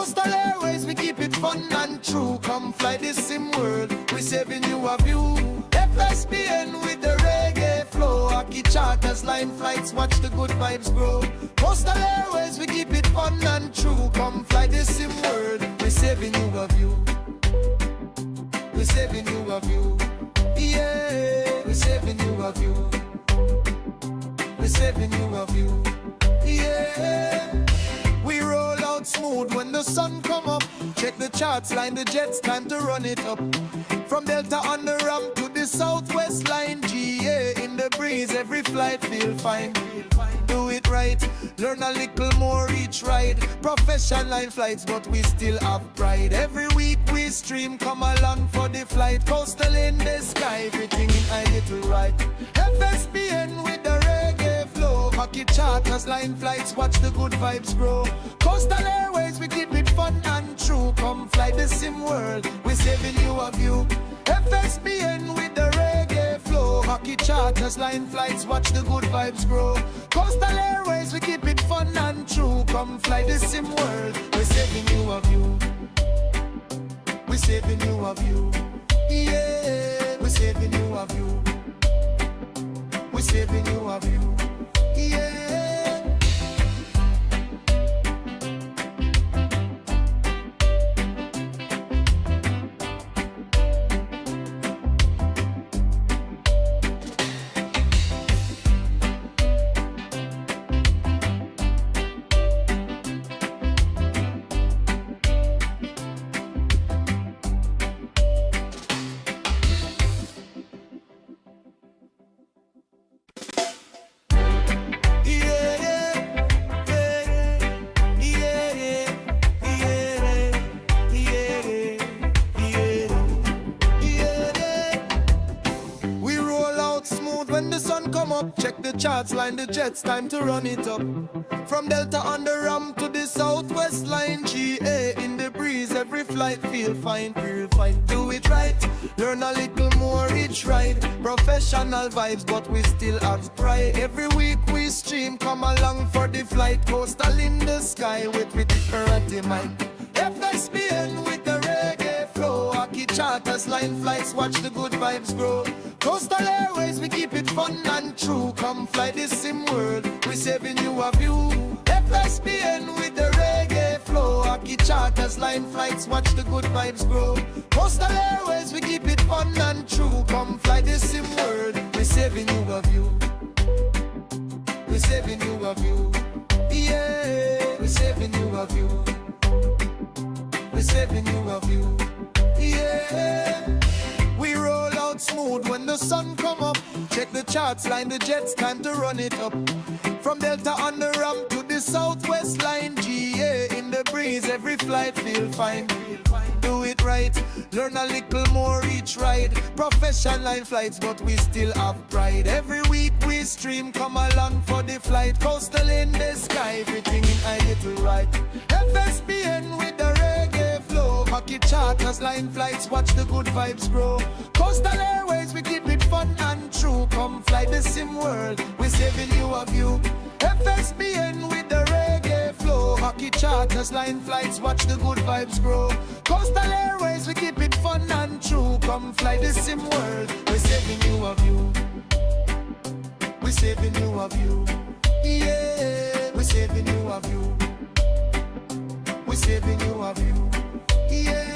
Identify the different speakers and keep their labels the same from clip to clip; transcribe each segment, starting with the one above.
Speaker 1: Coastal Airways, we keep it fun and true. Come fly this sim world, we saving you a view. FSBN with the reggae flow. Hockey charters, line flights, watch the good vibes grow. Coastal Airways, we keep it fun and true. Come fly this sim world, we saving you a view. We saving you a view. Yeah, we saving you a view. We saving you a view. Yeah. We roll out smooth when the sun come up. Check the charts, line the jets, time to run it up. From Delta on the ramp to the southwest line, GA in the breeze, every flight feel fine. Do it right, learn a little more each ride. Professional line flights, but we still have pride. Every week we stream, come along for the flight. Coastal in the sky, everything in a little right. FSBN with the reggae flow. Hockey charters, line flights, watch the good vibes grow. Coastal Airways, we keep it fun and true. Come fly the sim world, we saving you a view. FSBN with the reggae flow. Hockey charters, line flights, watch the good vibes grow. Coastal Airways, we keep it fun and true. Come fly the sim world, we saving you a view. We saving you a view. Yeah, we saving you a view. We saving you a view. Yeah. Check the charts, line the jets, time to run it up. From Delta on the ramp to the southwest line, GA in the breeze, every flight feel fine, feel fine. Do it right, learn a little more each ride. Professional vibes, but we still have pride. Every week we stream, come along for the flight. Coastal in the sky with different mic. FSBN with the reggae flow. Hockey charters, line flights, watch the good vibes grow. Coastal Airways, we keep it fun and true. Come fly this sim world, we saving you a view. FSBN with the reggae flow. Hockey charters, line flights, watch the good vibes grow. Coastal Airways, we keep it fun and true. Come fly this sim world, we saving you a view. We saving you a view. Yeah, we saving you a view. We saving you a view. Yeah. We roll out smooth when the sun come up. Check the charts, line the jets, time to run it up. From Delta on the ramp to the southwest line, GA in the breeze, every flight feel fine. Do it right, learn a little more each ride. Professional line flights, but we still have pride. Every week we stream, come along for the flight. Coastal in the sky, everything in a little right. FSBN with the reggae flow. Hockey charters, line flights, watch the good vibes grow. Coastal Airways, we keep it fun and true. Come fly the sim world, we saving you a view. FSBN with the reggae flow. Hockey charters, line flights, watch the good vibes grow. Coastal Airways, we keep it fun and true. Come fly the sim world, we saving you a view. We saving you a view. Yeah, we saving you a view. We saving you a view. Yeah.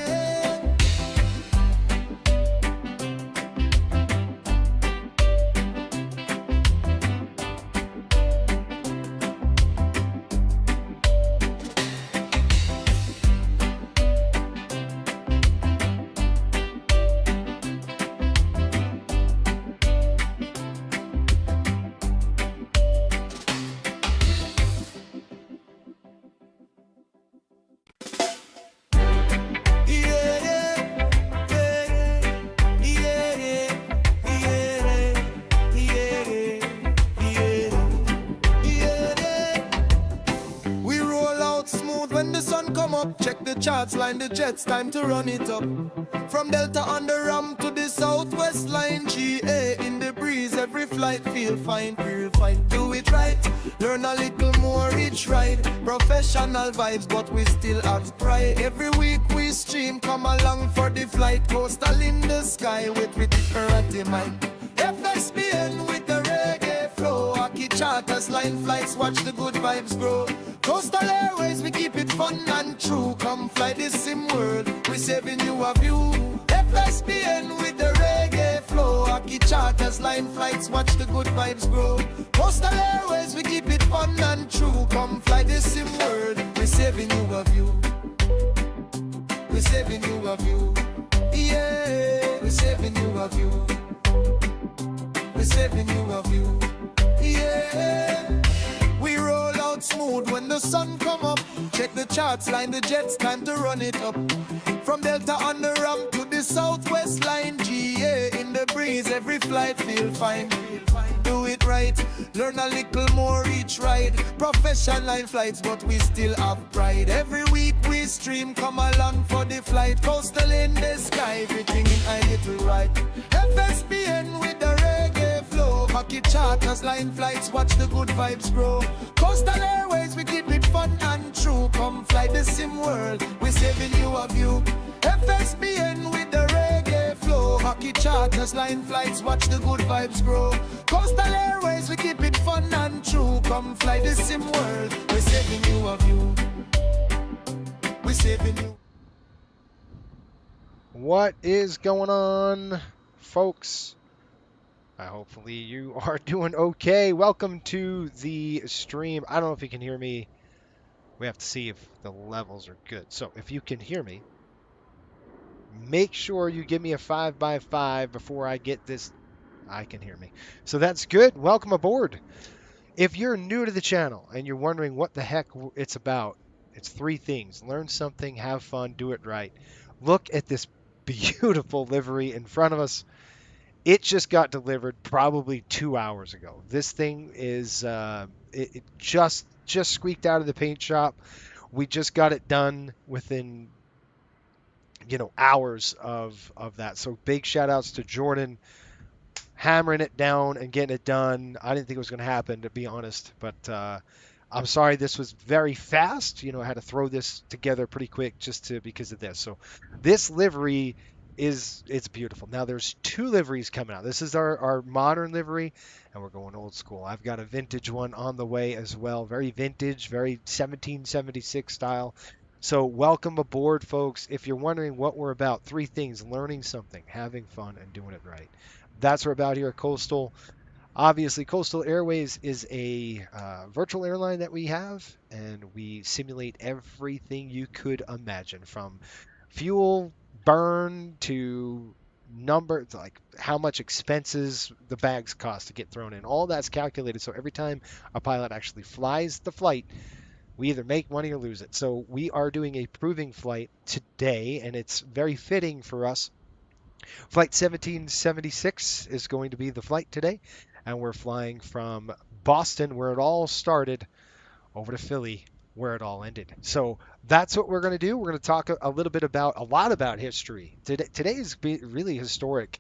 Speaker 1: up. Check the charts, line the jets, time to run it up. From Delta on the ramp to the southwest line, GA in the breeze, every flight feel fine, real fine. Do it right, learn a little more each ride. Professional vibes, but we still have pride. Every week we stream, come along for the flight. Coastal in the sky with karate mic. FSBN with the reggae flow. Aki charters, line flights, watch the good vibes grow. Coastal Airways, we keep it fun and true. Come fly this sim world, we saving you a view. FSBN with the reggae flow. Aki charters, line flights, watch the good vibes grow. Coastal Airways, we keep it fun and true. Come fly this sim world, we saving you a view. We saving you a view. Yeah, we saving you a view. We saving you a view. Yeah. We roll out smooth when the sun come up. Check the charts, line the jets, time to run it up. From Delta on the ramp to the southwest line, GA in the breeze, every flight feel fine. Do it right, learn a little more each ride. Professional line flights, but we still have pride. Every week we stream, come along for the flight. Coastal in the sky, everything in a little right. FSBN with the reggae flow. Hockey charters, line flights, watch the good vibes grow. Coastal Airways, we keep it fun and true. Come fly the sim world, we saving you a view. FSBN with the reggae flow. Hockey charters, line flights, watch the good vibes grow. Coastal Airways, we keep it fun and true. Come fly the sim world, we saving you a view. We saving you.
Speaker 2: What is going on, folks? Hopefully you are doing okay. Welcome to the stream. I don't know if you can hear me. We have to see if the levels are good. So if you can hear me, make sure you give me a 5x5 before I get this. I can hear me. So that's good. Welcome aboard. If you're new to the channel and you're wondering what the heck it's about, it's three things. Learn something, have fun, do it right. Look at this beautiful livery in front of us. It just got delivered probably 2 hours ago. This thing is it just squeaked out of the paint shop. We just got it done within hours of that. So big shout outs to Jordan hammering it down and getting it done. I didn't think it was going to happen, to be honest, but I'm sorry this was very fast. I had to throw this together pretty quick because of this. So this livery it's beautiful. Now there's two liveries coming out. This is our modern livery, and we're going old school. I've got a vintage one on the way as well. Very vintage, very 1776 style. So welcome aboard, folks. If you're wondering what we're about, three things: learning something, having fun, and doing it right. That's what we're about here at Coastal. Obviously, Coastal Airways is a virtual airline that we have, and we simulate everything you could imagine, from fuel burn to number, like how much expenses the bags cost to get thrown in. All that's calculated, so every time a pilot actually flies the flight, we either make money or lose it. So we are doing a proving flight today, and it's very fitting for us. Flight 1776 is going to be the flight today, and we're flying from Boston, where it all started, over to Philly, where it all ended. So that's what we're going to do. We're going to talk a lot about history. Today is really historic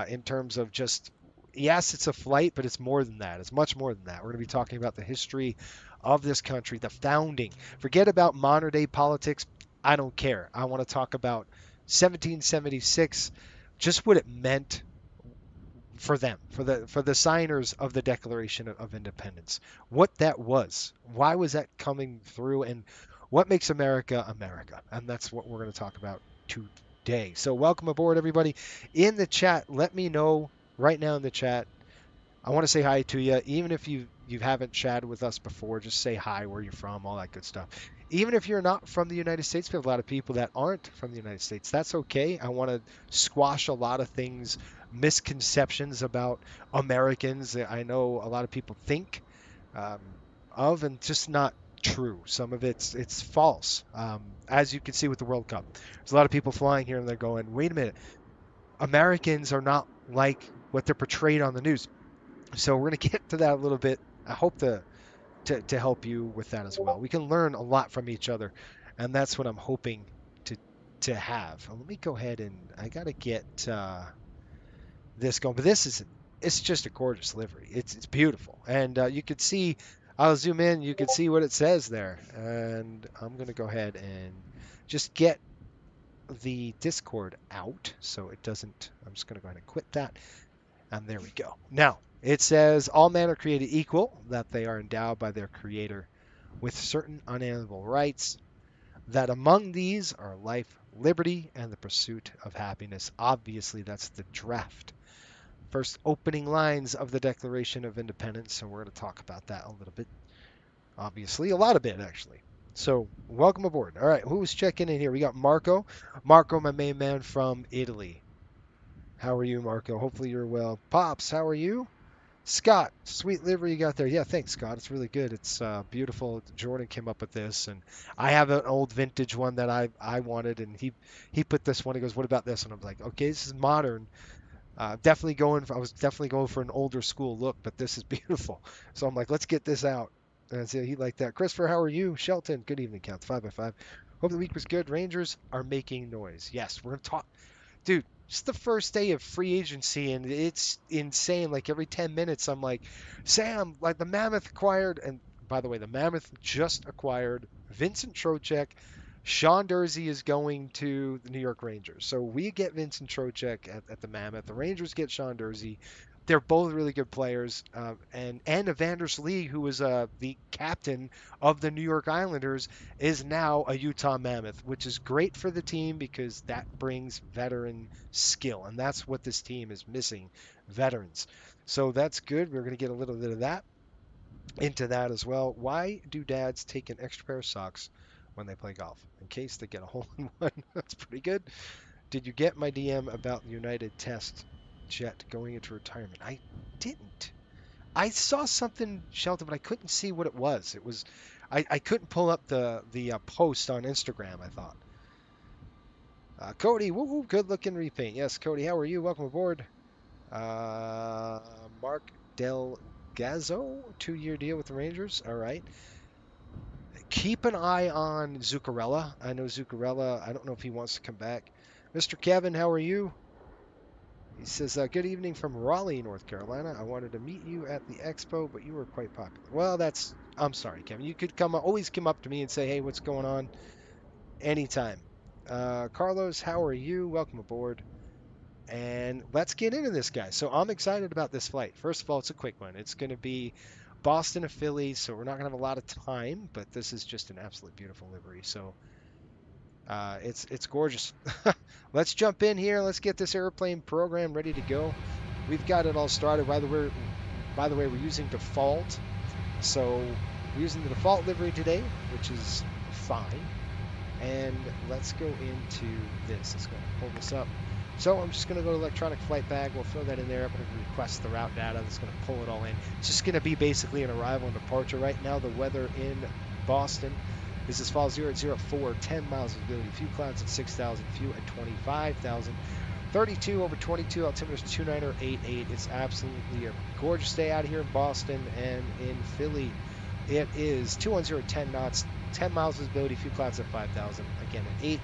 Speaker 2: in terms of just, yes, it's a flight, but it's more than that. It's much more than that. We're going to be talking about the history of this country, the founding. Forget about modern day politics. I don't care. I want to talk about 1776, just what it meant for them, for the signers of the Declaration of Independence, what that was, why was that coming through, and what makes America America. And that's what we're going to talk about today. So welcome aboard, everybody. In the chat, let me know right now in the chat. I want to say hi to you. Even if you haven't chatted with us before, just say hi, where you're from, all that good stuff. Even if you're not from the United States, we have a lot of people that aren't from the United States. That's okay. I want to squash a lot of things, misconceptions about Americans. I know a lot of people think of, and just not true. Some of it's false. As you can see with the World Cup, there's a lot of people flying here and they're going, wait a minute, Americans are not like what they're portrayed on the news. So we're going to get to that a little bit. I hope to help you with that as well. We can learn a lot from each other. and that's what I'm hoping to have. Let me go ahead and I gotta get this going. But it's just a gorgeous livery. It's beautiful, and you can see. I'll zoom in. You can see what it says there, and I'm gonna go ahead and just get the Discord out so it doesn't. I'm just gonna go ahead and quit that, and there we go. Now it says all men are created equal, that they are endowed by their Creator with certain unalienable rights, that among these are life, liberty, and the pursuit of happiness. Obviously, that's the draft. First opening lines of the Declaration of Independence, so we're going to talk about that a little bit. Obviously, a lot of it, actually. So, welcome aboard. All right, who's checking in here? We got Marco. Marco, my main man from Italy. How are you, Marco? Hopefully you're well. Pops, how are you? Scott, sweet livery you got there. Yeah, thanks, Scott. It's really good. It's beautiful. Jordan came up with this, and I have an old vintage one that I wanted, and he put this one. He goes, "What about this?" And I'm like, "Okay, this is modern. I was definitely going for an older school look, but this is beautiful." So I'm like, "Let's get this out." And so he liked that. Christopher, how are you? Shelton, good evening, Count 5x5. Hope the week was good. Rangers are making noise. Yes, we're gonna talk. Dude, it's the first day of free agency, and it's insane. Like every 10 minutes, I'm like, Sam, like the Mammoth acquired, and by the way, the Mammoth just acquired Vincent Trocheck. Sean Dursey is going to the New York Rangers. So we get Vincent Trocheck at the Mammoth. The Rangers get Sean Dursey. They're both really good players. And Evander Lee, who was the captain of the New York Islanders, is now a Utah Mammoth, which is great for the team because that brings veteran skill. And that's what this team is missing, veterans. So that's good. We're going to get a little bit of that into that as well. Why do dads take an extra pair of socks when they play golf? In case they get a hole in one. That's pretty good. Did you get my DM about United test jet going into retirement? I didn't. I saw something, Shelton, but I couldn't see what it was. It was, I couldn't pull up the post on Instagram, I thought. Cody, woo, good looking repaint. Yes, Cody, how are you? Welcome aboard. Mark Del Gazzo, 2-year deal with the Rangers. All right. Keep an eye on Zuccarella. I know Zuccarella. I don't know if he wants to come back. Mr. Kevin, how are you? He says, good evening from Raleigh, North Carolina. I wanted to meet you at the expo, but you were quite popular. Well, I'm sorry, Kevin. You could always come up to me and say, hey, what's going on? Anytime. Carlos, how are you? Welcome aboard. And let's get into this, guy. So I'm excited about this flight. First of all, it's a quick one. It's going to be Boston to Philly, so we're not going to have a lot of time, but this is just an absolutely beautiful livery. So it's gorgeous. Let's jump in here. Let's get this airplane program ready to go. We've got it all started. By the way, we're using default. So we're using the default livery today, which is fine. And let's go into this. Let's go pull this up. So I'm just going to go to electronic flight bag. We'll throw that in there. I'm going to request the route data. That's going to pull it all in. It's just going to be basically an arrival and departure. Right now, the weather in Boston is as follows: 0 at 0 at 4, 10 miles of visibility, few clouds at 6,000, few at 25,000, 32 over 22, altimeter is 2988. It's absolutely a gorgeous day out here in Boston, and in Philly, it is 210 at 10 knots, 10 miles of visibility, few clouds at 5,000, again at 8.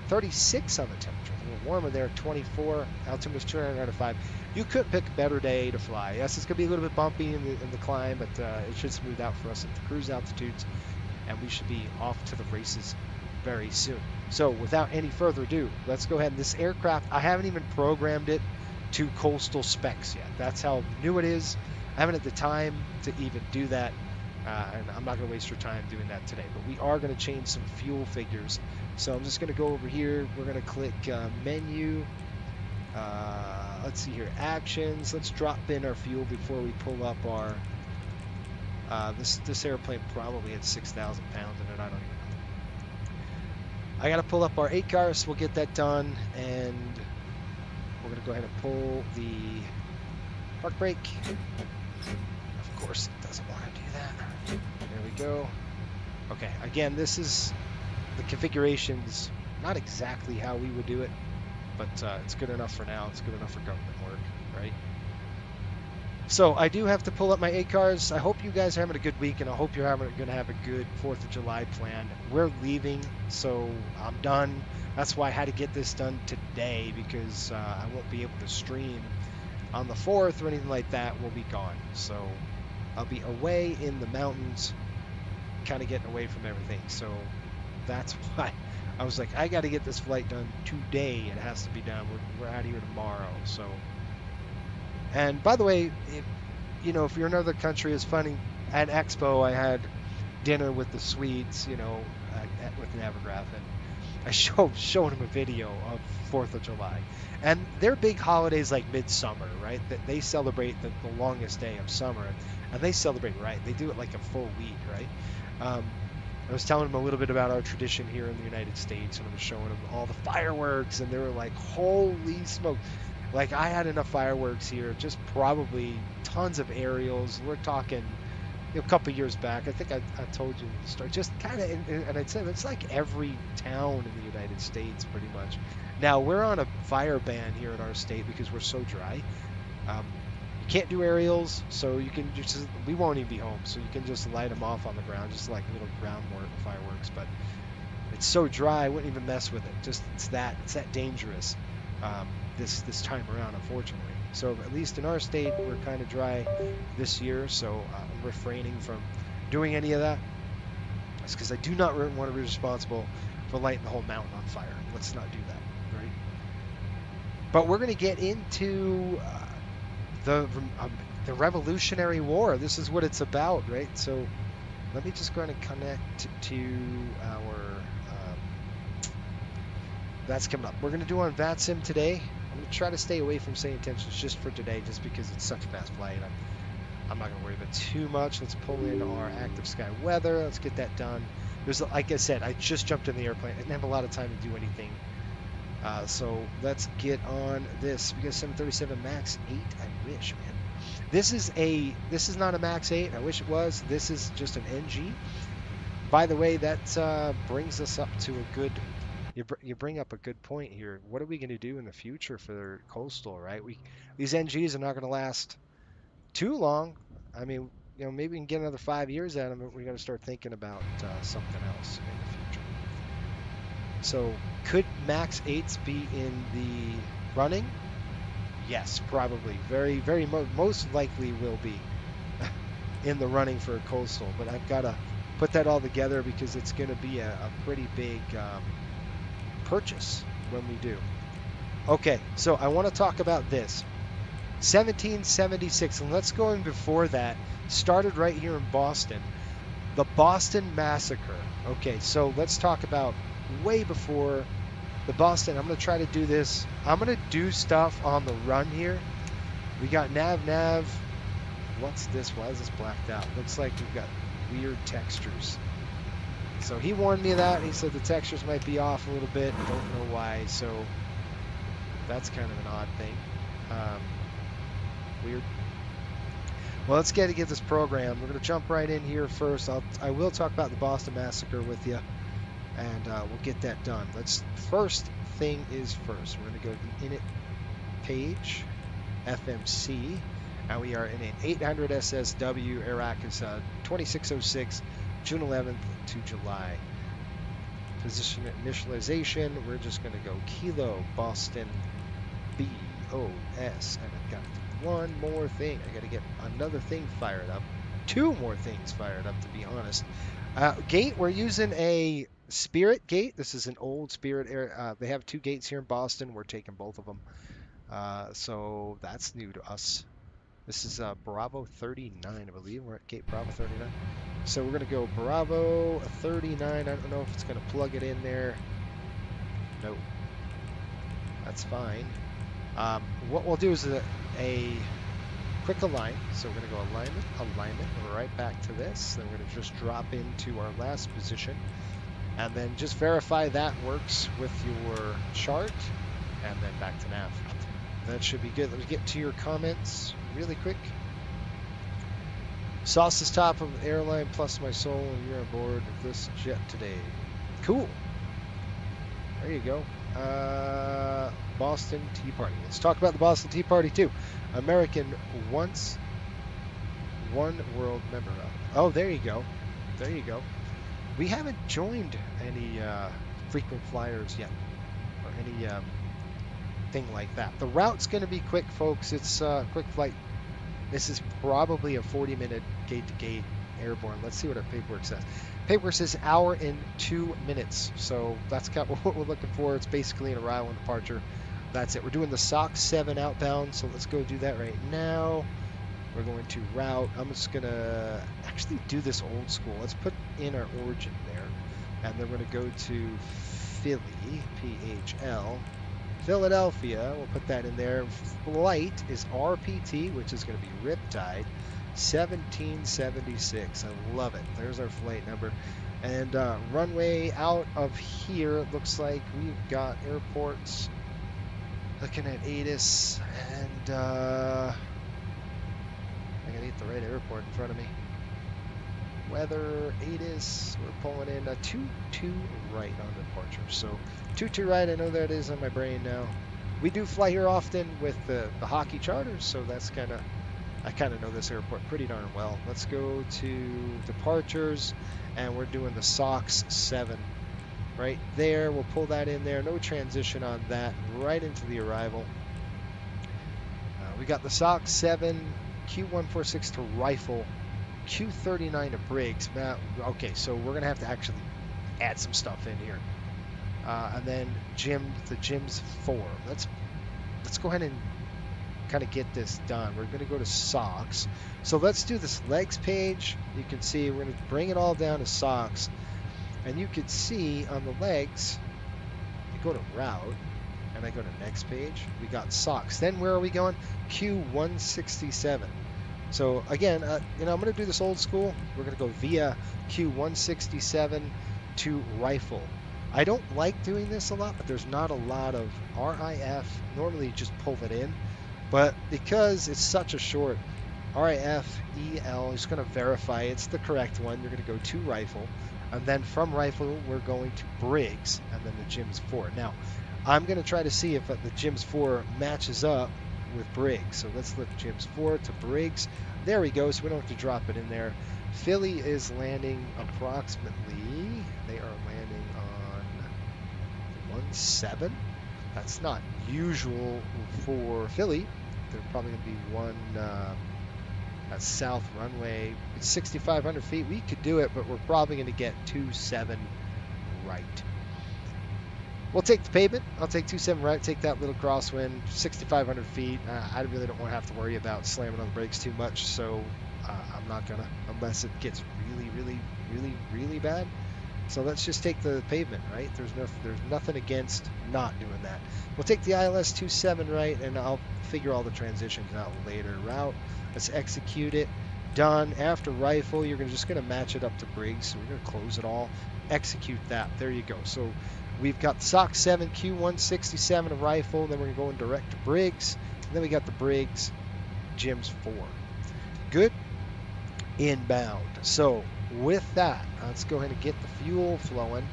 Speaker 2: 36 on the temperature. A little warmer there, 24. Altimeter is 295. You could pick a better day to fly. Yes, it's going to be a little bit bumpy in the climb, but it should smooth out for us at the cruise altitudes, and we should be off to the races very soon. So without any further ado, let's go ahead. And this aircraft, I haven't even programmed it to coastal specs yet. That's how new it is. I haven't had the time to even do that. And I'm not going to waste your time doing that today, but we are going to change some fuel figures. So I'm just going to go over here. We're going to click menu. Let's see here, actions. Let's drop in our fuel before we pull up our. This airplane probably had 6,000 pounds in it. I don't even know. I got to pull up our ACARS. We'll get that done, and we're going to go ahead and pull the park brake. Of course, it doesn't want to do that. There we go. Okay, again, this is the configurations, not exactly how we would do it, but it's good enough for now. It's good enough for government work, right? So I do have to pull up my ACARs. I hope you guys are having a good week, and I hope you're going to have a good 4th of July plan. We're leaving, so I'm done. That's why I had to get this done today, because I won't be able to stream on the 4th or anything like that. We'll be gone. So I'll be away in the mountains, kind of getting away from everything. So that's why I was like, I got to get this flight done today. It has to be done. We're out of here tomorrow. So. And by the way, if you're in another country, it's funny. At Expo, I had dinner with the Swedes, with Navigraph, and I showed him a video of 4th of July. And their big holidays like midsummer, right? That they celebrate the longest day of summer, and they celebrate, right? They do it like a full week, right? I was telling them a little bit about our tradition here in the United States, and I was showing them all the fireworks, and they were like, holy smoke. Like, I had enough fireworks here, just probably tons of aerials. We're talking a couple years back. I think I told you the story. Just kind of, and I'd say it's like every town in the United States, pretty much. Now, we're on a fire ban here in our state because we're so dry. You can't do aerials, so you can just, we won't even be home, so you can just light them off on the ground, just like little ground fireworks. But it's so dry, I wouldn't even mess with it. Just, it's that dangerous. This time around, unfortunately. So at least in our state, we're kind of dry this year, so I'm refraining from doing any of that. It's because I do not want to be responsible for lighting the whole mountain on fire. Let's not do that, right? But we're going to get into the Revolutionary War. This is what it's about, right? So let me just go ahead and connect to our... that's coming up. We're going to do on VATSIM today. I'm going to try to stay away from saying intentions just for today, just because it's such a fast flight. I'm not going to worry about it too much. Let's pull in our active sky weather. Let's get that done. Like I said, I just jumped in the airplane. I didn't have a lot of time to do anything. So let's get on this. We got 737 MAX 8. I wish, man. This is not a MAX 8. I wish it was. This is just an NG. By the way, that brings us up to a good... You bring up a good point here. What are we going to do in the future for Coastal, right? These NGs are not going to last too long. I mean, maybe we can get another 5 years out of them, but we got to start thinking about something else in the future. So, could MAX 8s be in the running? Yes, probably. Very, very most likely will be in the running for Coastal. But I've got to put that all together because it's going to be a pretty big... purchase when we do. Okay, so I want to talk about this. 1776, and let's go in before that. Started right here in Boston. The Boston Massacre. Okay, so let's talk about way before the Boston. I'm going to try to do this. I'm going to do stuff on the run here. We got nav. What's this? Why is this blacked out? Looks like we've got weird textures. So he warned me of that. He said the textures might be off a little bit. I don't know why. So that's kind of an odd thing. Weird. Well, let's get this program. We're going to jump right in here first. I will talk about the Boston Massacre with you, and we'll get that done. First thing is first. We're going to go to the init page, FMC, and we are in an 800 SSW. Iraq is 2606. June 11th to July. Position initialization, we're just going to go Kilo Boston BOS. And I've got one more thing. I got to get another thing fired up. Two more things fired up, to be honest. Gate, we're using a Spirit gate. This is an old Spirit air. They have two gates here in Boston. We're taking both of them. So that's new to us. This is Bravo 39, I believe. We're at gate Bravo 39. So we're going to go Bravo 39. I don't know if it's going to plug it in there. Nope. That's fine. What we'll do is a quick align. So we're going to go alignment. We're right back to this. Then we're going to just drop into our last position. And then just verify that works with your chart. And then back to nav. That should be good. Let me get to your comments really quick. Sauce is top of the airline plus my soul, and you're on board of this jet today. Cool. There you go. Boston Tea Party. Let's talk about the Boston Tea Party too. American once One world member. Oh, there you go. There you go. We haven't joined any frequent flyers yet, or any thing like that. The route's going to be quick, folks. It's quick flight. This is probably a 40-minute gate-to-gate airborne. Let's see what our paperwork says. Paperwork says hour and 2 minutes. So that's kind of what we're looking for. It's basically an arrival and departure. That's it. We're doing the SOC 7 outbound, so let's go do that right now. We're going to route. I'm just going to actually do this old school. Let's put in our origin there. And then we're going to go to Philly, PHL. Philadelphia, we'll put that in there. Flight is RPT, which is going to be Riptide, 1776. I love it. There's our flight number. And runway out of here, it looks like we've got airports. Looking at ATIS, and I gotta get the right airport in front of me. Weather, ATIS, we're pulling in a 22 right on departure. So 22 right, I know that is on my brain now. We do fly here often with the hockey charters, so that's I kind of know this airport pretty darn well. Let's go to departures, and we're doing the SOX 7 right there. We'll pull that in there. No transition on that. Right into the arrival. We got the SOX 7, Q146 to Rifle, Q39 to Briggs. Now, okay, so we're gonna have to actually add some stuff in here. And then the Jims 4. Let's go ahead and kind of get this done. We're going to go to SOX. So let's do this legs page. You can see we're going to bring it all down to SOX. And you can see on the legs, you go to route, and I go to next page. We got SOX. Then where are we going? Q167. So again, I'm going to do this old school. We're going to go via Q167 to Rifle. I don't like doing this a lot, but there's not a lot of RIF. Normally you just pull it in, but because it's such a short RIF, EL, is going to verify it's the correct one. You're going to go to Rifle, and then from Rifle we're going to Briggs, and then the Jims 4. Now, I'm going to try to see if the Jims 4 matches up with Briggs. So let's look Jims 4 to Briggs. There we go, so we don't have to drop it in there. Philly is landing approximately, they are landing on 17. That's not usual for Philly. They're probably going to be one at south runway. It's 6,500 feet. We could do it, but we're probably going to get 27 right. We'll take the pavement. I'll take 27 right, take that little crosswind, 6,500 feet. I really don't want to have to worry about slamming on the brakes too much, so I'm not going to, unless it gets really, really, really, really bad. So let's just take the pavement, right? There's nothing against not doing that. We'll take the ILS 27 right, and I'll figure all the transitions out later. Route, let's execute it. Done. After Rifle, you're just going to match it up to Briggs. So we're going to close it all. Execute that. There you go. So we've got the SOC 7, Q167 of Rifle, and then we're going to go in direct to Briggs. And then we got the Briggs Jims 4. Good. Inbound. So with that, let's go ahead and get the fuel flowing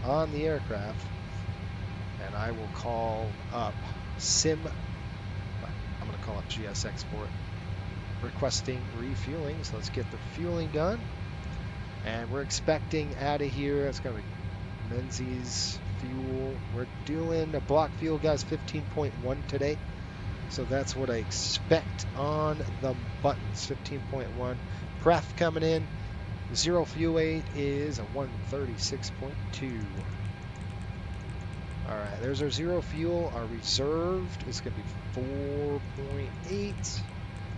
Speaker 2: on the aircraft, and I will call up I'm going to call up GS Export requesting refueling. So let's get the fueling done, and we're expecting out of here, it's going to be Menzies fuel. We're doing a block fuel, guys, 15.1 today, so that's what I expect on the buttons. 15.1. Pref coming in. Zero fuel weight is a 136.2. All right, there's our zero fuel. Our reserved is going to be 4.8.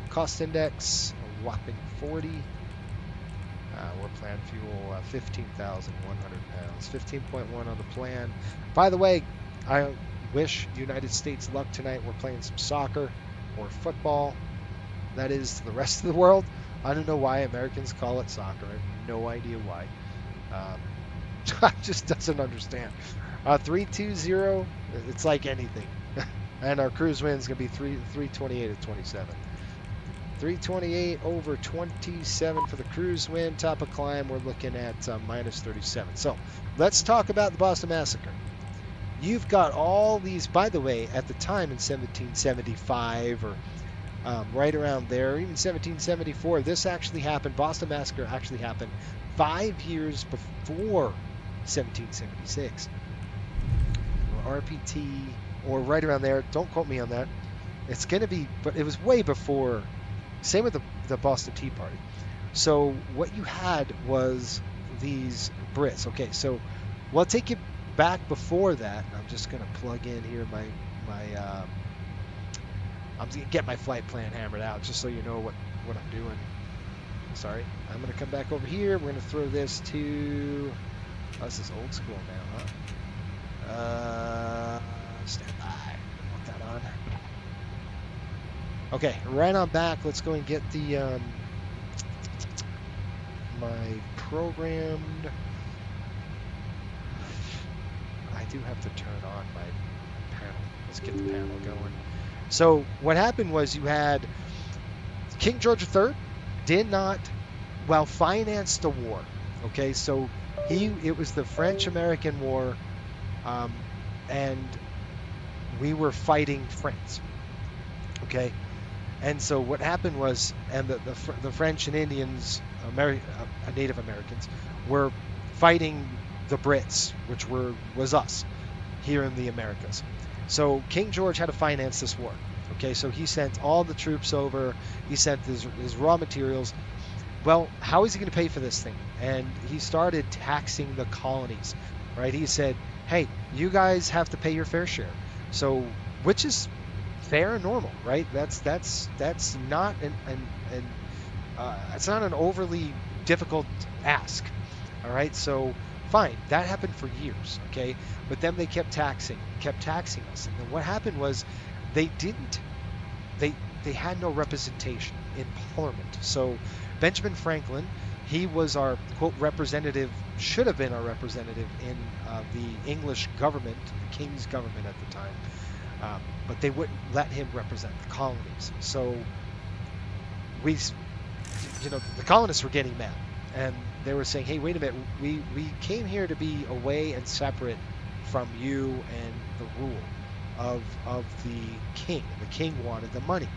Speaker 2: Cost index, a whopping 40. We're planned fuel 15,100 pounds. 15.1 on the plan. By the way, I wish United States luck tonight. We're playing some soccer or football. That is to the rest of the world. I don't know why Americans call it soccer. I have no idea why. I just doesn't understand. 320, it's like anything. And our cruise wind is going to be 328 at 27. 328 over 27 for the cruise wind. Top of climb, we're looking at minus 37. So let's talk about the Boston Massacre. You've got all these, by the way, at the time in 1775 or right around there, even 1774. This actually happened. Boston Massacre actually happened 5 years before 1776. Or RPT, or right around there. Don't quote me on that. It's going to be, but it was way before. Same with the Boston Tea Party. So what you had was these Brits. Okay, so we'll take you back before that. I'm just going to plug in here I'm going to get my flight plan hammered out just so you know what I'm doing. Sorry. I'm going to come back over here. We're going to throw this to... Oh, this is old school now, huh? Stand by. Want that on. Okay, right on back. Let's go and get the my programmed. I do have to turn on my panel. Let's get the panel going. So what happened was you had King George III did not, well, finance the war. Okay, so it was the French-American War, and we were fighting France. Okay, and so what happened was, and the French and Indians, Native Americans, were fighting the Brits, which was us here in the Americas. So King George had to finance this war. Okay, so he sent all the troops over. He sent his raw materials. Well, how is he going to pay for this thing? And he started taxing the colonies, right? He said, hey, you guys have to pay your fair share. So, which is fair and normal, right? That's not it's not an overly difficult ask. All right, so fine, that happened for years, okay? But then they kept taxing us. And then what happened was they had no representation in Parliament. So Benjamin Franklin, he was our, quote, representative, should have been our representative in the English government, the King's government at the time. But they wouldn't let him represent the colonies. So the colonists were getting mad. And they were saying, hey, wait a minute, we came here to be away and separate from you and the rule of the king. The king wanted the money.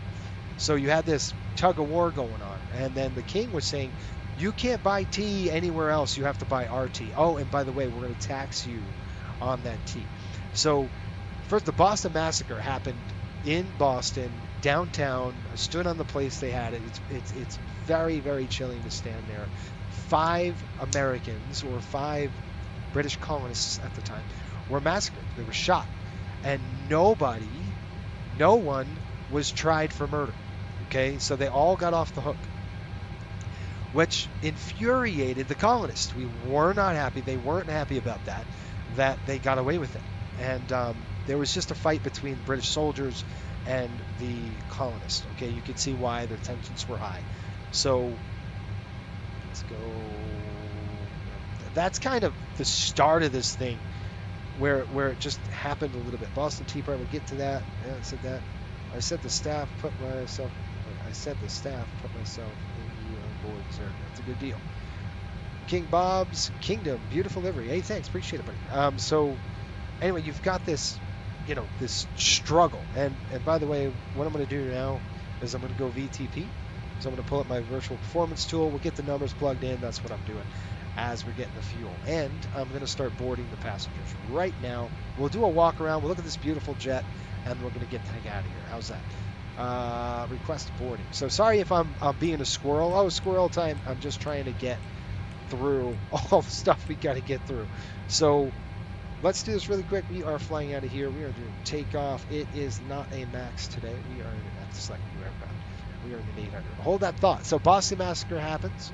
Speaker 2: So you had this tug of war going on. And then the king was saying, you can't buy tea anywhere else. You have to buy our tea. Oh, and by the way, we're going to tax you on that tea. So first, the Boston Massacre happened in Boston, downtown. I stood on the place they had it. It's very, very chilling to stand there. 5 Americans, or 5 British colonists at the time, were massacred. They were shot. And no one was tried for murder. Okay, so they all got off the hook, which infuriated the colonists. We were not happy. They weren't happy about that they got away with it. And there was just a fight between British soldiers and the colonists. Okay, you could see why the tensions were high. So let's go. That's kind of the start of this thing, where it just happened a little bit. Boston Tea Party, we'll get to that. Yeah, I said that. I said the staff put myself in the on board, sir. That's a good deal. King Bob's Kingdom, beautiful livery. Hey, thanks, appreciate it, buddy. So anyway, you've got this, this struggle. And by the way, what I'm going to do now is I'm going to go VTP. So I'm going to pull up my virtual performance tool. We'll get the numbers plugged in. That's what I'm doing as we're getting the fuel. And I'm going to start boarding the passengers right now. We'll do a walk around. We'll look at this beautiful jet, and we're going to get the heck out of here. How's that? Request boarding. So sorry if I'm being a squirrel. Oh, squirrel time. I'm just trying to get through all the stuff we got to get through. So let's do this really quick. We are flying out of here. We are doing takeoff. It is not a MAX today. We are at the select new aircraft. We are in an 800. Hold that thought. So Boston Massacre happens.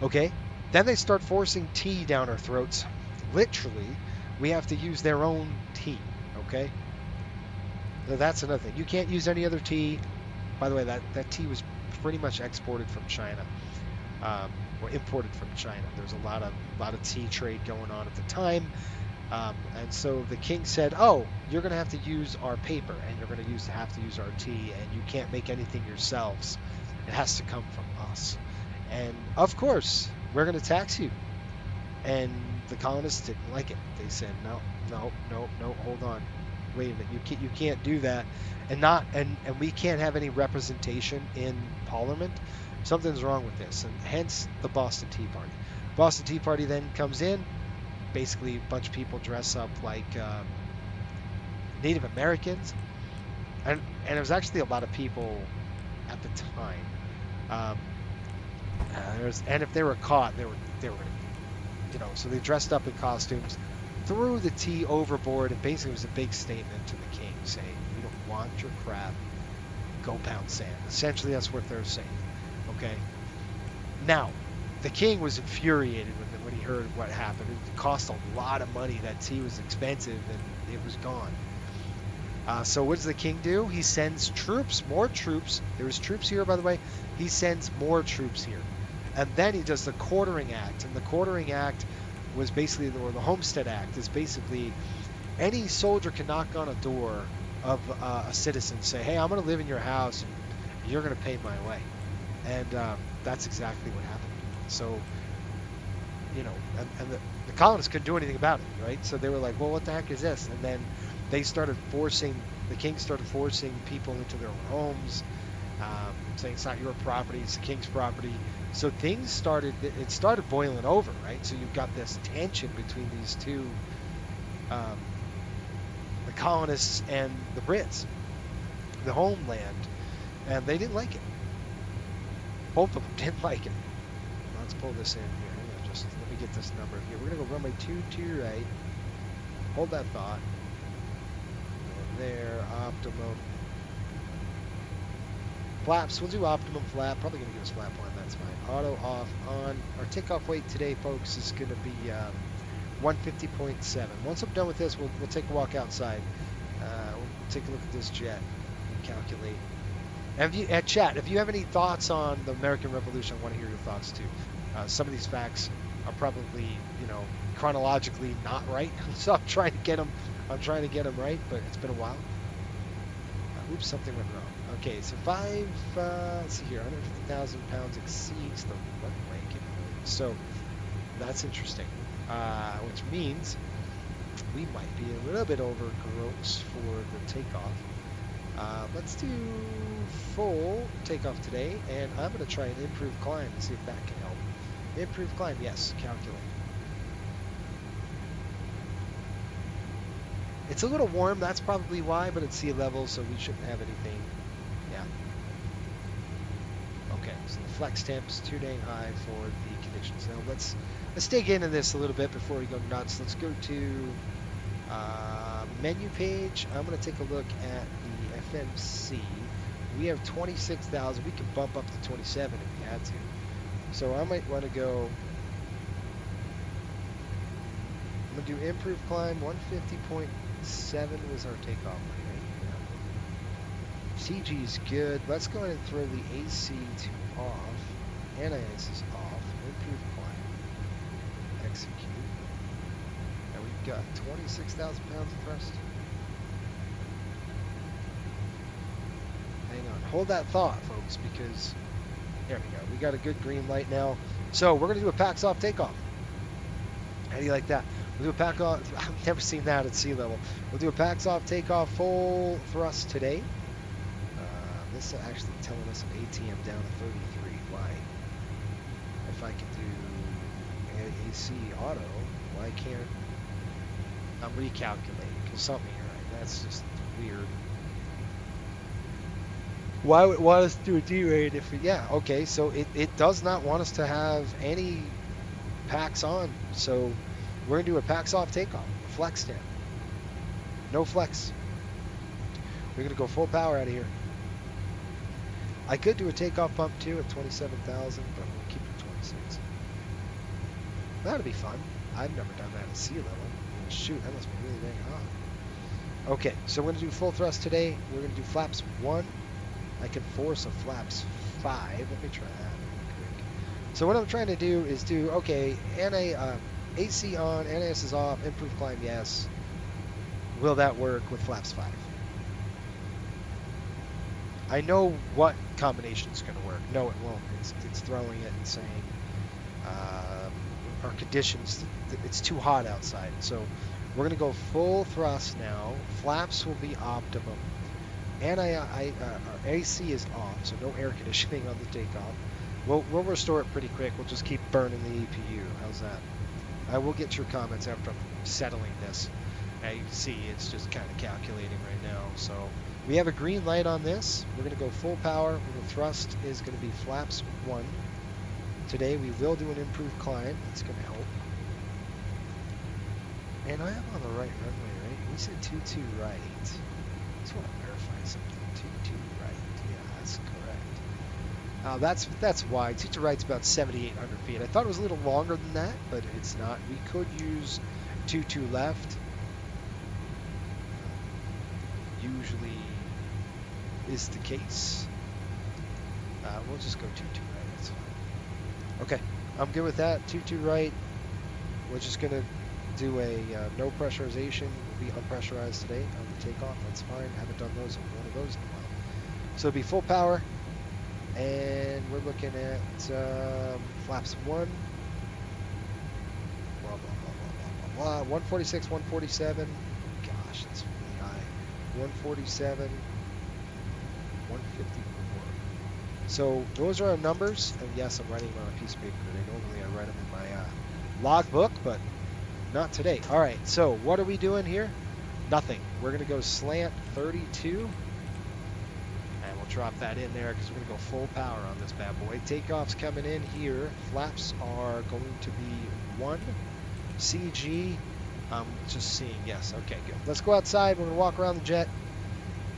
Speaker 2: Okay. Then they start forcing tea down our throats. Literally, we have to use their own tea. Okay. So that's another thing. You can't use any other tea. By the way, that tea was pretty much exported from China, or imported from China. There's a lot of tea trade going on at the time. And so the king said, oh, you're going to have to use our paper, and you're going to have to use our tea, and you can't make anything yourselves. It has to come from us. And of course, we're going to tax you. And the colonists didn't like it. They said, no, hold on. wait a minute, you can't do that, and we can't have any representation in Parliament. Something's wrong with this, and hence the Boston Tea Party. Boston Tea Party then comes in. Basically, a bunch of people dress up like Native Americans, and there was actually a lot of people at the time. Um, and if they were caught, they were so they dressed up in costumes, threw the tea overboard, and basically it was a big statement to the king saying, "We don't want your crap. Go pound sand." Essentially, that's what they're saying. Okay. Now, the king was infuriated when he heard what happened. It cost a lot of money. That tea was expensive, and it was gone. So what does the king do? He sends troops, more troops. There was troops here, by the way. He sends more troops here. And then he does the Quartering Act. And the Quartering Act was basically, or the Homestead Act, is basically any soldier can knock on a door of a citizen and say, "Hey, I'm going to live in your house, and you're going to pay my way." And that's exactly what happened. So, and the colonists couldn't do anything about it, right? So they were like, "Well, what the heck is this?" And then the king started forcing people into their own homes, saying it's not your property, it's the king's property. So it started boiling over, right? So you've got this tension between these two, the colonists and the Brits, the homeland, and they didn't like it. Both of them didn't like it. Let's pull this in here. Let me get this number here. We're gonna go runway 22 right. Hold that thought. There, optimum flaps. We'll do optimum flap. Probably gonna give us flap one. That's fine. Auto off on. Our takeoff weight today, folks, is gonna be 150.7. Once I'm done with this, we'll take a walk outside. We'll take a look at this jet and calculate. And chat, if you have any thoughts on the American Revolution, I want to hear your thoughts too. Some of these facts are probably, chronologically not right, so I'm trying to get them right, but it's been a while. Oops, something went wrong. Okay, so let's see here, 150,000 pounds exceeds the runway capability. So that's interesting, which means we might be a little bit over gross for the takeoff. Let's do full takeoff today, and I'm going to try an improved climb and see if that can help. Improved climb, yes, calculate. It's a little warm, that's probably why, but it's sea level, so we shouldn't have anything. Yeah. Okay, so the flex temp is 2-day high for the conditions. Now let's dig into this a little bit before we go nuts. Let's go to menu page. I'm going to take a look at the FMC. We have 26,000. We can bump up to 27 if we had to. So I might want to go. I'm going to do improved climb. 150.7 was our takeoff rate. CG is good. Let's go ahead and throw the AC to off. NIS is off. Improved climb. Execute. And we've got 26,000 pounds of thrust. Hang on. Hold that thought, folks, because there we go. We got a good green light now. So we're going to do a packs off takeoff. How do you like that? We'll do a pack off. I've never seen that at sea level. We'll do a packs off takeoff full thrust today. This is actually telling us an ATM down to 33. Why? If I can do AC auto, why can't I'm recalculating? Because something here, right? That's just weird. Why would it want us to do a D-rate if yeah, okay, so it does not want us to have any packs on, so we're going to do a packs off takeoff, flex down. No flex. We're going to go full power out of here. I could do a takeoff bump too at 27,000, but we'll keep it 26. That'll be fun. I've never done that at sea level. Shoot, that must be really dang hot. Okay, so we're going to do full thrust today. We're going to do flaps 1. I can force a flaps 5. Let me try that real quick. So what I'm trying to do is do, okay, AC on, NAS is off, improved climb, yes. Will that work with flaps 5? I know what combination is going to work. No, it won't. It's throwing it and saying our conditions, it's too hot outside. So We're going to go full thrust now. Flaps will be optimum. And our AC is off, so no air conditioning on the takeoff. We'll restore it pretty quick. We'll just keep burning the EPU. How's that? I will get your comments after I'm settling this. Now you can see it's just kind of calculating right now. So we have a green light on this. We're going to go full power. The thrust is going to be flaps 1. Today we will do an improved climb. That's going to help. And I am on the right runway, right? We said 22 right. I just want to verify something. 22 right. Yeah, that's correct. That's wide. 22 right's about 7,800 feet. I thought it was a little longer than that, but it's not. We could use 22 left. Usually is the case. We'll just go 22 right. That's fine. Okay, I'm good with that. 22 right. We're just gonna do a no pressurization. We'll be unpressurized today on the takeoff. That's fine. Haven't done one of those in a while. So it'll be full power, and we're looking at flaps 1. Blah blah blah blah blah blah blah. 146, 147. Gosh, that's really high. 147, 154. So those are our numbers, and yes, I'm writing them on a piece of paper today. Normally I write them in my logbook, but not today. All right, so what are we doing here? Nothing. We're going to go slant 32, and we'll drop that in there because we're going to go full power on this bad boy. Takeoff's coming in here. Flaps are going to be 1. CG, I'm just seeing, yes. Okay, good. Let's go outside. We're going to walk around the jet.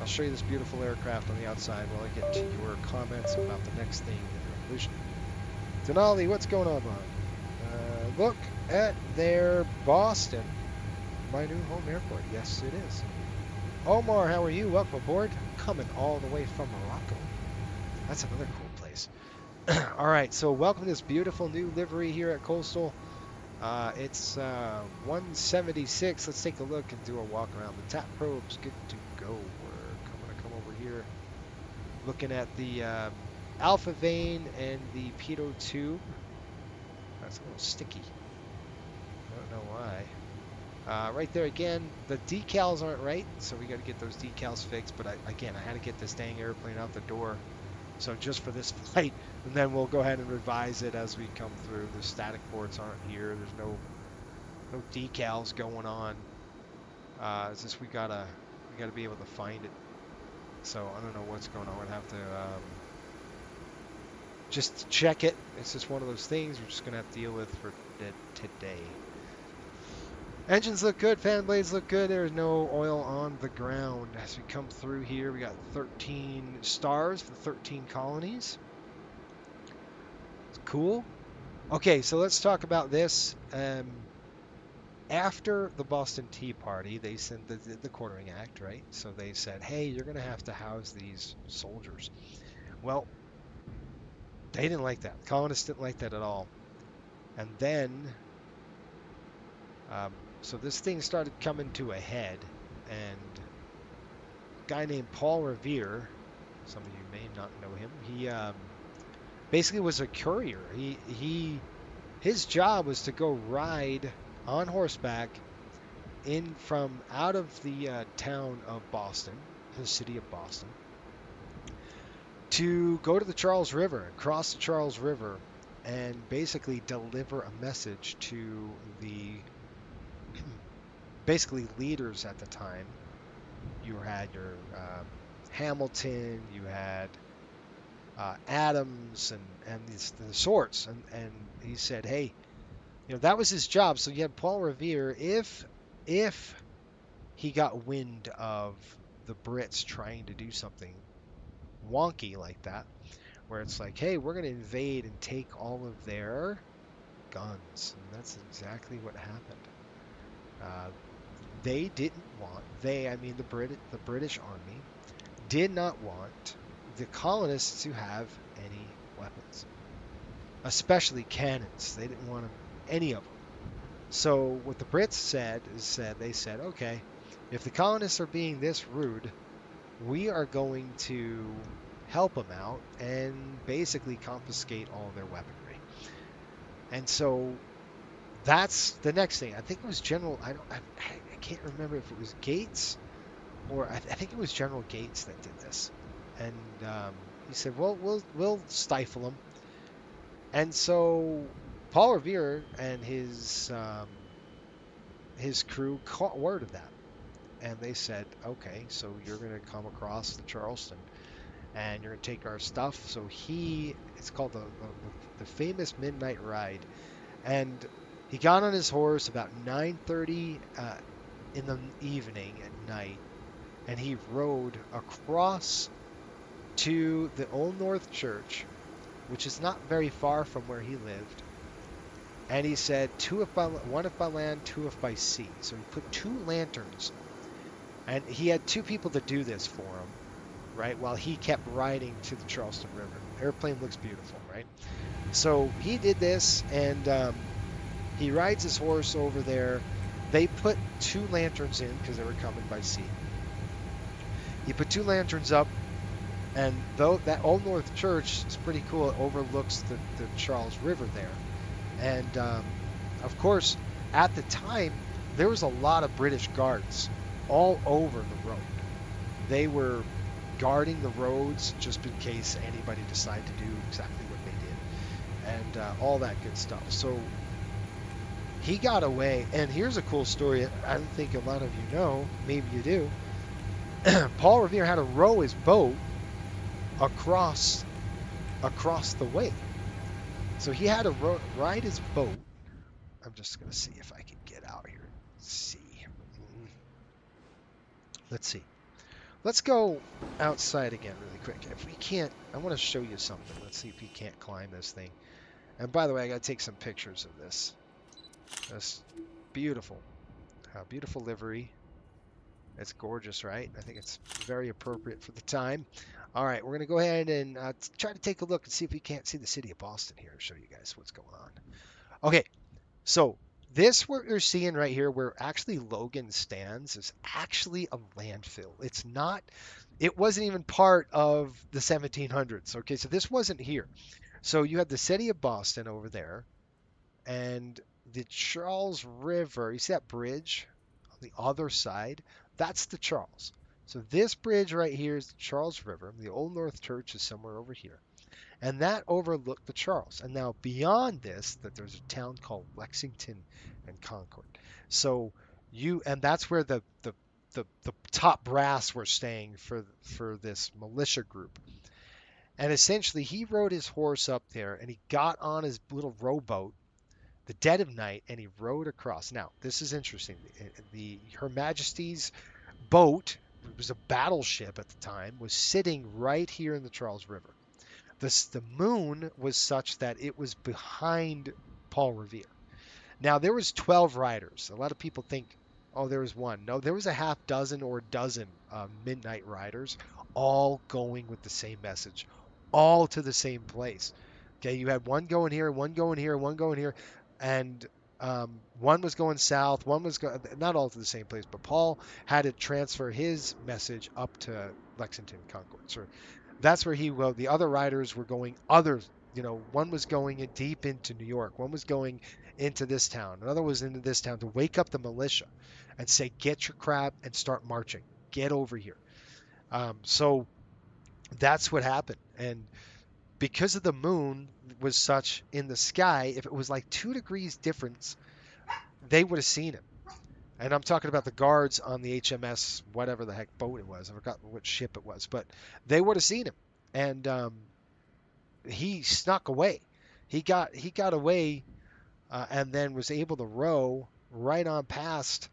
Speaker 2: I'll show you this beautiful aircraft on the outside while I get to your comments about the next thing in the revolution. Denali, what's going on, man? Look at their Boston, my new home airport. Yes, it is. Omar, how are you? Welcome aboard. Coming all the way from Morocco. That's another cool place. All right, so welcome to this beautiful new livery here at Coastal. It's 176. Let's take a look and do a walk around. The tap probe's good to go. I'm going to come over here. Looking at the alpha vane and the pitot tube. That's a little sticky. I don't know why. Right there again, the decals aren't right, so we got to get those decals fixed. But again, I had to get this dang airplane out the door. So just for this flight, and then we'll go ahead and revise it as we come through. The static boards aren't here. There's no decals going on. It's just we gotta be able to find it. So I don't know what's going on. We'd have to just check it. It's just one of those things we're just gonna have to deal with for today. Engines look good, fan blades look good. There's no oil on the ground. As we come through here, we got 13 stars for 13 colonies. It's cool. Okay, so let's talk about this. After the Boston Tea Party, they sent the Quartering Act, right? So they said, hey, you're going to have to house these soldiers. Well, they didn't like that. The colonists didn't like that at all. And then, so this thing started coming to a head, and a guy named Paul Revere, some of you may not know him, he basically was a courier. His job was to go ride on horseback in from out of the town of Boston, the city of Boston, to go to the Charles River, cross the Charles River, and basically deliver a message to the basically leaders at the time. You had your Hamilton, you had Adams, and the sorts, and he said, hey, you know, that was his job. So you had Paul Revere, if he got wind of the Brits trying to do something wonky like that, where it's like, hey, we're going to invade and take all of their guns. And that's exactly what happened. They didn't want, I mean the British Army, did not want the colonists to have any weapons, especially cannons. They didn't want any of them. So what the Brits said, okay, if the colonists are being this rude, we are going to help them out and basically confiscate all their weaponry. And so that's the next thing. I think it was General. can't remember if it was Gates or I think it was General Gates that did this. And he said, well, we'll stifle them. And so Paul Revere and his crew caught word of that. And they said, okay, so you're going to come across the Charleston and you're going to take our stuff. So it's called the famous Midnight Ride. And he got on his horse about 9:30 in the evening at night, and he rode across to the Old North Church, which is not very far from where he lived. And he said, one if by land, two if by sea. So he put 2 lanterns, and he had 2 people to do this for him, right? While he kept riding to the Charleston River. Airplane looks beautiful, right? So he did this, and he rides his horse over there. They put 2 lanterns in because they were coming by sea. He put 2 lanterns up, and though that Old North Church is pretty cool, it overlooks the Charles River there. And of course, at the time, there was a lot of British guards all over the road. They were guarding the roads just in case anybody decided to do exactly what they did, and all that good stuff. So he got away, and here's a cool story I don't think a lot of you know, maybe you do. Paul Revere had to row his boat across the way. So he had to ride his boat. I'm just going to see if I can get out here. Let's see. Let's go outside again really quick. If we can't, I want to show you something. Let's see if we can't climb this thing. And by the way, I got to take some pictures of this. That's beautiful. Beautiful livery. It's gorgeous, right? I think it's very appropriate for the time. All right, we're going to go ahead and try to take a look and see if we can't see the city of Boston here. Show you guys what's going on. Okay, so this what you're seeing right here, where actually Logan stands, is actually a landfill. It's not. It wasn't even part of the 1700s. Okay, so this wasn't here. So you have the city of Boston over there, and the Charles River. You see that bridge on the other side? That's the Charles. So this bridge right here is the Charles River. The Old North Church is somewhere over here. And that overlooked the Charles. And now beyond this, that there's a town called Lexington and Concord. So and that's where the top brass were staying for this militia group. And essentially he rode his horse up there, and he got on his little rowboat the dead of night, and he rowed across. Now, this is interesting. Her Majesty's boat, it was a battleship at the time, was sitting right here in the Charles River. The moon was such that it was behind Paul Revere. Now, there was 12 riders. A lot of people think, oh, there was one. No, there was a half dozen or a dozen midnight riders, all going with the same message, all to the same place. Okay, you had one going here, one going here, one going here, and one was going south, one was not all to the same place, but Paul had to transfer his message up to Lexington, Concord. So that's where the other riders were going one was going deep into New York, one was going into this town, another was into this town to wake up the militia and say, get your crap and start marching, get over here. So that's what happened. And because of the moon was such in the sky, if it was like 2 degrees difference, they would have seen him. And I'm talking about the guards on the HMS, whatever the heck boat it was. I forgot what ship it was, but they would have seen him. And he snuck away. He got away, and then was able to row right on past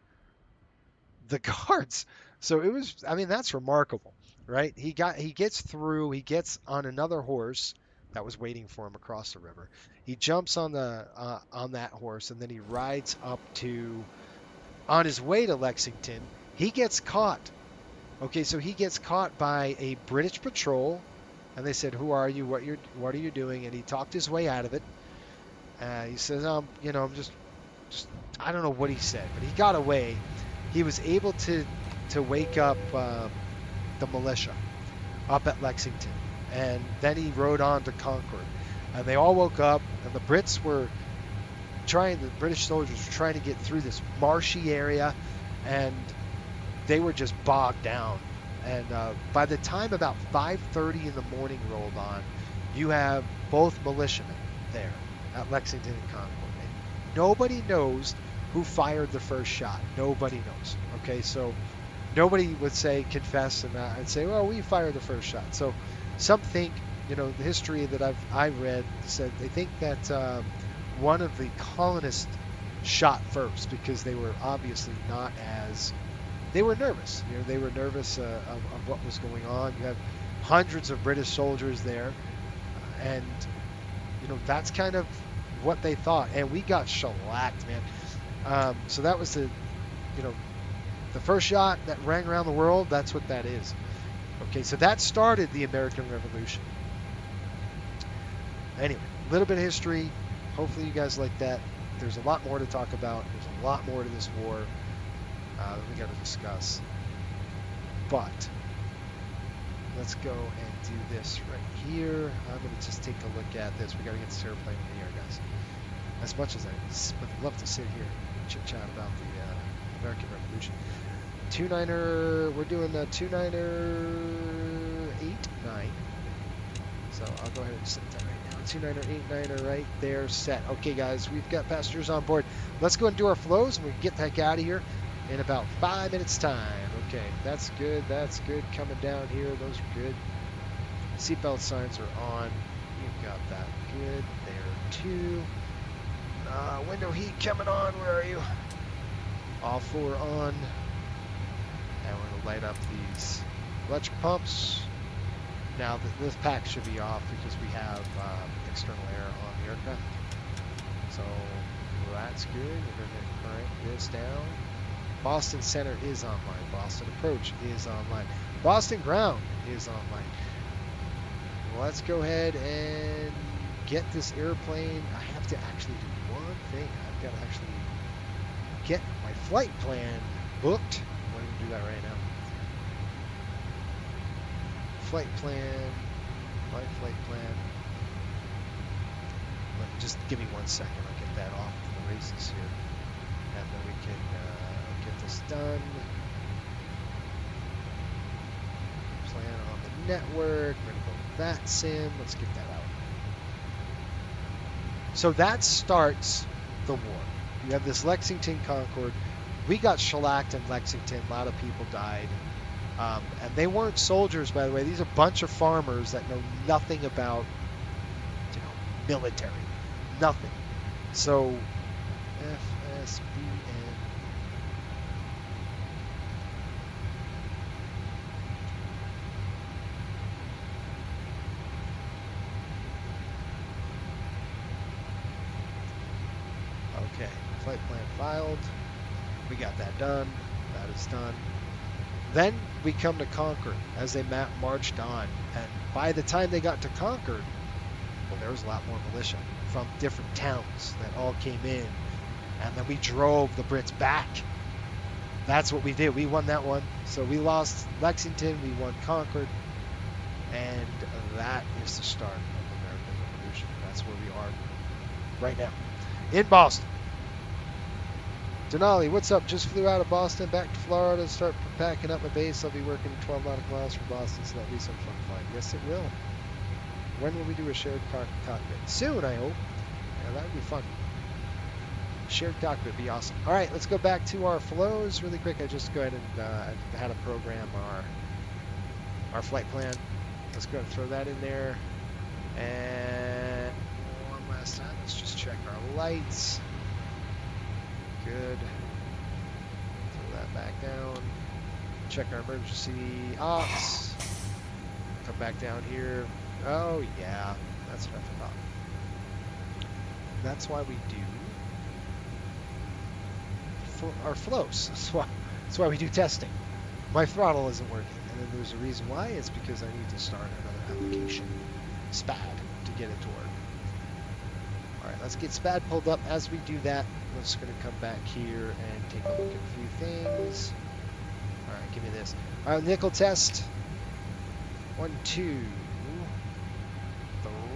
Speaker 2: the guards. So it was, I mean, that's remarkable, right? He gets through, he gets on another horse that was waiting for him across the river. He jumps on that horse, and then he rides up on his way to Lexington. He gets caught. Okay, so he gets caught by a British patrol, and they said, "Who are you? What are you doing?" And he talked his way out of it. He says, I'm just I don't know what he said, but he got away. He was able to wake up the militia up at Lexington, and then he rode on to Concord, and they all woke up, and the British soldiers were trying to get through this marshy area, and they were just bogged down. And by the time about 5:30 in the morning rolled on, you have both militiamen there at Lexington and Concord. And nobody knows who fired the first shot. Nobody knows. Okay, so nobody would say confess and say, well, we fired the first shot. So some think, you know, the history that I've read said they think that one of the colonists shot first because they were obviously not as, they were nervous. You know, they were nervous of what was going on. You have hundreds of British soldiers there, and you know that's kind of what they thought. And we got shellacked, man. So that was the, you know, the first shot that rang around the world. That's what that is. Okay, so that started the American Revolution. Anyway, a little bit of history. Hopefully you guys like that. There's a lot more to talk about. There's a lot more to this war that we got to discuss. But let's go and do this right here. I'm going to just take a look at this. We got to get this airplane in the air, guys. As much as I would love to sit here and chit chat about the American Revolution. 29er, we're doing the 29er 89. So I'll go ahead and set that right now. 29er 89er right there, set. Okay, guys, we've got passengers on board. Let's go and do our flows, and we can get the heck out of here in about 5 minutes time. Okay, that's good. That's good. Coming down here, those are good. Seatbelt signs are on. You've got that good there too. Window heat coming on. Where are you? All four on. And we're going to light up these electric pumps. Now, this pack should be off because we have external air on the aircraft. So that's good. We're going to crank this down. Boston Center is online. Boston Approach is online. Boston Ground is online. Let's go ahead and get this airplane. I have to actually do one thing. I've got to actually get my flight plan booked. I'm going to do that right now. Flight plan. My flight plan. Just give me 1 second. I'll get that off to the races here. And then we can get this done. Plan on the network. We're going to go with that sim. Let's get that out. So that starts the war. You have this Lexington Concord. We got shellacked in Lexington. A lot of people died. And they weren't soldiers, by the way. These are a bunch of farmers that know nothing about, you know, military. Nothing. So, FSBN. Okay, flight plan filed. We got that done. That is done. Then we come to Concord as they marched on. And by the time they got to Concord, well, there was a lot more militia from different towns that all came in. And then we drove the Brits back. That's what we did. We won that one. So we lost Lexington. We won Concord. And that is the start of the American Revolution. That's where we are right now. In Boston. Denali, what's up? Just flew out of Boston back to Florida to start packing up my base. I'll be working 12 nautical miles from Boston, so that'll be some fun flight. Yes, it will. When will we do a shared cockpit? Soon, I hope. Yeah, that would be fun. Shared cockpit would be awesome. All right, let's go back to our flows really quick. I just go ahead and had to program our flight plan. Let's go ahead and throw that in there. And one last time, let's just check our lights. Good. Throw that back down. Check our emergency ops. Come back down here. Oh yeah, that's what I thought. That's why we do our flows. That's why we do testing. My throttle isn't working, and then there's a reason why. It's because I need to start another application, SPAD, to get it to work. All right, let's get SPAD pulled up. As we do that, we're just going to come back here and take a look at a few things. All right, give me this. All right, nickel test. 1, 2,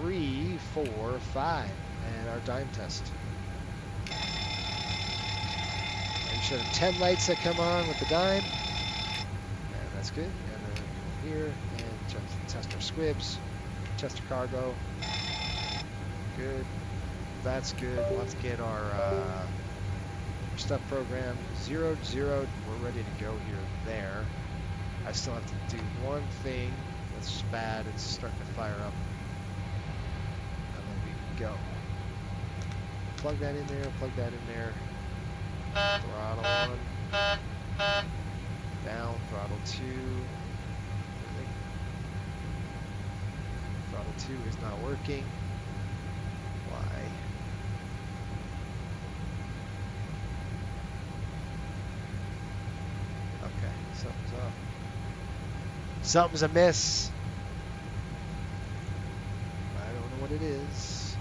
Speaker 2: 3, 4, 5, and our dime test. And should have 10 lights that come on with the dime. And that's good. And then go here and test our squibs, test our cargo. Good. That's good. Let's get our stuff programmed. 0 to 0. We're ready to go here and there. I still have to do one thing that's bad. It's starting to fire up. And then we can go. Plug that in there. Plug that in there. Throttle 1. Down. Throttle 2. Throttle 2 is not working. Why? Okay, something's up. Something's amiss. I don't know what it is.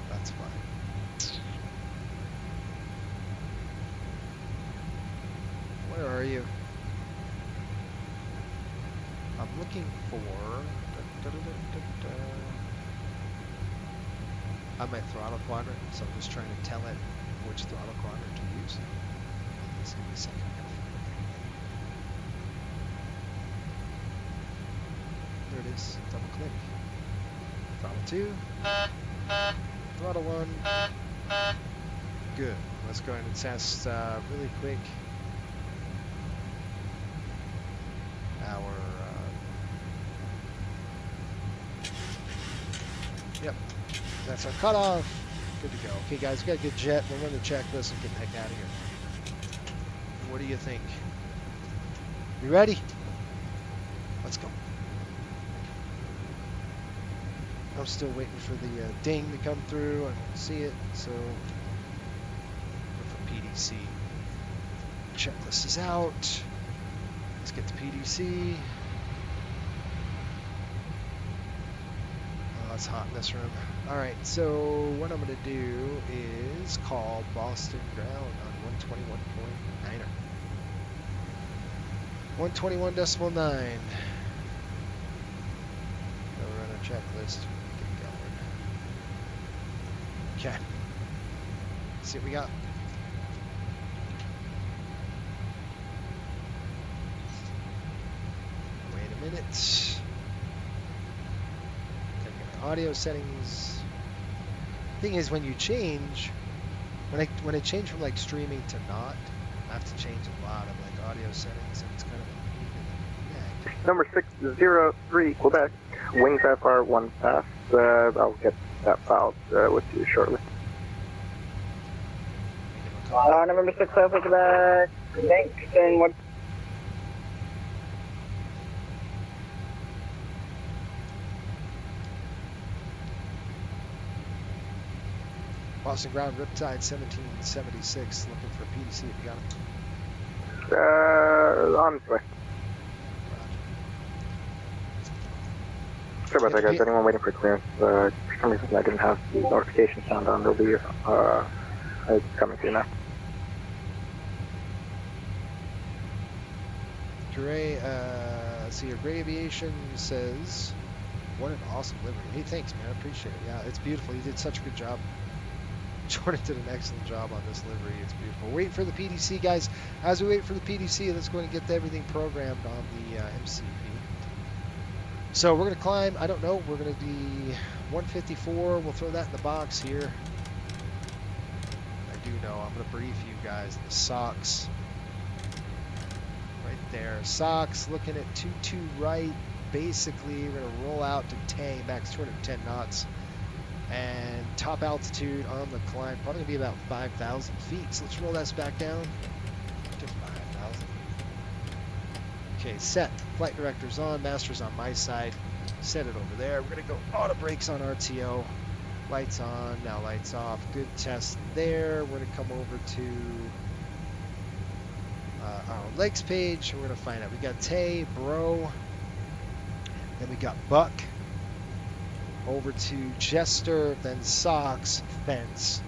Speaker 2: That's fine. Where are you? I'm looking for on my throttle quadrant, so I'm just trying to tell it which throttle quadrant to use. Just give me a second. There it is. Double click. Throttle 2. Throttle 1. Good. Let's go ahead and test really quick our yep, that's our cutoff. Good to go. Okay, guys, we got a good jet. We'll run the checklist and get the heck out of here. What do you think? You ready? Let's go. I'm still waiting for the ding to come through. I don't see it, so for PDC. Checklist is out. Let's get the PDC. Oh, it's hot in this room. All right, so what I'm going to do is call Boston ground on 121.9er. 121.9. Go run a checklist. Get going. Okay. See what we got. Wait a minute. Audio settings. Thing is, when you change, when I change from like streaming to not, I have to change a lot of like audio settings, and it's kind of a
Speaker 3: Number 603 Quebec, wings FR 1 pass. I'll get that file with you shortly.
Speaker 4: Number 603 Quebec, thanks, and what?
Speaker 2: Boston ground, Riptide 1776, looking for a PDC if you got it.
Speaker 3: On its way. Sorry about that, guys. Anyone waiting for clearance? For some reason, I didn't have the notification sound on. They'll be coming through now.
Speaker 2: Gray, see your Gray Aviation says, what an awesome livery. Hey, thanks, man. I appreciate it. Yeah, it's beautiful. You did such a good job. Jordan did an excellent job on this livery. It's beautiful. We're waiting for the PDC, guys. As we wait for the PDC, let's go and get everything programmed on the MCP. So we're going to climb, I don't know, we're going to be 154. We'll throw that in the box here. I do know. I'm going to brief you guys. The SOX. Right there. SOX looking at 22 right. Basically, we're going to roll out to Tay, max 210 knots. And top altitude on the climb, probably going to be about 5,000 feet. So let's roll that back down to 5,000. Okay, set. Flight director's on, master's on my side. Set it over there. We're going to go auto brakes on RTO. Lights on, now lights off. Good test there. We're going to come over to our legs page. We're going to find out. We got Tay, Bro. Then we got Buck. Over to Jester, then Sox, Fence,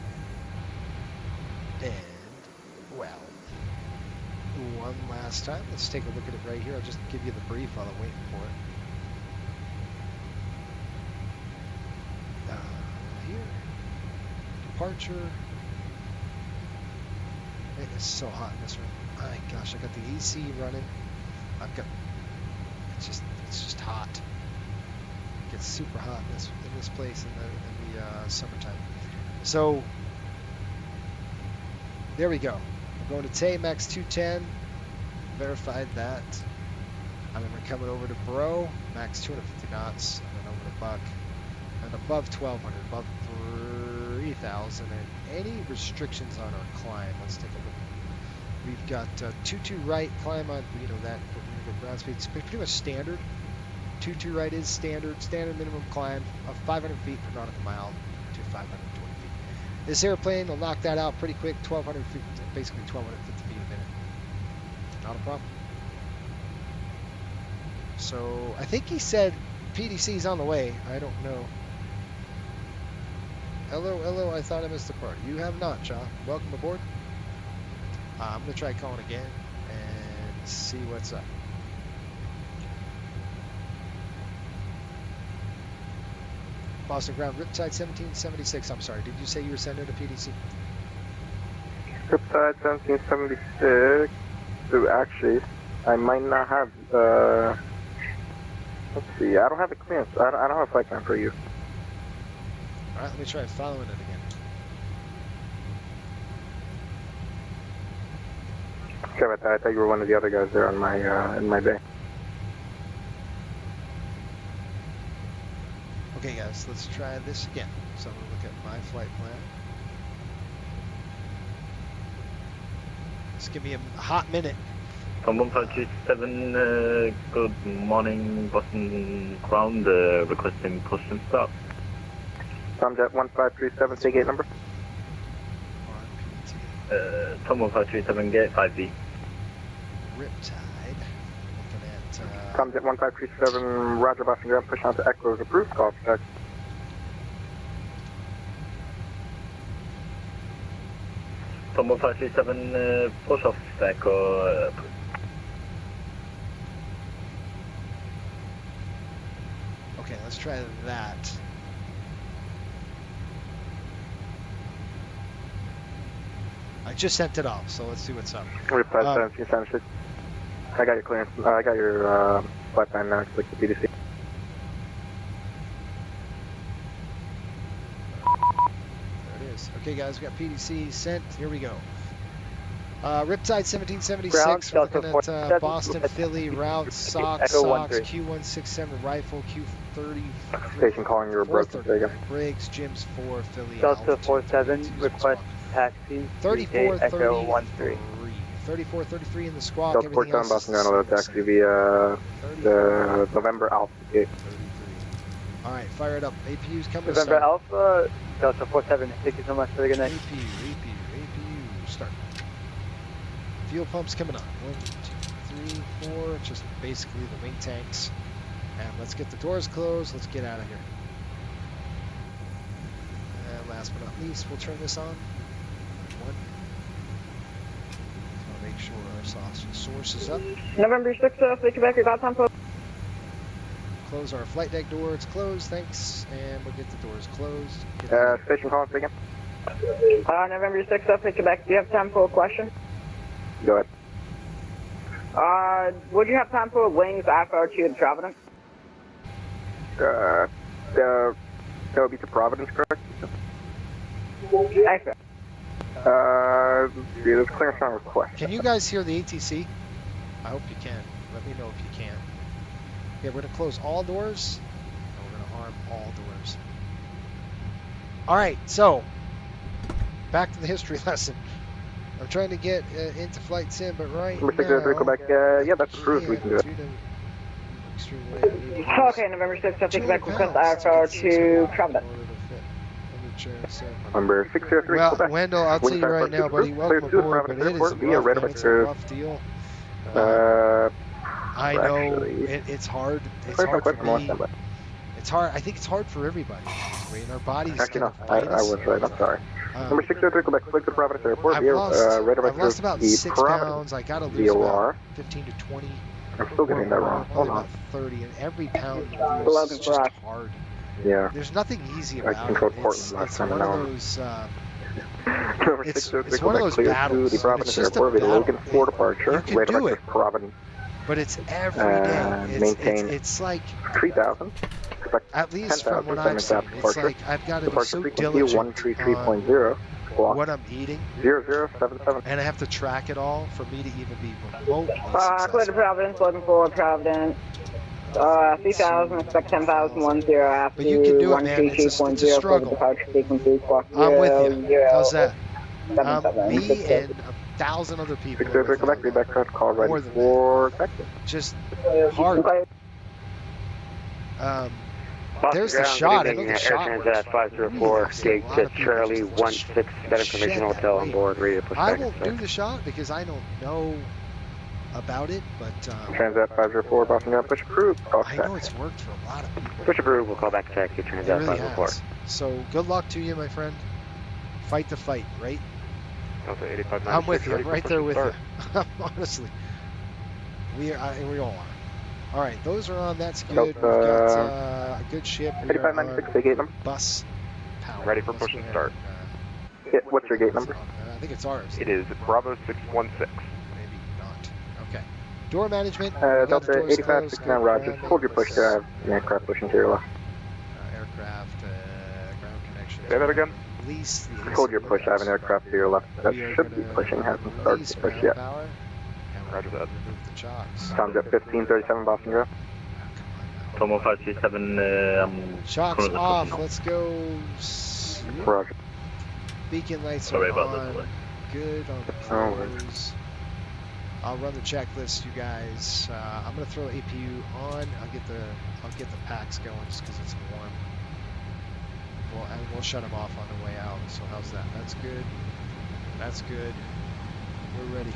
Speaker 2: and, well, one last time. Let's take a look at it right here. I'll just give you the brief while I'm waiting for it. here. Departure. It is so hot in this room. My gosh, I got the AC running. It's just hot. It gets super hot in this place in the summertime. So there we go. I'm going to Tay, max 210. Verified that. And then we're coming over to Bro, max 250 knots, and then over to Buck, and above 1200, above 3000. And any restrictions on our climb? Let's take a look. We've got 22 right climb on, that ground speed. It's pretty much standard. 22 right is standard minimum climb of 500 feet per nautical mile to 520 feet. This airplane will knock that out pretty quick, 1200 feet, basically 1250 feet a minute. Not a problem. So I think he said PDC's on the way. I don't know. Hello, I thought I missed the part. You have not, John. Welcome aboard. I'm going to try calling again and see what's up. Boston Ground, Riptide 1776. I'm sorry, did you say you were sending a PDC?
Speaker 3: Riptide 1776. So actually, I might not have, let's see, I don't have a clearance. I don't have a flight plan for you.
Speaker 2: Alright, let me try following it again.
Speaker 3: Sorry about that. I thought you were one of the other guys there on my in my bay.
Speaker 2: Okay, guys, let's try this again. So I'm going to look at my flight plan. Just give me a hot minute.
Speaker 5: Tom 1537, good morning, Boston Ground, requesting push and start.
Speaker 3: Tomjet 1537, take gate number.
Speaker 5: Tom 1537, gate 5B.
Speaker 2: Riptide. Looking at...
Speaker 3: Tomjet 1537, Roger, Boston Ground, push on to Echoes, approved, call for check.
Speaker 5: Tom 1537, push off Echo.
Speaker 2: Okay, let's try that. I just sent it off, so let's see what's up.
Speaker 3: Riptide 1776. I got your clearance. I got your flight plan now. Click the PDC.
Speaker 2: There it is. Okay, guys, we got PDC sent. Here we go. Riptide 1776. We're looking at Boston, Philly, route, Sox, Q167, Rifle, Q30.
Speaker 3: Station calling your broker. There you go.
Speaker 2: Briggs, Jim's 4, Philly.
Speaker 6: Delta 47, request taxi.
Speaker 2: 3433. 3433 in the squawk.
Speaker 3: Delta 47, Boston Ground, allow taxi via the November Alpha gate.
Speaker 2: Alright, fire it up. APU's coming to
Speaker 6: November
Speaker 2: start.
Speaker 6: Alpha, Delta 47. Thank you so much for the good night.
Speaker 2: APU, start. Fuel pumps coming on. 1, 2, 3, 4. Just basically the wing tanks. And let's get the doors closed. Let's get out of here. And last but not least, we'll turn this on. 1. So make sure our source is up.
Speaker 4: November 6, take you back, you got time for...
Speaker 2: Close our flight deck door. It's closed. Thanks. And we'll get the doors closed.
Speaker 3: Station calling again.
Speaker 4: November 6, take you back. Do you have time for a question?
Speaker 3: Go ahead.
Speaker 4: Would you have time for wings after to Providence?
Speaker 3: That would be to Providence, correct?
Speaker 4: Excellent.
Speaker 3: There's clearance on request.
Speaker 2: Can you guys hear the ATC? I hope you can. Let me know if you can. Okay, we're going to close all doors, and we're going to arm all doors. All right, so back to the history lesson. I'm trying to get into Flight Sim, but right now...
Speaker 3: Quebec, yeah, that's approved. We can do it.
Speaker 4: Okay, November 6, take you back, request IFR to Providence.
Speaker 3: Number 603,
Speaker 2: well,
Speaker 3: Quebec.
Speaker 2: Wendell, I'll tell you right now, buddy, welcome aboard, but it is a rough deal. I know it's hard. It's hard for me. It's hard. I think it's hard for everybody. Right? Our bodies kind of fight us.
Speaker 3: I was right. I'm sorry. Number 603, Quebec, click to Providence Airport.
Speaker 2: I've lost about 6 pounds. I got to lose about 15 to 20.
Speaker 3: I'm still getting that wrong. Hold on.
Speaker 2: About 30, and every pound you lose is just hard.
Speaker 3: Yeah.
Speaker 2: There's nothing easy
Speaker 3: I
Speaker 2: about
Speaker 3: controlled
Speaker 2: it.
Speaker 3: Portland last
Speaker 2: It's
Speaker 3: time
Speaker 2: one
Speaker 3: and
Speaker 2: of
Speaker 3: now
Speaker 2: those.
Speaker 3: Number
Speaker 2: It's
Speaker 3: 603,
Speaker 2: one of
Speaker 3: Quebec
Speaker 2: those
Speaker 3: clear to
Speaker 2: battles.
Speaker 3: the
Speaker 2: But
Speaker 3: Providence
Speaker 2: it's just a
Speaker 3: Airport with
Speaker 2: battle.
Speaker 3: Logan 4 departure.
Speaker 2: You can
Speaker 3: Radar
Speaker 2: do it,
Speaker 3: vector Providence.
Speaker 2: but it's every day.
Speaker 3: Maintain
Speaker 2: It's like
Speaker 3: 3,000. Expect
Speaker 2: at least from
Speaker 3: 10,000.
Speaker 2: what
Speaker 3: 7
Speaker 2: I've seen,
Speaker 3: exact
Speaker 2: it's
Speaker 3: departure.
Speaker 2: like I've got to be
Speaker 3: Departure
Speaker 2: so
Speaker 3: frequency
Speaker 2: diligent
Speaker 3: 133.0.
Speaker 2: on
Speaker 3: Block
Speaker 2: what I'm eating,
Speaker 3: 0077.
Speaker 2: and I have to track it all for me to even be remotely
Speaker 4: Clear to
Speaker 2: successful.
Speaker 4: Providence, 1-4 Providence. 3,000, expect 10,000, 10 after
Speaker 2: But you can do it, man. It's a
Speaker 4: 133.0 for
Speaker 2: struggle.
Speaker 4: departure frequency, squawk
Speaker 2: I'm with you.
Speaker 4: 00,
Speaker 2: How's that?
Speaker 4: 77.
Speaker 2: Me and 1,000 other people are
Speaker 3: 603
Speaker 2: with
Speaker 3: Quebec,
Speaker 2: me.
Speaker 3: read back code, call
Speaker 2: More
Speaker 3: ready
Speaker 2: than
Speaker 3: for Texas.
Speaker 2: Just hard. There's the shot. I know the shot
Speaker 7: Air
Speaker 2: works.
Speaker 7: Transat 504,
Speaker 2: I've seen a
Speaker 7: gate
Speaker 2: lot
Speaker 7: to
Speaker 2: of people
Speaker 7: Charlie
Speaker 2: just
Speaker 7: 16, that
Speaker 2: shed
Speaker 7: information
Speaker 2: that
Speaker 7: hotel on
Speaker 2: weight.
Speaker 7: board, ready to push
Speaker 2: I
Speaker 7: back.
Speaker 2: won't do the shot because I don't know about it, but
Speaker 3: Transat 504, Boston Ground, push approved. Call
Speaker 2: I
Speaker 3: check.
Speaker 2: know it's worked for a lot of people.
Speaker 7: Push approved, we'll call back to taxi,
Speaker 2: It
Speaker 7: Transat
Speaker 2: really
Speaker 7: 504.
Speaker 2: has. So good luck to you, my friend. Fight the fight, right?
Speaker 7: Delta 8596,
Speaker 2: I'm with you.
Speaker 7: ready
Speaker 2: I'm
Speaker 7: for
Speaker 2: right
Speaker 7: push
Speaker 2: there
Speaker 7: and
Speaker 2: with
Speaker 7: start.
Speaker 2: you. Honestly, we all are. All right, those are on. That's good. We've
Speaker 3: Delta
Speaker 2: got a good ship. We are
Speaker 3: 8596, the gate number.
Speaker 2: on bus power.
Speaker 7: Ready for
Speaker 2: Let's
Speaker 7: push
Speaker 2: go
Speaker 7: and
Speaker 2: ahead
Speaker 7: start.
Speaker 3: What's your gate number?
Speaker 2: I think it's ours.
Speaker 7: It is Bravo 616.
Speaker 2: Maybe not. Okay. Door management.
Speaker 3: Delta 8569, Roger. Hold your push to have an aircraft pushing to your left.
Speaker 2: Aircraft, ground connection.
Speaker 7: Say that again?
Speaker 2: Release the
Speaker 3: Hold your push, I have an aircraft to your left. That should be pushing, hasn't started to push yet.
Speaker 2: Power, and
Speaker 7: Roger that.
Speaker 2: remove the chocks.
Speaker 3: Time's at 1537, Boston Ground.
Speaker 5: Tomo 537,
Speaker 2: Chocks
Speaker 5: currently
Speaker 2: off.
Speaker 5: pushing.
Speaker 2: Let's go.
Speaker 3: Roger.
Speaker 2: Beacon lights
Speaker 5: Sorry
Speaker 2: are
Speaker 5: about
Speaker 2: on.
Speaker 5: this.
Speaker 2: Good on the close. I'll run the checklist, you guys. I'm gonna throw the APU on. I'll get the packs going just because it's warm. And we'll shut them off on the way out. So how's that? That's good. That's good. We're ready.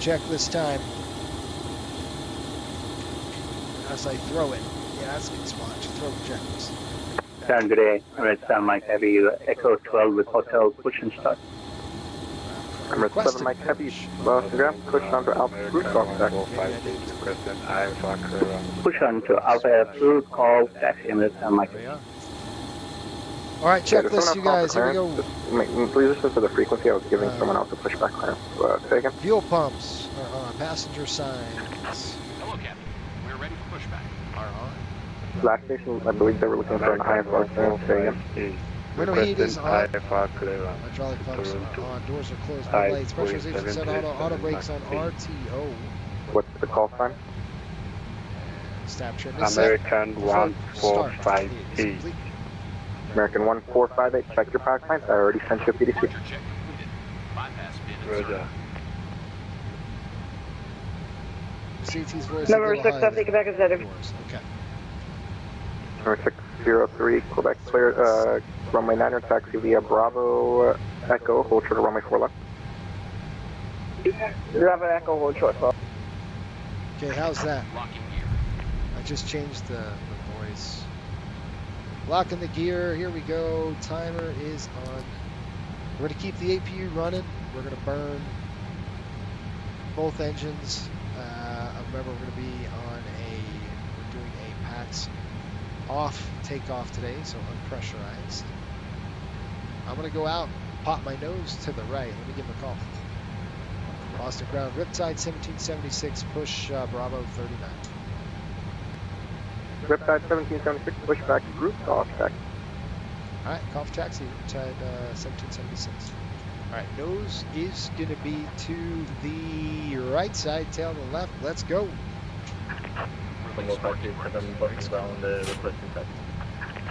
Speaker 2: Checklist time. As I throw it. Yeah, that's a good spot. Just throw the checklist.
Speaker 8: Sound good day. Red Sound Mike Heavy, Echo 12 with Hotel Push and Start.
Speaker 3: Number 7, Mike Heavy, Boston Ground. Push onto altitude rooftop stack.
Speaker 8: Push on to Alpha Approved, call taxi and Red Sound Mike.
Speaker 2: There we are. All right, checklist, you guys. Here we go.
Speaker 3: Please listen to the frequency I was giving someone else to push back clearance. Say again.
Speaker 2: Fuel pumps are on. Passenger signs
Speaker 9: Hello, Captain. We're ready for pushback.
Speaker 2: are on.
Speaker 3: Last station, I believe they were looking for an IFR clearance. Say again.
Speaker 2: Window heat is on. Hydraulic pumps are on. Doors are closed. No lights. Pressurization set auto. Auto brakes on RTO.
Speaker 3: What's the call sign?
Speaker 2: Stab trim is set.
Speaker 7: American
Speaker 2: Start.
Speaker 7: 1458.
Speaker 2: Is complete.
Speaker 3: American 1458, check your pack lines. I already sent you a PDC.
Speaker 9: Check completed. Bypass bin inserted.
Speaker 2: CT's voice.
Speaker 4: Number
Speaker 2: a little
Speaker 4: 6
Speaker 2: high
Speaker 4: up, take it back as headed.
Speaker 2: doors. Okay.
Speaker 3: Number 603, Quebec clear, runway 9er, taxi via Bravo Echo, hold short of runway 4 left.
Speaker 4: Bravo Echo, hold short.
Speaker 2: Okay, how's that?
Speaker 9: Locking gear.
Speaker 2: I just changed the voice. Locking the gear. Here we go. Timer is on. We're going to keep the APU running. We're going to burn both engines. Remember, we're going to be on we're doing a PAX off takeoff today, so unpressurized. I'm going to go out, pop my nose to the right. Let me give him a call. Boston Ground, Riptide 1776, push Bravo 39.
Speaker 3: Riptide 1776, push back group off taxi.
Speaker 2: All right, call for taxi, Riptide 1776. All right, nose is going to be to the right side, tail to the left. Let's go.
Speaker 5: Tomo 537, Boston Ground, requesting taxi.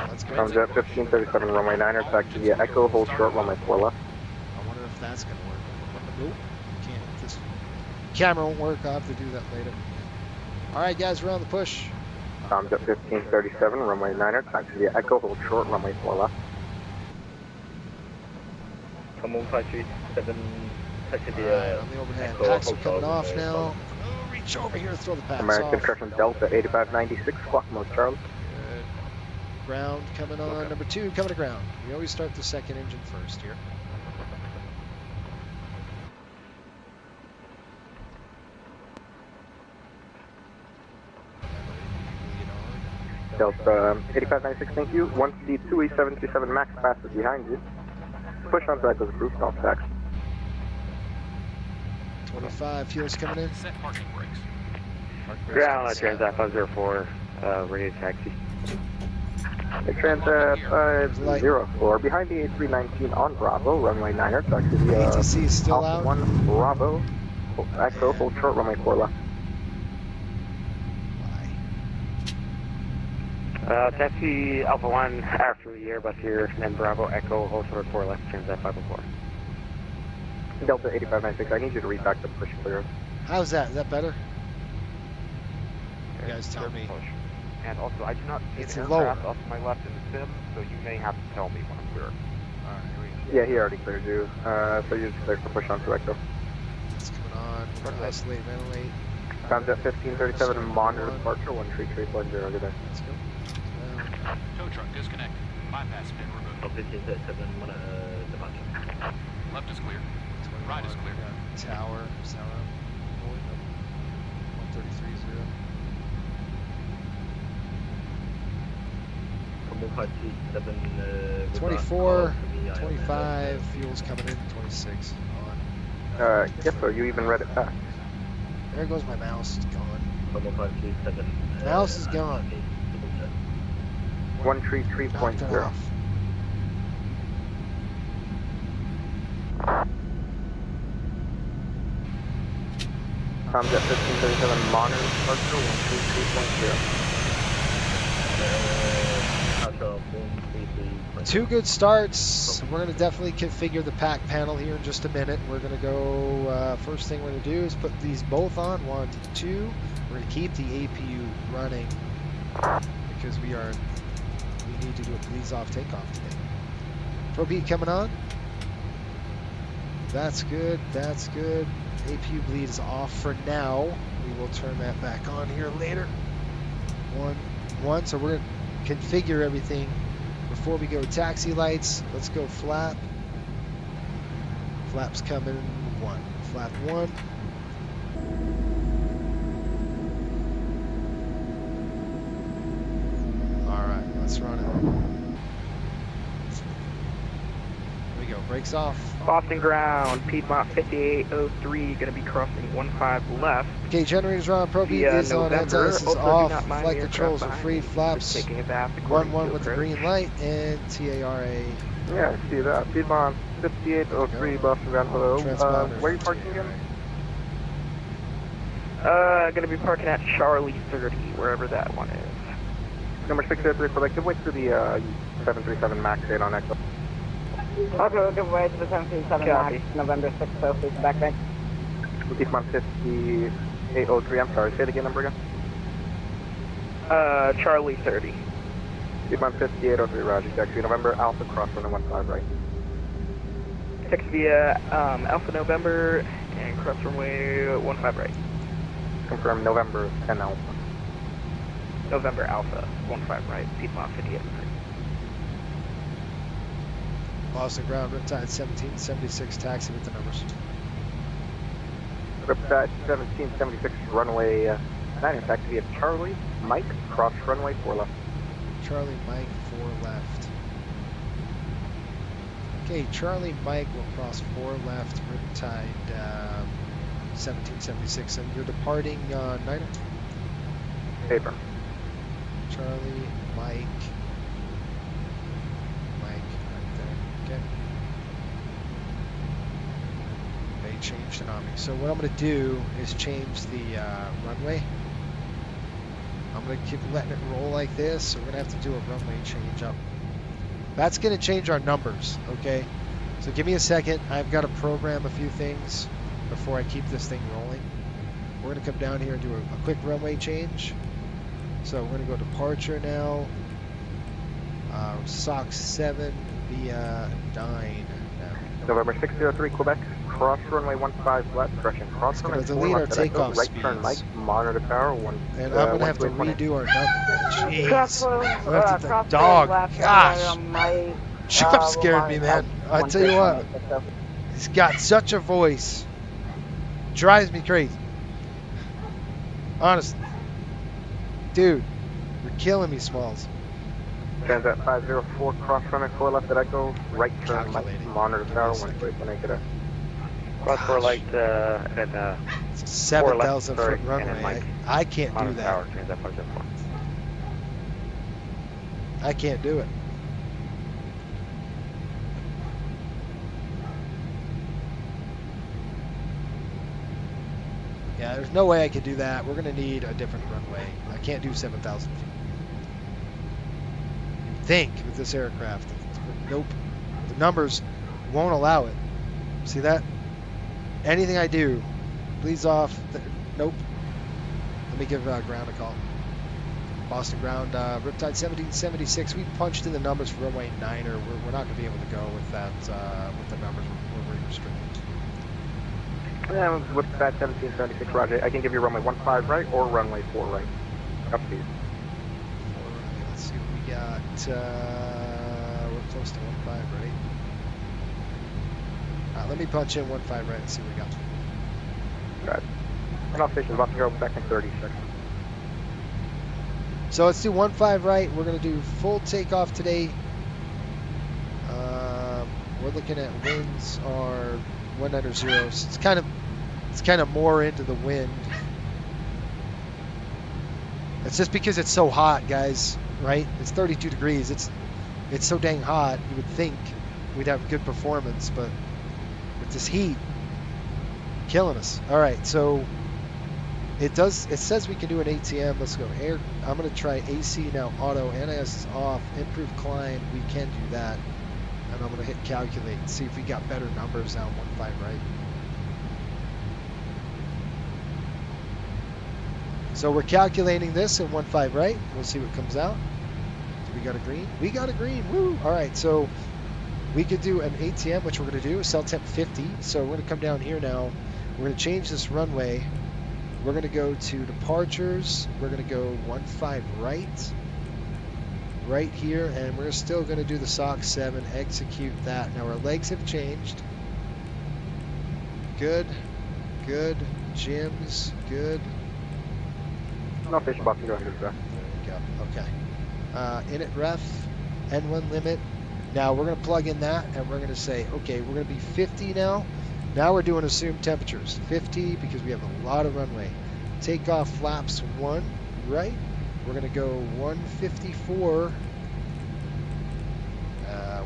Speaker 2: Let's go.
Speaker 3: Time's at 1537, runway 9er, taxi via Echo, hold short, runway 4 left.
Speaker 2: I wonder if that's going to work. Nope, can't. This camera won't work. I'll have to do that later. All right, guys, we're on the push.
Speaker 3: Time's at 1537, runway 9er, taxi via Echo, hold short, runway 4 left.
Speaker 5: Tomo 537, taxi
Speaker 2: All right,
Speaker 5: via
Speaker 2: on the overhead.
Speaker 5: Echo,
Speaker 2: Packs are
Speaker 5: hotel,
Speaker 2: coming off now. Oh, reach over here, throw the packs
Speaker 3: American
Speaker 2: off.
Speaker 3: Correction Delta 8596, squawk mode Charlie.
Speaker 2: Good. Ground coming on. Number 2 coming to ground. We always start the second engine first here.
Speaker 3: Delta 8596, thank you. Once the 28737 MAX passes behind you, push onto Echo's rooftop taxi.
Speaker 2: 25, fuel's coming in.
Speaker 9: Set parking brakes.
Speaker 7: Ground, Transat 504, radio taxi.
Speaker 3: Transat 504, behind the A319 on Bravo, runway 9er, taxi via
Speaker 2: ATC is still
Speaker 3: Alpha
Speaker 2: out.
Speaker 3: 1 Bravo, Echo, hold short, runway 4 left.
Speaker 7: Taxi Alpha 1 after the Airbus here, and then Bravo Echo, hold short 4 left, Transat 504.
Speaker 3: Delta 8596, I need you to read back the push clear.
Speaker 2: How's that? Is that better? You guys tell me.
Speaker 7: Push. And also, I do not see
Speaker 2: It's
Speaker 7: an
Speaker 2: lower.
Speaker 7: aircraft off to my left in the sim, so you may have to tell me when I'm clear.
Speaker 2: Alright, here we go.
Speaker 3: Yeah, he already cleared you. So you're just clear for push onto Echo.
Speaker 2: What's going on? We're gonna oscillate, ventilate.
Speaker 3: Time's at 1537, monitor departure, 13310, good day.
Speaker 2: Let's go.
Speaker 9: Tow truck disconnected. Bypass pin removed.
Speaker 5: 1537, departure.
Speaker 9: Left is clear. Right is clear.
Speaker 2: Tower. 1330. 24, 25, fuel's coming in, 26 on.
Speaker 3: Yes, sir, you even read it back.
Speaker 2: There goes my mouse, it's gone.
Speaker 5: 1537.
Speaker 2: Mouse is gone.
Speaker 3: 133.0.
Speaker 2: Knocked it off.
Speaker 3: Time's at 1537, monitor departure, 133.0.
Speaker 2: Two good starts. We're going to definitely configure the pack panel here in just a minute. We're going to go, first thing we're going to do is put these both on, 1, 2. We're going to keep the APU running because we need to do a bleeds off takeoff today. Pro beat coming on. That's good, that's good. APU bleed is off for now. We will turn that back on here later. One. So we're going to configure everything. Before we go taxi lights, let's go flap. Flaps coming, 1. Flap 1. Alright, let's run it. Here we go, brakes off.
Speaker 10: Boston ground, Piedmont 5803, going to be crossing 15 left.
Speaker 2: Okay, generators are on, pro beat is on, anti-ice is off, flight controls are free, flaps 1-1 with the green light, and TARA.
Speaker 3: Yeah, I see that. Piedmont 5803, Boston ground, hello. Where are you parking again?
Speaker 10: Going to be parking at Charlie 30, wherever that one is.
Speaker 3: Number 603, Quebec, give way to the 737 MAX 8 on Echo.
Speaker 4: Okay, we'll give way to the 737
Speaker 10: Copy.
Speaker 4: MAX, November 6th, so please back bank.
Speaker 3: Piedmont 5803, I'm sorry, say it again, number again.
Speaker 10: Charlie 30.
Speaker 3: Piedmont 5803, Roger, taxi November, Alpha, cross runway 15 right.
Speaker 10: Text via Alpha November and cross runway 15 right.
Speaker 3: Confirm November 10 Alpha.
Speaker 10: November Alpha 15 right, Piedmont 5803.
Speaker 2: Boston ground, Riptide 1776, taxi with the numbers.
Speaker 3: Riptide 1776, runway 9, taxi via Charlie, Mike, cross runway 4 left.
Speaker 2: Charlie Mike 4 left. Okay, Charlie Mike will cross 4 left, Riptide 1776, and you're departing Niner?
Speaker 3: Paper.
Speaker 2: Charlie Mike. Okay. They changed it on me. So what I'm going to do is change the runway. I'm going to keep letting it roll like this. So we're going to have to do a runway change up. That's going to change our numbers, okay? So give me a second. I've got to program a few things before I keep this thing rolling. We're going to come down here and do a quick runway change. So we're going to go departure now. SOC 7 via 9 now.
Speaker 3: November 603, Quebec, cross runway 15 left, correction, cross runway 4
Speaker 2: delete our
Speaker 3: left,
Speaker 2: takeoff
Speaker 3: right
Speaker 2: speeds.
Speaker 3: turn, Mike, monitor tower, 1.
Speaker 2: And I'm going to have to redo our numbers. Jeez.
Speaker 4: Crossroads,
Speaker 2: The dog,
Speaker 4: left,
Speaker 2: gosh.
Speaker 4: my,
Speaker 2: Jump scared me, man. I tell you what, he's got such a voice. Drives me crazy. Honestly. Dude, You're killing me, Smalls.
Speaker 3: Transat 504, cross running 4 left at Echo, right turn left,
Speaker 2: Calculating.
Speaker 3: monitor
Speaker 2: Give me a
Speaker 3: tower,
Speaker 2: second.
Speaker 3: 1 when I get a
Speaker 7: Cross 4
Speaker 2: Gosh.
Speaker 7: light and
Speaker 2: It's a
Speaker 7: 4 left,
Speaker 2: 7,000
Speaker 7: sorry,
Speaker 2: foot
Speaker 7: and then
Speaker 2: runway.
Speaker 7: Mike.
Speaker 2: I can't do
Speaker 7: Monitor
Speaker 2: that.
Speaker 7: tower, Transat 504.
Speaker 2: I can't do it. Yeah, there's no way I could do that. We're gonna need a different runway. I can't do 7,000 feet. You'd think with this aircraft. Nope. The numbers won't allow it. See that? Anything I do bleeds off. Nope. Let me give ground a call. Boston ground, Riptide 1776. We punched in the numbers for runway 9er. We're not going to be able to go with that, with the numbers. We're restricted.
Speaker 3: Yeah, with that 1776, Roger. I can give you runway 15 right or runway 4 right. Up to you.
Speaker 2: Let's see what we got. We're close to 15 right. Let me punch in 15 right and see what we got.
Speaker 3: Right. Runoff station is about to go back in 30 seconds.
Speaker 2: So let's do 15 right. We're going to do full takeoff today. We're looking at winds are 190. So it's kind of more into the wind. It's just because it's so hot, guys, right? It's 32 degrees. It's so dang hot. You would think we'd have good performance, but with this heat, killing us. All right, so it says we can do an ATM. Let's go air. I'm going to try AC now. Auto NIS is off. Improved climb. We can do that. And I'm going to hit calculate and see if we got better numbers now. 15 right. So we're calculating this in 15 right. We'll see what comes out. So we got a green. We got a green. Woo! All right, so we could do an ATM, which we're going to do. Cell temp 50. So we're going to come down here now. We're going to change this runway. We're going to go to departures. We're going to go 15 right here, and we're still going to do the SOC 7, execute that. Now our legs have changed. Good, good, Jim's good.
Speaker 3: No fish about to go ahead, sir.
Speaker 2: There we go. Okay. Init ref, N1 limit. Now we're going to plug in that, and we're going to say, okay, we're going to be 50 now. Now we're doing assumed temperatures. 50 because we have a lot of runway. Takeoff flaps 1 right. We're going to go 154.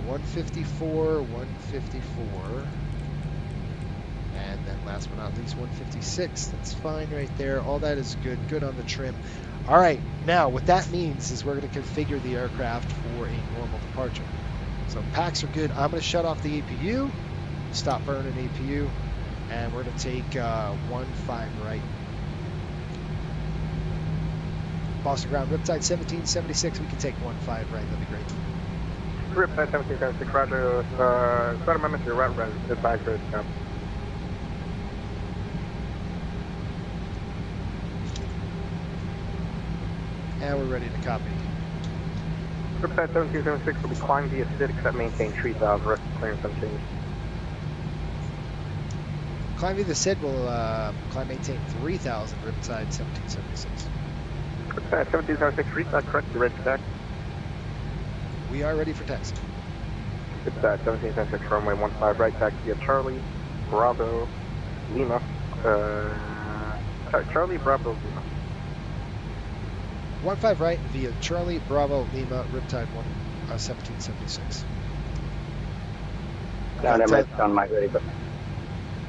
Speaker 2: 154, 154. And then last but not least, 156. That's fine right there. All that is good. Good on the trim. All right. Now, what that means is we're going to configure the aircraft for a normal departure. So packs are good. I'm going to shut off the APU, stop burning APU, and we're going to take 15 right. Boston ground, Riptide 1776. We can take 15 right. That'd be great.
Speaker 3: Riptide 1776, Roger. Start amendment to your route, Roger. Advise for discount.
Speaker 2: And we're ready to copy.
Speaker 3: Riptide 1776 will be climbed via SID except maintain 3000. Rest clearance unchanged.
Speaker 2: Climb via the SID will climb maintain 3000. Riptide 1776.
Speaker 3: Riptide 1776, restart correct. You're ready for taxi.
Speaker 2: We are ready for taxi.
Speaker 3: Riptide 1776, runway 15 right, taxi via Charlie, Bravo, Lima. Charlie, Bravo, Lima.
Speaker 2: 15 right via Charlie, Bravo, Lima, Riptide 1776.
Speaker 8: Down on my way, but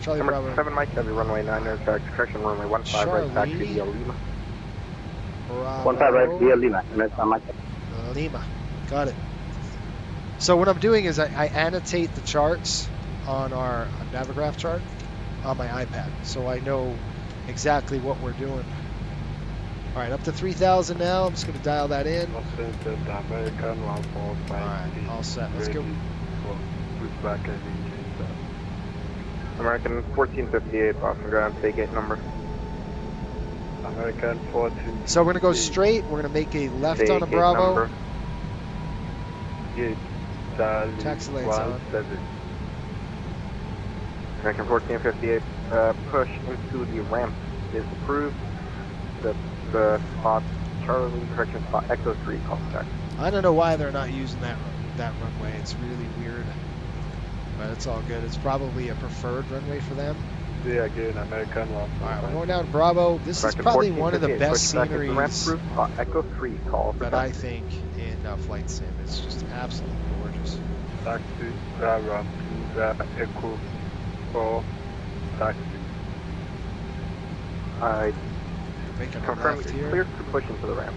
Speaker 2: Charlie,
Speaker 3: Number
Speaker 2: Bravo.
Speaker 3: 7 Mike, heavy runway 9 taxi, correction runway 15 right, taxi via Lima.
Speaker 2: Bravo.
Speaker 8: 15 right via Lima. That's on my
Speaker 2: Lima. Got it. So what I'm doing is I annotate the charts on our Navigraph chart on my iPad, so I know exactly what we're doing. All right, up to 3,000 now. I'm just going to dial that in. All right, all set. Let's go.
Speaker 3: American 1458, Boston ground, take gate number. American 14.
Speaker 2: So we're going to go straight. We're going to make a left on a Bravo. Taxi lights on.
Speaker 3: American 1458, push into the ramp is approved. The spot Charlie, correction spot Echo 3, call taxi.
Speaker 2: I don't know why they're not using that runway. It's really weird, but it's all good. It's probably a preferred runway for them.
Speaker 5: Yeah, again, American one.
Speaker 2: All right, we're going down to Bravo. This is probably one of the best sceneries
Speaker 3: Echo 3, call
Speaker 2: that I think in flight sim. It's just absolutely gorgeous.
Speaker 5: Taxi, run to the Echo 4, taxi.
Speaker 2: Making a
Speaker 3: Confirm
Speaker 2: left
Speaker 3: clear
Speaker 2: here.
Speaker 3: to push into the ramp.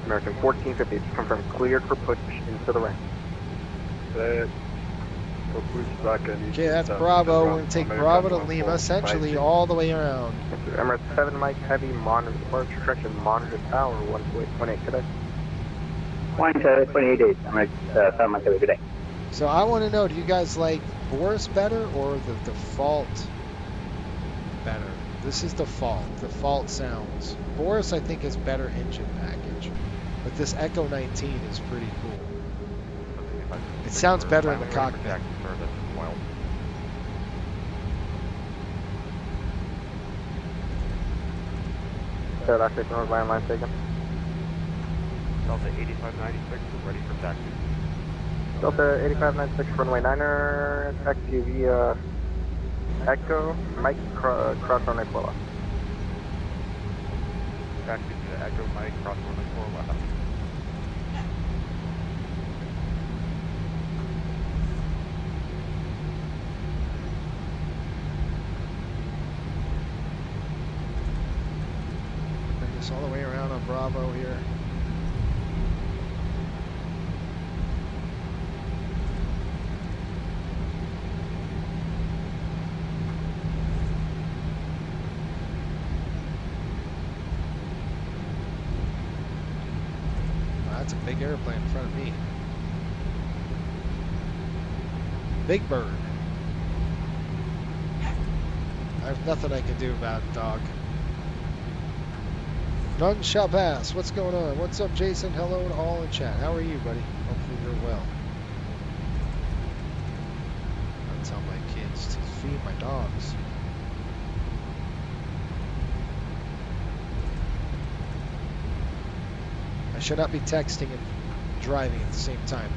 Speaker 3: American 1450, confirm clear for push into the ramp.
Speaker 2: Okay, that's Bravo. We're going to take Bravo to Lima, essentially all the way around.
Speaker 3: Emirates 7 Mike Heavy, monitor departure direction, monitor tower, 1.28 today.
Speaker 8: 1.28, Emirates 7 Mike Heavy today.
Speaker 2: So I want to know, do you guys like BOS better or the default better? This is default. Default sounds. BOS, I think, is better engine package. But this Echo 19 is pretty cool. It sounds better in the cockpit.
Speaker 3: Last station north landline taken.
Speaker 7: Delta 8596, ready for taxi.
Speaker 3: Delta 8596, runway 9er, taxi via Echo, Mike, cross runway 4 left.
Speaker 7: Taxi to Echo Mike, cross runway 4 left.
Speaker 2: Bring this all the way around on Bravo here. That's a big airplane in front of me. Big Bird. I have nothing I can do about it, dog. None shall pass. What's going on? What's up, Jason? Hello to all in chat. How are you, buddy? Hopefully you're well. I tell my kids to feed my dogs. I should not be texting and driving at the same time.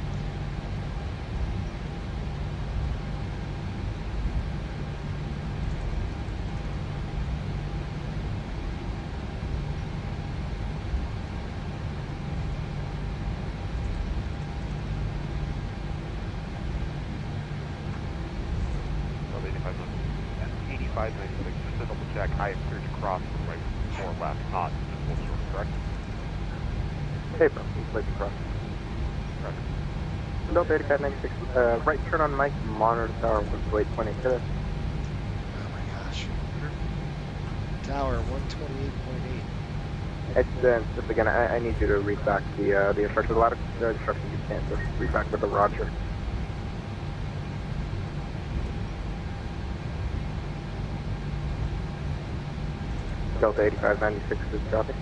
Speaker 7: Delta 8596, just to double check, I am clear to cross runway 4 left, not just full short, correct?
Speaker 3: Hey, bro, let's cross.
Speaker 7: Correct.
Speaker 3: Delta 8596, right turn on Mike, monitor tower, 1.28 today.
Speaker 2: Oh my gosh. Tower 128.8.
Speaker 3: Just again, I need you to read back the instructions. A lot of instructions you can't just read back with the Roger. Delta 8596 is dropping.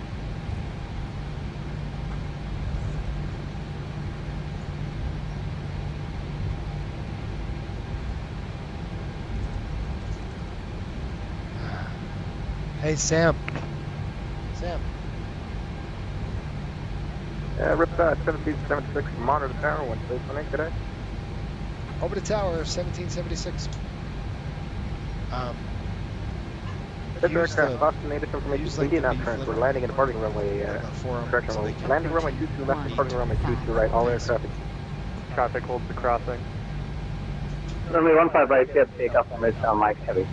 Speaker 2: Hey, Sam. Sam.
Speaker 3: Riptide 1776, monitor tower, 1.28 today.
Speaker 2: Over the tower, 1776.
Speaker 3: This
Speaker 2: use
Speaker 3: aircraft,
Speaker 2: the-
Speaker 3: Boston native information,
Speaker 2: use like
Speaker 3: Indian
Speaker 2: the
Speaker 3: afternoon. We're
Speaker 2: flitter.
Speaker 3: landing and departing runway,
Speaker 2: forum
Speaker 3: correction,
Speaker 2: so they can
Speaker 3: landing runway 22 left, departing runway 22 right, all aircraft.
Speaker 6: Traffic holds the crossing.
Speaker 8: Runway 15 right, clear to take off, Emirates 7 Mike Heavy.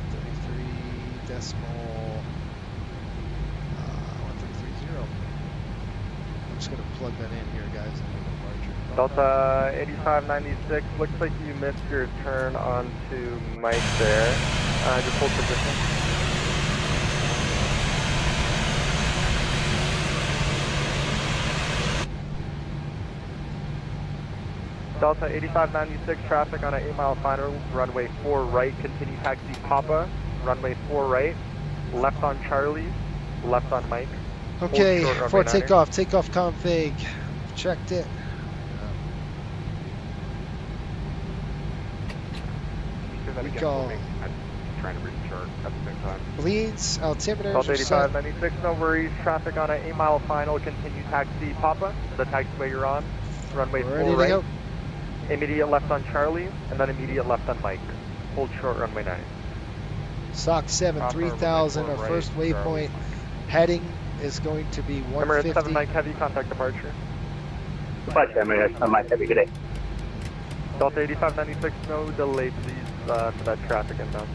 Speaker 2: 33 decimal 1330. I'm just gonna plug that in here, guys, and make it larger.
Speaker 6: Delta 8596, looks like you missed your turn onto Mike there. Just hold position. Delta 8596, traffic on an 8-mile final, runway 4 right, continue taxi Papa, runway 4 right, left on Charlie, left on Mike.
Speaker 2: Okay,
Speaker 6: Hold short
Speaker 2: for
Speaker 6: runway 9er.
Speaker 2: takeoff config. Checked it.
Speaker 7: Say that again
Speaker 2: Recall.
Speaker 7: for me.
Speaker 6: trying to reach short at the same time.
Speaker 2: Bleeds, altimeters
Speaker 6: Delta
Speaker 2: are set.
Speaker 6: 8596, no worries. Traffic on an 8-mile final. Continue taxi Papa. The taxiway you're on. Runway
Speaker 2: We're
Speaker 6: 4
Speaker 2: ready to
Speaker 6: right.
Speaker 2: go.
Speaker 6: Immediate left on Charlie, and then immediate left on Mike. Hold short runway 9.
Speaker 2: SOC 7,
Speaker 6: Proper
Speaker 2: 3000. Our
Speaker 6: runway four
Speaker 2: first
Speaker 6: right,
Speaker 2: waypoint heading is going to be
Speaker 6: Emirates 7 Mike
Speaker 2: 150.
Speaker 6: Heavy, contact departure.
Speaker 8: Departure Emirates 7 Mike Heavy, good day.
Speaker 6: Delta 8596, no delay please for that traffic inbound.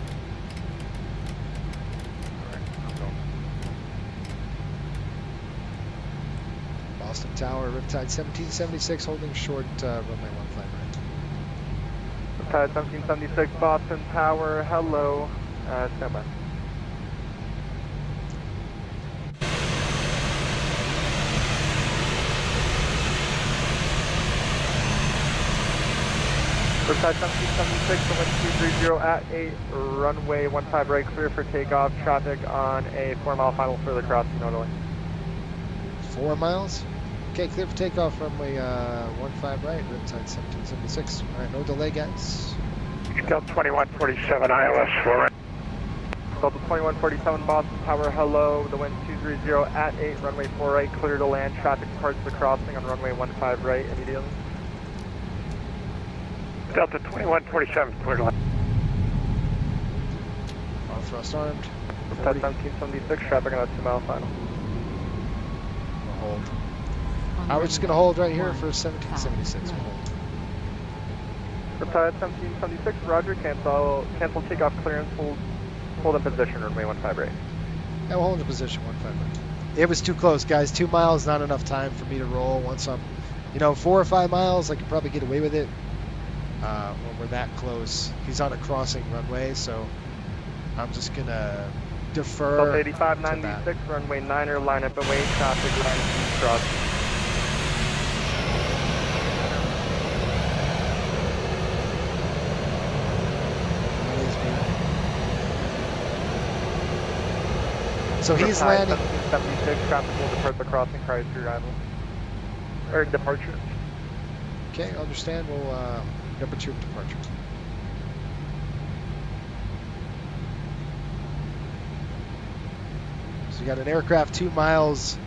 Speaker 2: Boston Tower, Riptide 1776, holding short runway 15 right.
Speaker 6: Riptide 1776, Boston Tower, hello. Stand by. Riptide 1776, the wind 230 at 8, runway 15 right, clear for takeoff. Traffic on a 4-mile final further crossing, no delay.
Speaker 2: 4 miles. Okay, clear for takeoff, runway 15 right, Riptide 1776. All right, no delay, guys.
Speaker 7: Delta 2147 ILS 4 right.
Speaker 6: Delta 2147 Boston Tower, hello. The wind 230 at 8, runway 4 right, clear to land. Traffic departs the crossing on runway 15 right immediately.
Speaker 7: Delta 2147 clear to land.
Speaker 2: All thrust armed.
Speaker 6: Riptide 1776, traffic on a 2-mile final.
Speaker 2: We'll hold. We're just going to hold right here for 1776. We'll hold.
Speaker 6: Riptide 1776, roger, cancel takeoff clearance, hold in position, runway 15 right.
Speaker 2: Yeah, we'll hold in position 15 right. It was too close, guys. 2 miles, not enough time for me to roll. Once I'm, 4 or 5 miles, I could probably get away with it. When we're that close. He's on a crossing runway, so I'm just going to defer.
Speaker 6: Delta 8596, runway 9er, line up and wait, traffic line cross.
Speaker 2: So he's landing.
Speaker 6: 1776, traffic will depart the crossing prior to arrival. Or departure.
Speaker 2: Okay, understand. We'll number 2 departure. So you got an aircraft 2 miles.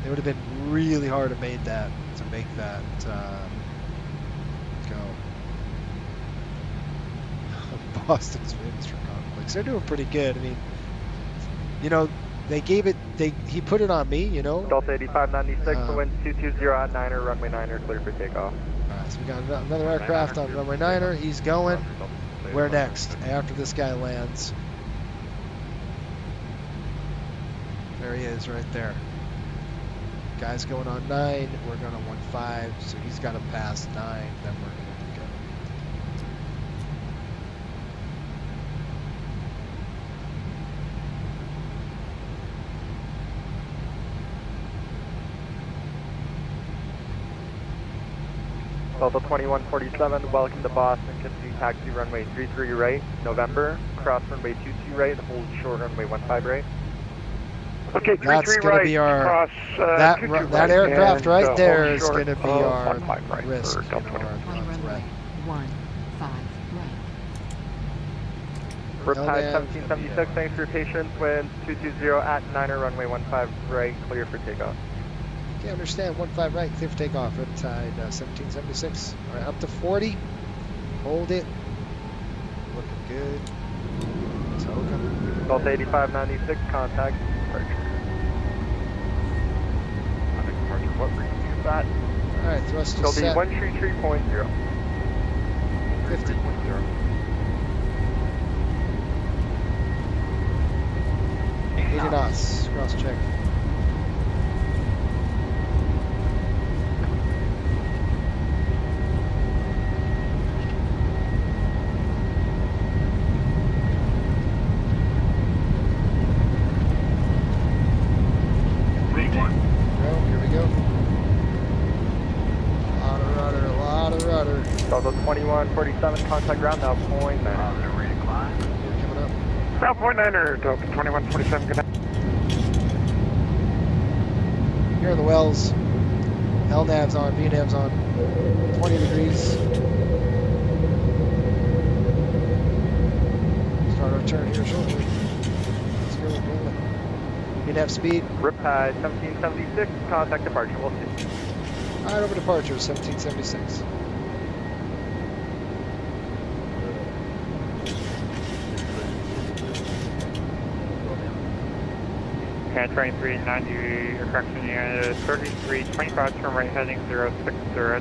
Speaker 2: It would have been really hard to make that go. Boston's wins for conflicts. They're doing pretty good. I mean, he put it on me,
Speaker 6: Delta 8596, the wind 220 at 9er, runway 9er, clear for takeoff.
Speaker 2: Alright, so we got another aircraft on runway 9er. He's going. Where next? After this guy lands. There he is, right there. Guy's going on 9. We're going on 15, so he's got to pass 9. Then we're going to go.
Speaker 6: Delta 2147, welcome to Boston. Continue taxi runway 33 right, November. Cross runway 22 right, hold short runway 15 right.
Speaker 7: Okay, 33
Speaker 2: That's going
Speaker 7: right,
Speaker 2: to be our
Speaker 7: cross,
Speaker 2: that
Speaker 7: 22
Speaker 2: that
Speaker 7: right,
Speaker 2: aircraft right
Speaker 7: and,
Speaker 2: there
Speaker 7: hold
Speaker 2: is
Speaker 7: short
Speaker 2: going to be
Speaker 7: of
Speaker 2: our
Speaker 7: 15 right
Speaker 2: risk,
Speaker 7: for Delta
Speaker 2: our threat.
Speaker 11: 15 right.
Speaker 6: Riptide 1776, thanks for your patience. Wind 220 at 9er, runway 15 right, clear for takeoff.
Speaker 2: Okay, understand. 15 right, clear for takeoff. Riptide 1776. All right, up to 40. Hold it. Looking good. Token.
Speaker 6: Delta 8596, contact departure. What frequency is that?
Speaker 2: All right, thrust is
Speaker 6: It'll
Speaker 2: set.
Speaker 6: be 133.0.
Speaker 2: 50.
Speaker 6: 3.0.
Speaker 2: Eighty knots. Cross check. Here we go. A lot of rudder.
Speaker 6: Delta 2147, contact ground now, point 9.
Speaker 2: Coming up.
Speaker 7: Ground point 9er, Delta 2147, good night.
Speaker 2: Here are the wells. LNAV's on, VNAV's on. 20 degrees. turn here shortly. Let's go, roll it. In-F speed.
Speaker 6: Riptide 1776, contact departure, we'll see.
Speaker 2: All right, over departure, 1776.
Speaker 11: And 2390, correction unit 3325, turn right heading 060,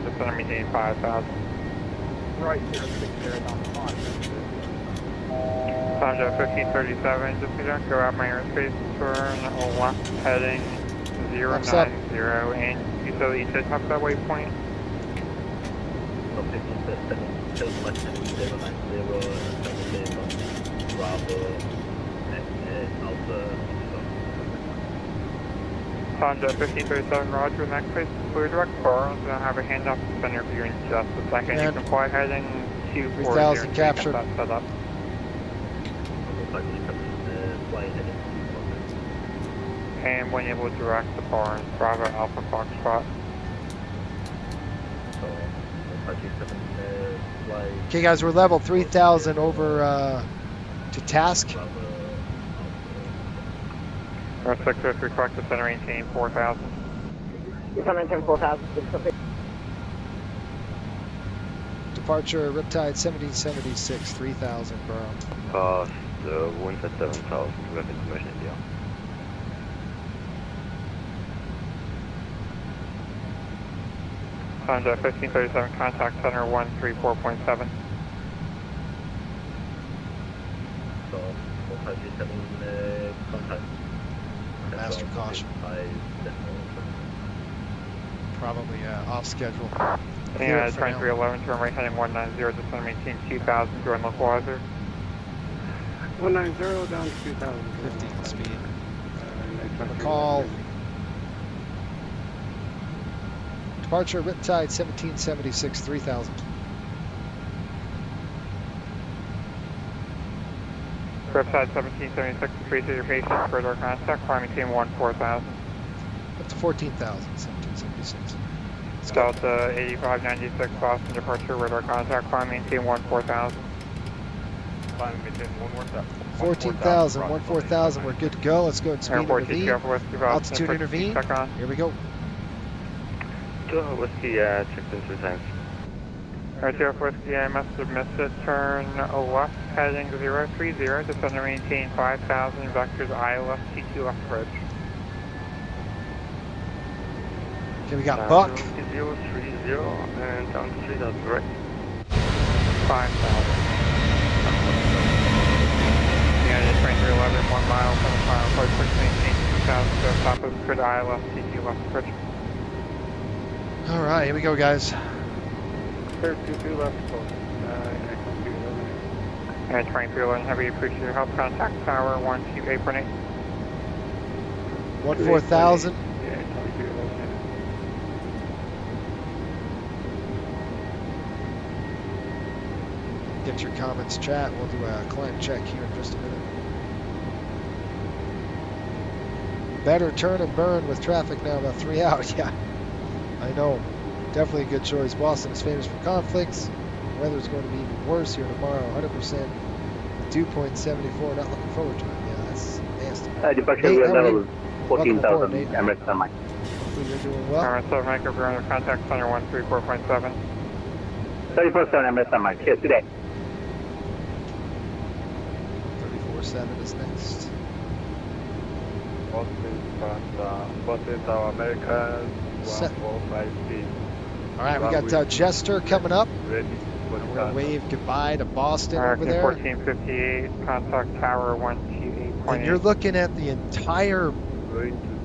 Speaker 11: descend and maintain 5000.
Speaker 6: Right, 060, down the line.
Speaker 11: Sandra 1537, just go out my airspace, turn left heading 090, and you said you should have that waypoint. Sandra 1537, roger, next place is clear direct bar, so I'll have a handoff to center for you in just a second. You can fly heading 240.
Speaker 2: 3000 captured.
Speaker 11: Set up. And when able to direct the bar, Bravo Alpha Foxtrot.
Speaker 2: Okay, guys, we're level 3000 over to task.
Speaker 11: North 603, correct the center, maintain 4000.
Speaker 4: You come in 4000.
Speaker 2: Departure, Riptide 1776, 3000, bro.
Speaker 12: Cost 157,000, direct information India.
Speaker 11: Sandra 1537, contact center 134.7.
Speaker 2: Master caution. Probably off schedule.
Speaker 11: Yeah, 2311, turn right heading 190, descend maintain 2000, join localizer.
Speaker 5: 190 down to 2000.
Speaker 2: 15 speed. Call. Departure, Riptide 1776, 3000.
Speaker 11: Riptide 1776, increase your patience, further contact, climbing team 14000.
Speaker 2: Up to 14,000, 1776.
Speaker 11: Delta 8596, Boston departure, radar contact, climbing team 14000.
Speaker 6: Climbing maintain 14000.
Speaker 2: 14,000, 14,000, we're good to go. Let's go and speed intervene. Altitude intervene. Here we go.
Speaker 12: Whiskey, check in 3 times.
Speaker 11: Air Whiskey, I must have missed it. Turn left heading 030, descend and maintain 5000, vectors I left, T2 left bridge.
Speaker 2: Okay, we got Buck.
Speaker 12: 030 and down to 3000, right?
Speaker 11: 5000. Yeah, 2311, 1 mile, 7 mile, approach 6, maintain 2000, go top of grid I left, T2 left bridge.
Speaker 2: All right, here we go, guys.
Speaker 5: 32 left.
Speaker 11: And 2311, heavy, appreciate your help. Contact tower 128.8.
Speaker 2: 14,000.
Speaker 5: Yeah, 2211.
Speaker 2: Get your comments, chat. We'll do a climb check here in just a minute. Better turn and burn with traffic now about 3 out. Yeah, I know. Definitely a good choice. Boston is famous for conflicts. Weather's going to be even worse here tomorrow. 100%. 2.74. Not looking forward to it. Yeah, that's nasty.
Speaker 8: Departure, we are level 14,000. Emirates on Mike.
Speaker 2: Hopefully you're doing well.
Speaker 11: Emirates 7 Mike, over under contact center 134.7.
Speaker 8: 34.7 Emirates on Mike. Cheers today.
Speaker 2: 34.7 is next.
Speaker 5: Buses are American
Speaker 2: Set.
Speaker 5: 145
Speaker 2: All right, we got Jester coming up.
Speaker 5: ready for
Speaker 2: We're going to wave goodbye to Boston over
Speaker 11: American
Speaker 2: there.
Speaker 11: 1458, contact tower 128.8.
Speaker 2: And you're looking at the entire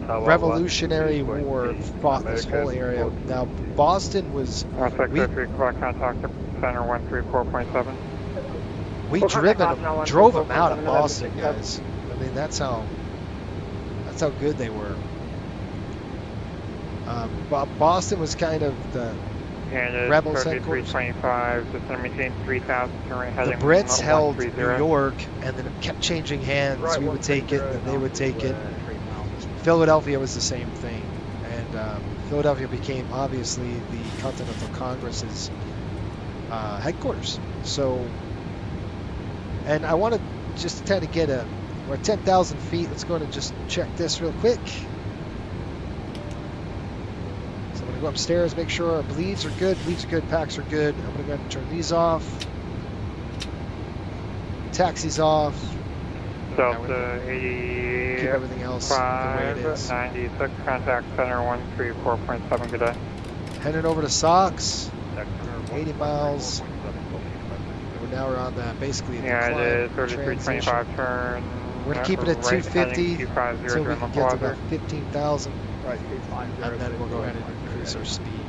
Speaker 2: Revolutionary War fought this whole area. Now, Boston was...
Speaker 11: Contact center 134.7.
Speaker 2: We drove them out of Boston, guys. I mean, that's how good they were. Boston was kind of the rebels headquarters.
Speaker 11: 325, descend maintain 3000, turn right heading.
Speaker 2: The Brits held New York, and then it kept changing hands. We would take it, and then they would take it. Philadelphia was the same thing, and Philadelphia became obviously the Continental Congress's headquarters. So, and I want to just to kind of get a, we're at 10,000 feet. Let's go ahead and just check this real quick. So I'm going to go upstairs, make sure our bleeds are good. Bleeds are good, packs are good. I'm going to go ahead and turn these off. Taxis off.
Speaker 11: Delta 80.
Speaker 2: Keep everything else the way it is.
Speaker 11: 96, contact center 134.7, good day.
Speaker 2: Heading over to SOX. 80 miles. Now we're on that basically
Speaker 11: Yeah,
Speaker 2: incline
Speaker 11: it is 3325 turn.
Speaker 2: We're going to keep it at 250 until we can get to about 15,000.
Speaker 13: Right,
Speaker 2: And then we'll go ahead and increase our speed.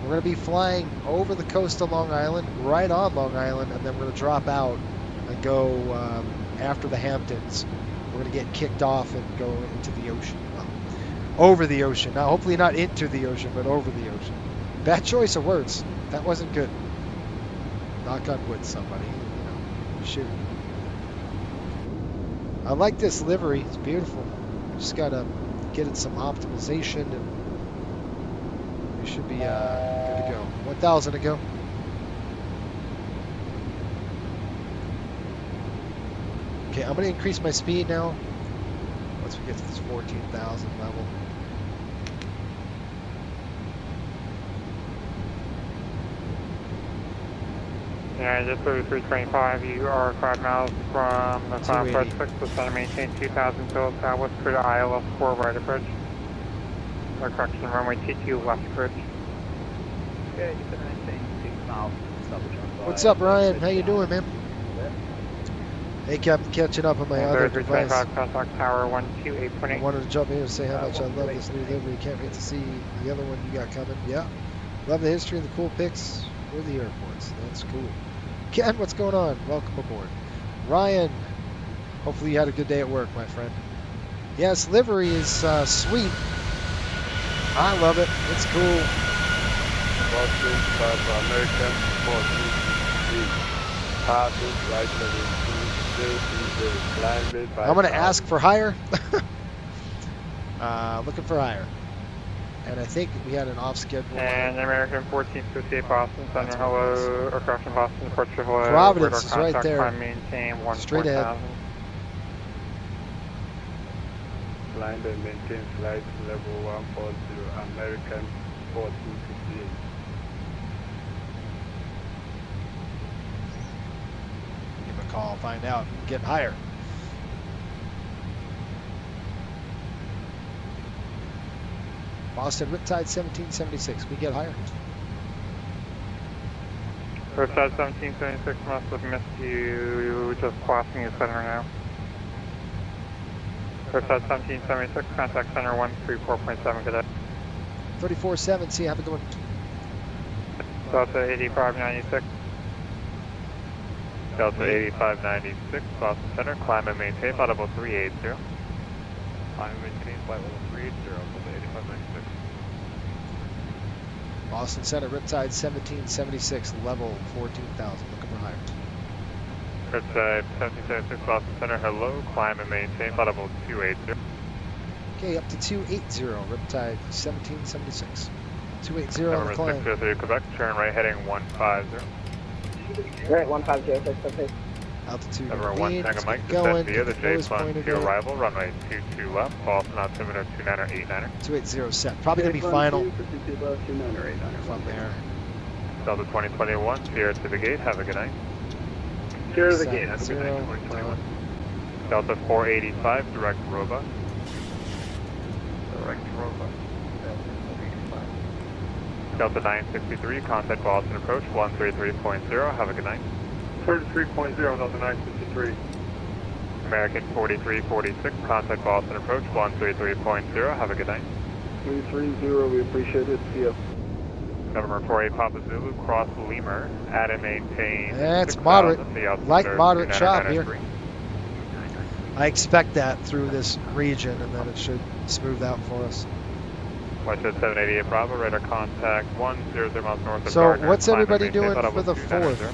Speaker 2: We're going to be flying over the coast of Long Island, right on Long Island, and then we're going to drop out and go after the Hamptons. We're going to get kicked off and go into the ocean. Over the ocean. Now, hopefully not into the ocean, but over the ocean. Bad choice of words. That wasn't good. Knock on wood, somebody. You know, shoot. I like this livery. It's beautiful. Just got to get it some optimization, and we should be good to go. 1,000 to go. Okay, I'm going to increase my speed now once we get to this 14,000 level.
Speaker 11: Yeah, just 3325, you are 5 miles from the Southwest 6, so center maintain 2,000 till Southwest Cruise ILS 4 right approach. Or correction, runway 22 left approach.
Speaker 13: Okay, you can maintain 6 miles.
Speaker 2: What's up, Ryan? How you doing, man? Hey, Captain, catching up on my other device.
Speaker 11: 3325, contact tower 128.8.
Speaker 2: I wanted to jump in and say how much I love this new livery. Can't wait to see the other one you got coming. Yeah, love the history and the cool pics for the airports. That's cool. Ken, what's going on? Welcome aboard. Ryan, hopefully you had a good day at work, my friend. Yes, livery is sweet. I love it. It's cool. I'm going to ask for higher. Looking for higher. And I think we had an off-schedule.
Speaker 11: And American 1458 Boston, Center, hello, or correction, Boston, departure, hello.
Speaker 2: Providence is right there.
Speaker 11: Climb, maintain,
Speaker 2: Straight ahead.
Speaker 5: Blind and maintain flight level 140, American 1458.
Speaker 2: Give him a call, find out, get higher. Boston, Riptide 1776. We get higher.
Speaker 11: Riptide 1776 must have missed you, just crossing your center now. Riptide 1776, contact center 134.7, good day.
Speaker 2: 34-7, see, have a good one.
Speaker 11: Delta 8596.
Speaker 6: Delta 8596, Boston Center, climb and maintain, flight level 380. Climb and maintain, flight level 380, Delta 8596.
Speaker 2: Boston Center, Riptide 1776, level 14,000, looking for higher.
Speaker 6: Riptide 1776, Boston Center, hello, climb and maintain, flight level 280.
Speaker 2: Okay, up to 280, Riptide 1776. 280 on the climb.
Speaker 6: 603 Quebec, turn right heading 150.
Speaker 4: Right, 150, okay.
Speaker 2: Altitude
Speaker 6: Number
Speaker 2: of
Speaker 6: 1
Speaker 2: lead,
Speaker 6: Tango Mike,
Speaker 2: going,
Speaker 6: descend via the J
Speaker 2: nose
Speaker 6: Fund
Speaker 2: pointed
Speaker 6: to
Speaker 2: at
Speaker 6: arrival, runway 22 left, Boston altimeter 2989er.
Speaker 2: 280 set, probably going to be final from there.
Speaker 6: Delta 2021, Sierra to the gate, have a good night.
Speaker 5: Sierra to the gate, have a good night, 2021.
Speaker 6: Delta 485, direct robot. Direct robot. Delta 963, contact Boston approach 133.0, have a good night.
Speaker 5: 33.0, Delta 963.
Speaker 6: American 4346, contact Boston approach 133.0, have a good night.
Speaker 5: 330, we appreciate it, see ya.
Speaker 6: November 48 Papa Zulu, cross Lemur, add and maintain.
Speaker 2: That's moderate, light moderate chop here. I expect that through this region, and then it should smooth out for us.
Speaker 6: Westjet 788 Bravo, radar contact 100 miles north of
Speaker 2: So
Speaker 6: Gardner.
Speaker 2: what's everybody
Speaker 6: Climb and
Speaker 2: doing for the
Speaker 6: 290.
Speaker 2: 4th?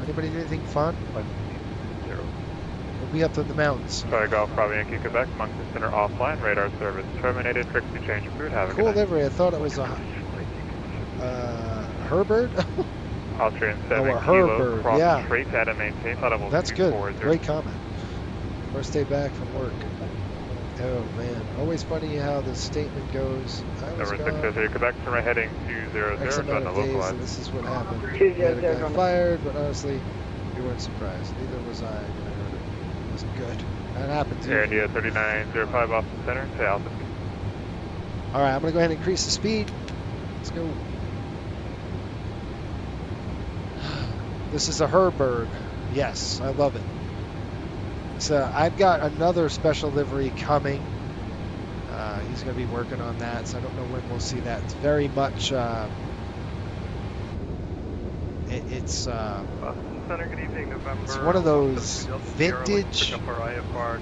Speaker 2: Anybody do anything fun? We'll be up in the mountains.
Speaker 6: Sorry, Golf Bravo Yankee Quebec, Moncton Center offline, radar service terminated, Trixie change of route, have a
Speaker 2: Cool
Speaker 6: good night.
Speaker 2: livery, I thought it was a Herbert.
Speaker 11: Austrian
Speaker 2: Oh,
Speaker 11: 7
Speaker 2: a
Speaker 11: kilo,
Speaker 2: Herbert,
Speaker 11: cross
Speaker 2: yeah.
Speaker 11: straight at and maintain level
Speaker 2: That's good.
Speaker 11: 240.
Speaker 2: Great comment. First day back from work. Oh man, always funny how the statement goes. I was
Speaker 11: Number
Speaker 2: gone
Speaker 11: 603, Quebec, turn right heading
Speaker 2: X
Speaker 11: 200,
Speaker 2: amount
Speaker 11: on
Speaker 2: of
Speaker 11: the
Speaker 2: days,
Speaker 11: localize.
Speaker 2: and this is what happened. We had a guy fired, but honestly, we weren't surprised. Neither was I when I heard it. It wasn't good. That happened to
Speaker 11: Air
Speaker 2: you.
Speaker 11: India 3905 Boston Center, to Alpha.
Speaker 2: All right, I'm gonna go ahead and increase the speed. Let's go. This is a Herbert. Yes, I love it. So I've got another special livery coming. He's going to be working on that, so I don't know when we'll see that. It's very much. It's
Speaker 6: Center, good evening, November.
Speaker 2: it's one of those vintage.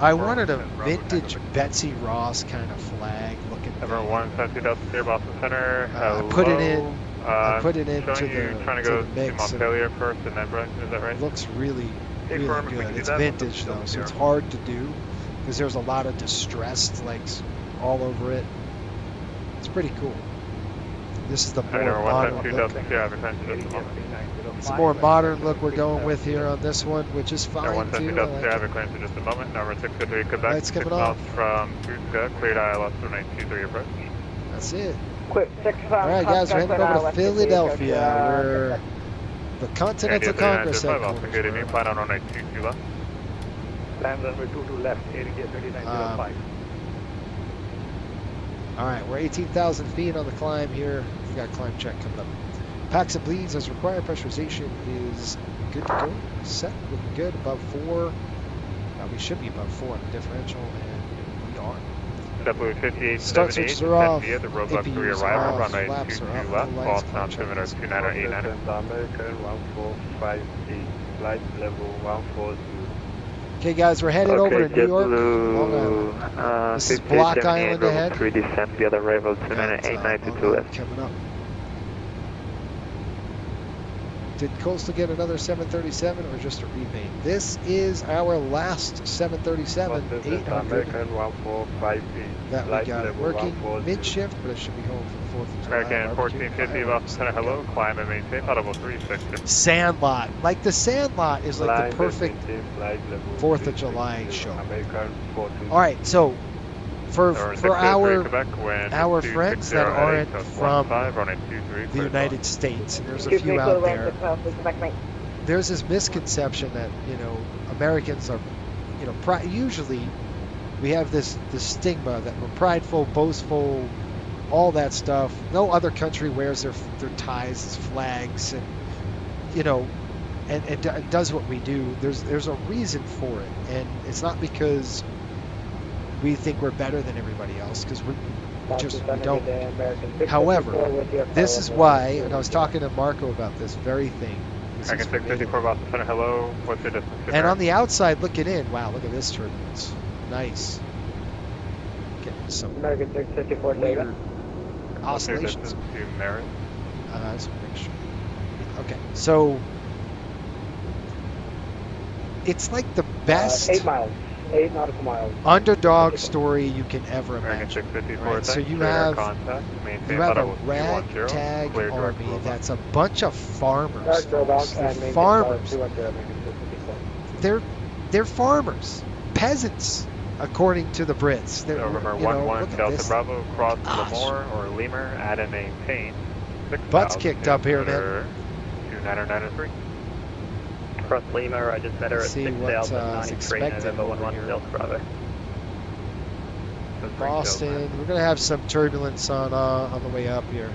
Speaker 2: I wanted a vintage Betsy Ross kind of flag looking thing.
Speaker 11: Number 172 Delta Sierra, Boston Center.
Speaker 2: I put it in. I put it into
Speaker 11: showing you
Speaker 2: the,
Speaker 11: trying to
Speaker 2: to
Speaker 11: go
Speaker 2: the mix.
Speaker 11: to Montpellier first and then Brunson, is that right?
Speaker 2: It looks really, really
Speaker 6: firm, if we
Speaker 2: good.
Speaker 6: can do
Speaker 2: It's
Speaker 6: that,
Speaker 2: vintage though, so it's hard to do because there's a lot of distressed like all over it. It's pretty cool. This is the more
Speaker 11: Number
Speaker 2: modern
Speaker 11: 172
Speaker 2: look.
Speaker 11: Delta Sierra, have a just a moment.
Speaker 2: It's a more modern look we're going with here on this one, which is fine
Speaker 11: Number
Speaker 2: too.
Speaker 11: 172
Speaker 2: I
Speaker 11: Delta
Speaker 2: like
Speaker 11: Sierra,
Speaker 2: it.
Speaker 11: have a clearance in just a moment. Number 603 Quebec,
Speaker 2: Lights
Speaker 11: 6
Speaker 2: coming
Speaker 11: miles
Speaker 2: off.
Speaker 11: from Tuska, cleared ILS 923 approach.
Speaker 2: That's it.
Speaker 4: Quick, 6
Speaker 2: All right, guys, we're heading over to Philadelphia, where the Continental Congress headquarters.
Speaker 11: Good evening, plan on 0922 left.
Speaker 6: Land runway 22 left, Air 3905.
Speaker 2: All right, we're 18,000 feet on the climb here. We got a climb check coming up. Packs and bleeds as required. Pressurization is good to go. Set, looking good. Above 4. We should be above 4 on the differential, and we are.
Speaker 11: W5878,
Speaker 2: Start switches are off.
Speaker 11: the roadblock 3
Speaker 2: APUs are
Speaker 11: arrival,
Speaker 2: off.
Speaker 11: runway
Speaker 2: Flaps
Speaker 11: 22
Speaker 2: are up.
Speaker 11: left,
Speaker 2: Lights,
Speaker 11: false
Speaker 2: climb check
Speaker 11: altimeter
Speaker 2: is
Speaker 11: 2989.
Speaker 12: American 1458, flight level 140.
Speaker 2: Okay, guys, we're headed over to New York.
Speaker 12: JetBlue,
Speaker 2: Long Island. This is Block Island ahead.
Speaker 12: 3 descent, the other arrival
Speaker 2: Got,
Speaker 12: 29892
Speaker 2: Long
Speaker 12: left.
Speaker 2: Island coming up. Did Coastal get another 737 or just a remake? This is our last 737 800
Speaker 12: American 145
Speaker 2: that we got working mid-shift, but it should be home for the 4th of July.
Speaker 11: American 1450 Boston Center, hello, climb and maintain, audible 360.
Speaker 2: Sandlot. Like the Sandlot is like the perfect 4th of July show. All right, so for our friends that aren't from the United States, and there's a few out there, there's this misconception that, you know, Americans are, you know, usually we have this stigma that we're prideful, boastful, all that stuff. No other country wears their ties, flags, and, you know, and does what we do. There's a reason for it, and it's not because we think we're better than everybody else, because we don't. However, this is why, and I was talking to Marco about this very thing.
Speaker 11: American 654 Boston Center, hello, what's your distance?
Speaker 2: And on the outside looking in, wow, look at this turbulence. Nice. Getting some
Speaker 4: American 654
Speaker 2: weird oscillations.
Speaker 11: To Merritt.
Speaker 2: Let's make sure. Okay, so it's like the best
Speaker 4: 8 miles. 8 nautical miles.
Speaker 2: underdog story you can ever
Speaker 11: American
Speaker 2: imagine.
Speaker 11: 654,
Speaker 2: Right? So
Speaker 11: thanks.
Speaker 2: you
Speaker 11: Radar
Speaker 2: have
Speaker 11: contact, maintain
Speaker 2: a
Speaker 11: audible 210,
Speaker 2: ragtag
Speaker 11: clear direct
Speaker 2: army
Speaker 11: robot.
Speaker 2: that's a bunch of farmers.
Speaker 4: Direct
Speaker 2: folks.
Speaker 4: robot,
Speaker 2: They're farmers. They're farmers, peasants, according to the Brits. They're,
Speaker 11: November
Speaker 2: you know,
Speaker 11: 11
Speaker 2: look at
Speaker 11: Delta
Speaker 2: this.
Speaker 11: Bravo, cross
Speaker 2: Gosh.
Speaker 11: Lemore or Lemur, add and maintain.
Speaker 2: Butts kicked up here, man.
Speaker 11: 2993.
Speaker 12: Cross Lima, I just met her at
Speaker 2: Let's see
Speaker 12: 6
Speaker 2: what,
Speaker 12: Delta,
Speaker 2: is
Speaker 12: 93
Speaker 2: expected
Speaker 12: November
Speaker 2: over
Speaker 12: 11
Speaker 2: here.
Speaker 12: Delta Bravo.
Speaker 2: Boston. We're gonna have some turbulence on the way up here.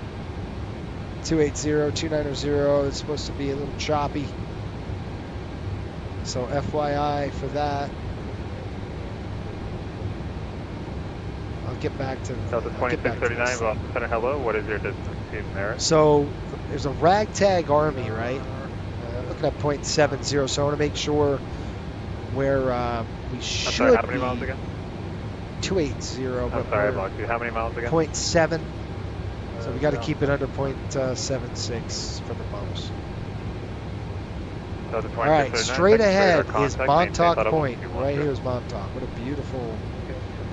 Speaker 2: 280, 290. It's supposed to be a little choppy. So FYI for that. I'll get back to
Speaker 11: Delta
Speaker 2: I'll get back to
Speaker 11: 2639
Speaker 2: this.
Speaker 11: Boston Center, hello, what is your distance to Merritt?
Speaker 2: So there's a ragtag army, right? Looking at 0.70, so I want to make sure where we should
Speaker 11: sorry, how many miles again?
Speaker 2: 280,
Speaker 11: I'm
Speaker 2: but
Speaker 11: sorry, I
Speaker 2: we're
Speaker 11: blocked you. How many miles again?
Speaker 2: 0.7. So we got to keep it under 0.76 for the bumps.
Speaker 11: Delta
Speaker 2: All right,
Speaker 11: 2639,
Speaker 2: straight
Speaker 11: thanks for your
Speaker 2: ahead is
Speaker 11: contact, maintain
Speaker 2: Montauk
Speaker 11: audible
Speaker 2: Point.
Speaker 11: 210.
Speaker 2: Right here is Montauk. What a beautiful,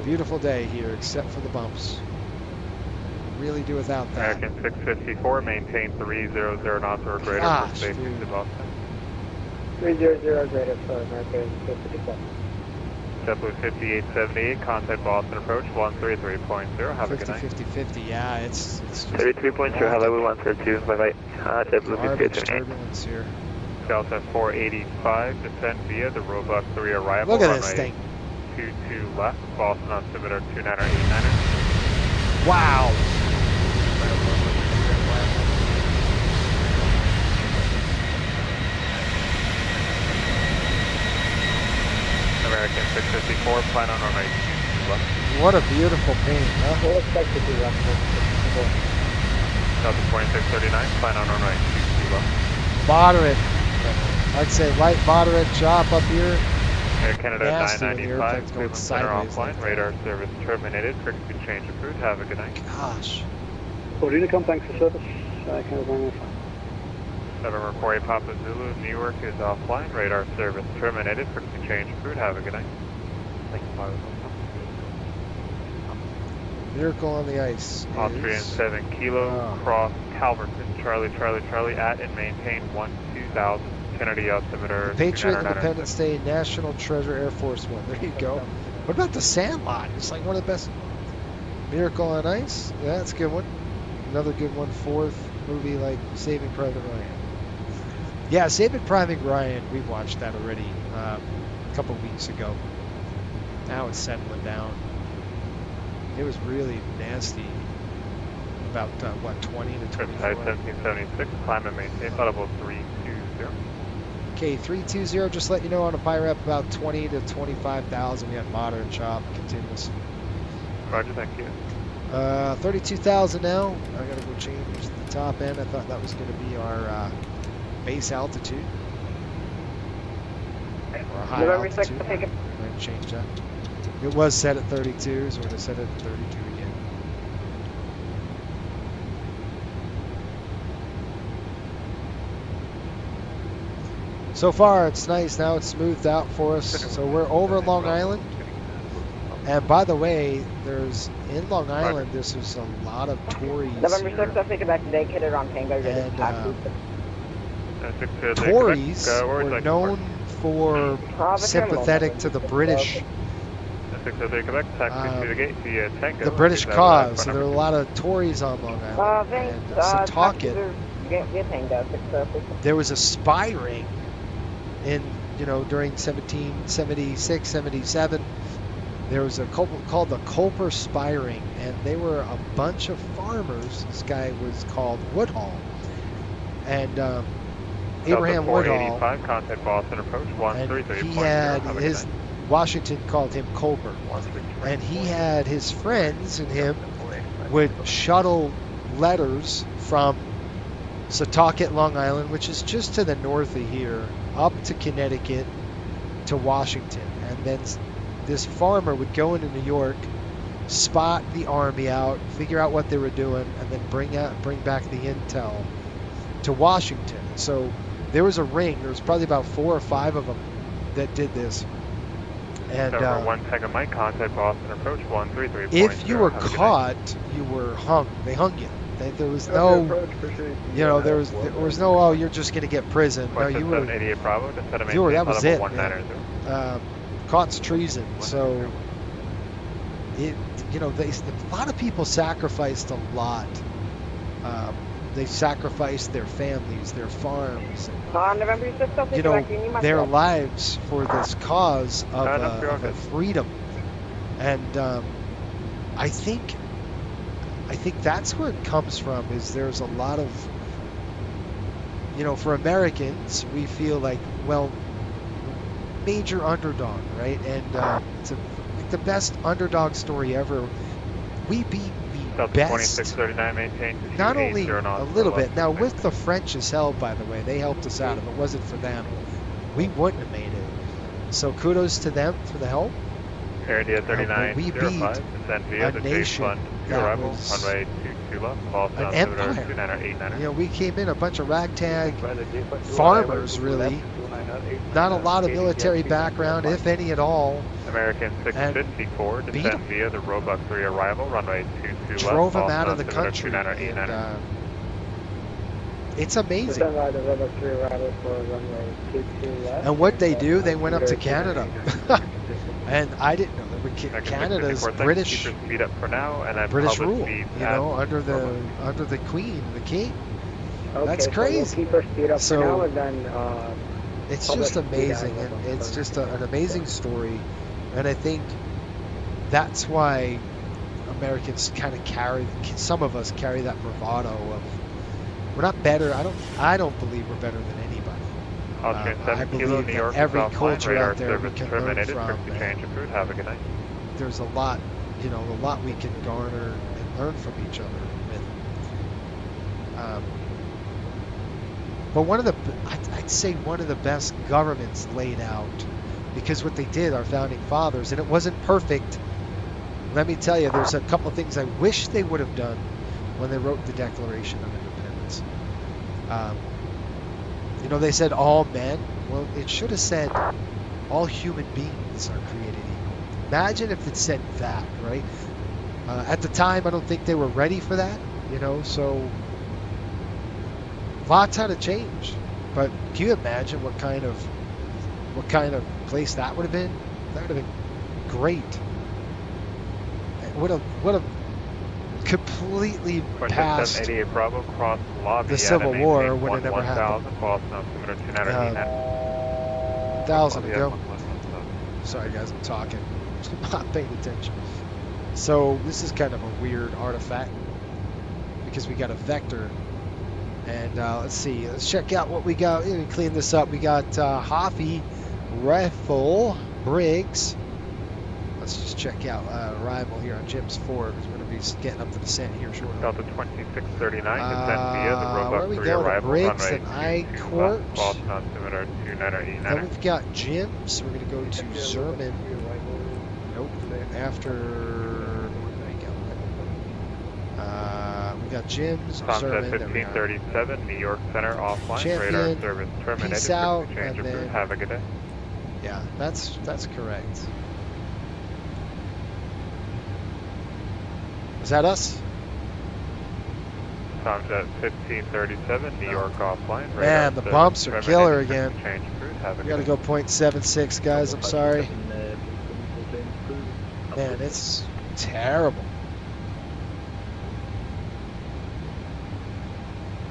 Speaker 2: beautiful day here, except for the bumps. really do without that.
Speaker 6: American 654, maintain 300 knots or greater
Speaker 2: Gosh,
Speaker 6: for safety
Speaker 2: dude.
Speaker 6: to Boston.
Speaker 4: 300 greater for American 57.
Speaker 6: JetBlue 5878, contact Boston approach 133.0. Have a good night.
Speaker 2: 50, yeah, it's just
Speaker 12: 33.0, hello, 132, bye-bye. JetBlue
Speaker 2: garbage
Speaker 12: 5878.
Speaker 2: turbulence here.
Speaker 6: Delta 485, descend via the Roebuck 3 arrival.
Speaker 2: Look at this
Speaker 6: runway
Speaker 2: thing.
Speaker 6: 22 left, Boston altimeter 2989er.
Speaker 2: Wow.
Speaker 6: American 654, plan on runway 22 left.
Speaker 2: What a beautiful paint, huh?
Speaker 4: We'll expect to do that.
Speaker 6: Delta 2639, plan on runway 22 left.
Speaker 2: Moderate. I'd say light moderate chop up here.
Speaker 6: Air Canada
Speaker 2: Nasty when the airplane's
Speaker 6: 995,
Speaker 2: going
Speaker 6: Cleveland Center
Speaker 2: sideways
Speaker 6: offline,
Speaker 2: like that.
Speaker 6: radar service terminated, frequency change approved, have a good night.
Speaker 2: Gosh.
Speaker 5: Unicom, thanks for service. Canada 995.
Speaker 6: 748 Papa Zulu, New York is offline, radar service terminated, frequency change approved, have a good night. Thank you, Pilot.
Speaker 2: Miracle on the ice.
Speaker 6: Austrian
Speaker 2: is-
Speaker 6: 7 Kilo,
Speaker 2: Oh.
Speaker 6: cross Calverton, Charlie, at and maintain 12,000, Kennedy altimeter.
Speaker 2: The Patriot
Speaker 6: 2996.
Speaker 2: Independence Day National Treasure Air Force One. There you go. What about the Sandlot? It's like one of the best. Miracle on Ice. Yeah, that's a good one. Another good one. Fourth movie like Saving Private Ryan. Yeah, Saving Private Ryan. We watched that already a couple weeks ago. Now it's settling down. It was really nasty. About what, 20 to 24.
Speaker 6: 1776, climb and maintain level 320.
Speaker 2: Okay, 320, just let you know on a PIREP about 20 to 25,000. We had moderate chop, continuous.
Speaker 6: Roger, thank you.
Speaker 2: 32,000 now. I gotta go change the top end. I thought that was gonna be our base altitude. Or a high
Speaker 4: November
Speaker 2: altitude.
Speaker 4: 6th, take it.
Speaker 2: I'm gonna change that. It was set at 32, so we're gonna set it at 32 again. So far, it's nice. Now it's smoothed out for us. So we're over Long Island. And by the way, in Long Island, this is a lot of Tories
Speaker 4: November
Speaker 2: here.
Speaker 4: 6th, I'll take it back today. Kid it on Tango.
Speaker 2: And
Speaker 6: Tories
Speaker 2: Tories were known for sympathetic to the British, the British cause. So there are a lot of Tories on Long Island. And Setauket, there was a spy ring during 1776, 77. There was a called the Culper Spy Ring, and they were a bunch of farmers. This guy was called Woodhull, and Abraham Woodhull,
Speaker 6: contact Boston approach
Speaker 2: and he had his Washington called him Culper, and he had his friends and him would shuttle letters from Setauket, Long Island, which is just to the north of here, up to Connecticut to Washington, and then this farmer would go into New York, spot the army out, figure out what they were doing, and then bring back the intel to Washington. So there was a ring. There was probably about 4 or 5 of them that did this. And
Speaker 6: contact Boston approach 133.
Speaker 2: if you were caught, you were hung. They hung you. There was no, there was no, oh, you're just gonna get prison. No, you were. That was it. Caught's treason. So a lot of people sacrificed a lot. They sacrificed their families, their farms,
Speaker 4: November 6th, I'll take it back. You need my
Speaker 2: their
Speaker 4: stuff.
Speaker 2: lives for this cause of freedom. And I think that's where it comes from. Is there's a lot of, for Americans, we feel like, well, major underdog, right? And it's like the best underdog story ever. We beat the best.
Speaker 6: 2639, maintain.
Speaker 2: Not only a little bit. Now, with the French's help, by the way, they helped us out. If it wasn't for them, we wouldn't have made it. So kudos to them for the help.
Speaker 6: Air India
Speaker 2: We beat a nation that was
Speaker 6: 2 left, Boston
Speaker 2: an
Speaker 6: altimeter
Speaker 2: empire.
Speaker 6: 2989er.
Speaker 2: You know, we came in a bunch of ragtag farmers, really. Not a lot of military background, if any at all.
Speaker 6: American 654, descend via the Roebuck 3 arrival, runway 22 left.
Speaker 2: Drove them out of the country. And, it's amazing. And what they do, they went up to Canada. And I didn't know that Canada's British,
Speaker 6: speed up for now, and then
Speaker 2: British rule, you know, under the Queen, the King. Okay, that's crazy. So it's just amazing, and it's just an amazing story, and I think that's why Americans kind of carry, some of us carry that bravado of we're not better. I don't believe we're better than anybody. I believe that every culture out there we can learn from.
Speaker 6: Have a good night.
Speaker 2: There's a lot, you know, a lot we can garner and learn from each other with. But I'd say one of the best governments laid out, because what they did, our founding fathers, and it wasn't perfect. Let me tell you, there's a couple of things I wish they would have done when they wrote the Declaration of Independence. You know, they said all men. Well, it should have said all human beings are created equal. Imagine if it said that, right? At the time, I don't think they were ready for that, you know, so lots had to change. But can you imagine what kind of place that would have been? That would have been great. What a completely past
Speaker 6: Bravo, cross lobby,
Speaker 2: the Civil War when it never happened. 1,000 ago. Sorry guys, I'm talking. I'm not paying attention. So this is kind of a weird artifact because we got a vector. And let's see, let's check out what we got. Let me clean this up. We got Hoffy, Reffel, Briggs. Let's just check out arrival here on Jim's 4 because we're going to be getting up to descent here shortly.
Speaker 6: Delta 2639, descent via the Roebuck 3 arrival,
Speaker 2: Briggs
Speaker 6: runway
Speaker 2: and I-Court.
Speaker 6: Boston altimeter 2989.
Speaker 2: Then we've got Jim's. We're going to go to Zerman. Nope. After, there we go. We got Jim's, Zerman.
Speaker 6: 1537, New York Center offline.
Speaker 2: Champion,
Speaker 6: radar service terminated.
Speaker 2: peace out,
Speaker 6: change
Speaker 2: and then,
Speaker 6: have a good day.
Speaker 2: Yeah, that's correct. Is that us?
Speaker 6: Tomjet 1537, New York offline.
Speaker 2: Man, the bumps are killer again.
Speaker 6: Change cruise, have a
Speaker 2: We gotta go 0.76, guys. I'm sorry. Man, it's terrible.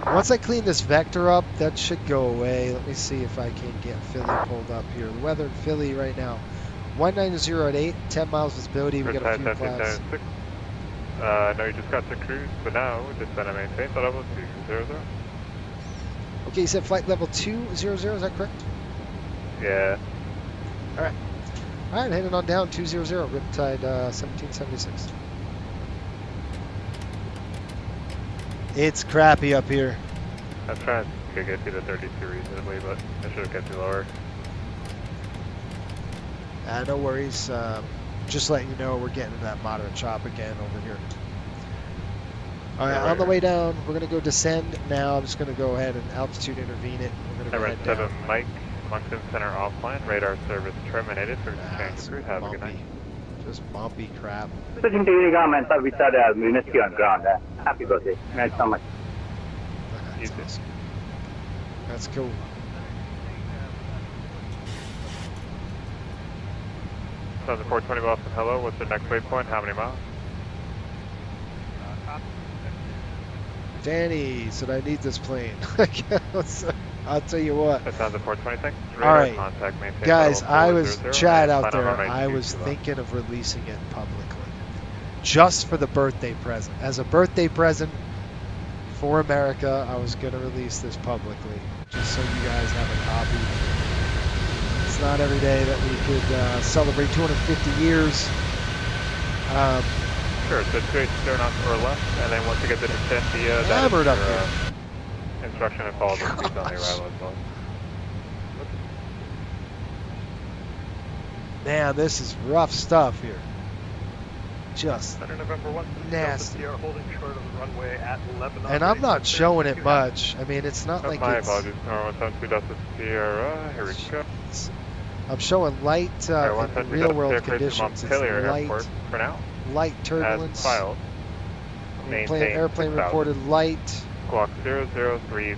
Speaker 2: Once I clean this vector up, that should go away. Let me see if I can get Philly pulled up here. The weather in Philly right now, 190 at 8, 10 miles visibility. We got a few clouds.
Speaker 6: No, you just got to cruise, but now just gonna maintain the level 200.
Speaker 2: Okay, you said flight level 200, is that correct?
Speaker 6: Yeah.
Speaker 2: Alright. Alright, heading on down 200, Riptide 1776. It's crappy up here.
Speaker 6: I'm trying to get you to 32 reasonably, but I should have kept you lower.
Speaker 2: No worries. Just letting you know we're getting that moderate chop again over here. Alright, on the way down, we're going to go descend now. I'm just going to go ahead and altitude intervene it. We're going to go head down.
Speaker 6: 7 Mike, Moncton Center offline, radar service terminated for change crew. Have a good night.
Speaker 2: Just bumpy crap.
Speaker 8: Switching to Unicom and we start Ministry on ground. Happy birthday. Thanks so much.
Speaker 2: That's awesome. That's cool.
Speaker 6: Southern 420 Boston, hello. What's the next waypoint? How many miles?
Speaker 2: Danny said I need this plane. I'll tell you what.
Speaker 6: That sounds a 420 thing.
Speaker 2: All right,
Speaker 6: contact,
Speaker 2: guys, I was, Chad out there, I was thinking of releasing it publicly. Just for the birthday present. As a birthday present for America, I was going to release this publicly. Just so you guys have a copy. It's not every day that we could celebrate 250 years.
Speaker 6: Sure, so 28 stern on or left, and then once you get the descent via
Speaker 2: hammered up there.
Speaker 6: Instruction and follow the speeds on the arrival as well.
Speaker 2: Man, this is rough stuff here. just
Speaker 6: Center November 1,
Speaker 2: nasty.
Speaker 6: Sierra holding short of the runway at 11.
Speaker 2: And I'm not showing it much. I mean, it's not like
Speaker 11: my
Speaker 2: it's...
Speaker 11: apologies, Normal 172 Delta Sierra, here we go.
Speaker 2: I'm showing light in real world conditions. It's light,
Speaker 11: for now.
Speaker 2: light turbulence.
Speaker 11: As filed.
Speaker 2: Airplane reported light.
Speaker 11: Squawk 0030.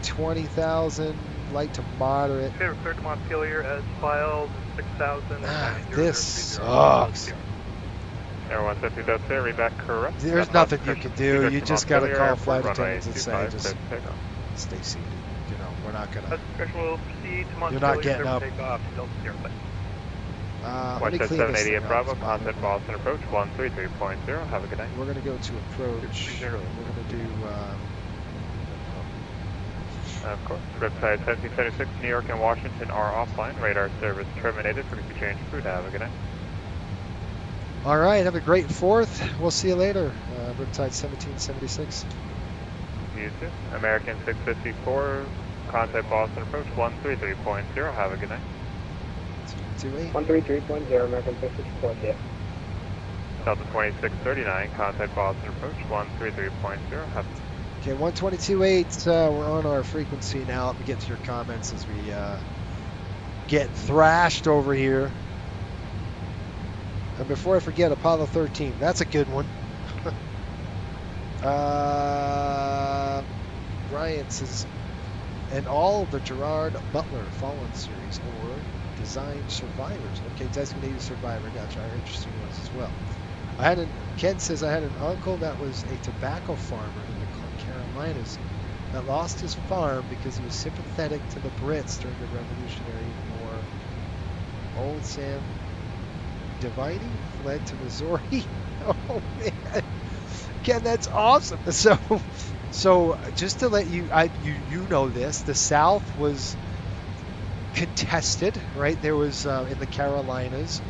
Speaker 2: 20,000, light to moderate.
Speaker 6: Okay, cleared to Montpelier as filed, 6,000.
Speaker 2: This sucks.
Speaker 11: Air 172 Delta Sierra, read back correct.
Speaker 2: There's nothing you can do. You just got to call flight attendants and say, just stay seated. You know, we're not going to...
Speaker 6: We'll proceed to Montpelier.
Speaker 2: You're not getting up.
Speaker 11: Watch at 780 at Bravo, contact Boston approach 133.0. Have a good night.
Speaker 2: We're going to go to approach. We're going to do...
Speaker 11: of course. Riptide 1776, New York and Washington are offline. Radar service terminated. Frequency change approved. Have a good night.
Speaker 2: All right, have a great 4th. We'll see you later. Riptide 1776.
Speaker 11: You too. American 654, contact Boston approach 133.0. Have a good night.
Speaker 5: 133.0, American 654, yeah.
Speaker 11: Delta 2639, contact Boston approach 133.0. Have
Speaker 2: Okay, 122.8, we're on our frequency now. Let me get to your comments as we get thrashed over here. And before I forget, Apollo 13, that's a good one. Brian says, and all of the Gerard Butler Fallen series or designed survivors. Okay, designated survivor, gotcha, are interesting ones as well. Ken says, I had an uncle that was a tobacco farmer in the Carolinas that lost his farm because he was sympathetic to the Brits during the Revolutionary War. Old Sam Divine fled to Missouri. Oh man, Ken, that's awesome. So just to let you, you know this, the South was contested, right? There was in the Carolinas.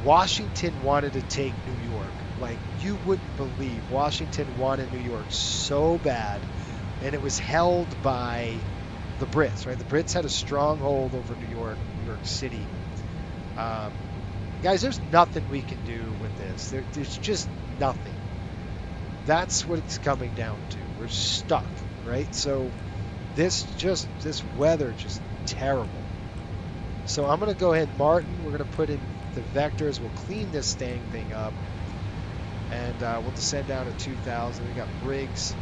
Speaker 2: Washington wanted to take New York. Like, you wouldn't believe. Washington wanted New York so bad, and it was held by the Brits, right? The Brits had a stronghold over New York City. Guys, there's nothing we can do with this. There's just nothing. That's what it's coming down to. We're stuck, right? So this weather just terrible. So I'm going to go ahead, Martin. We're going to put in the vectors. We'll clean this dang thing up, and we'll descend down to 2,000. We got Briggs.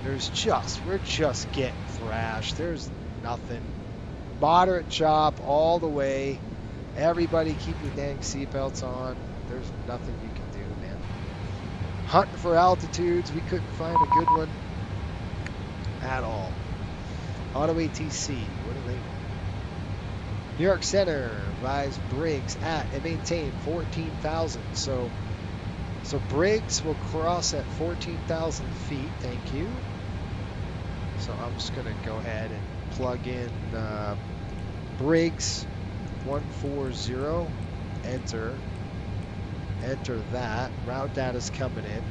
Speaker 2: We're just getting thrashed. There's nothing. Moderate chop all the way. Everybody keep your dang seatbelts on. There's nothing you can do, man. Hunting for altitudes. We couldn't find a good one at all. Auto ATC. What do they want? New York Center, rise Briggs at and maintain 14,000. So Briggs will cross at 14,000 feet. Thank you. So I'm just going to go ahead and plug in Briggs 140. Enter that. Route data's coming in.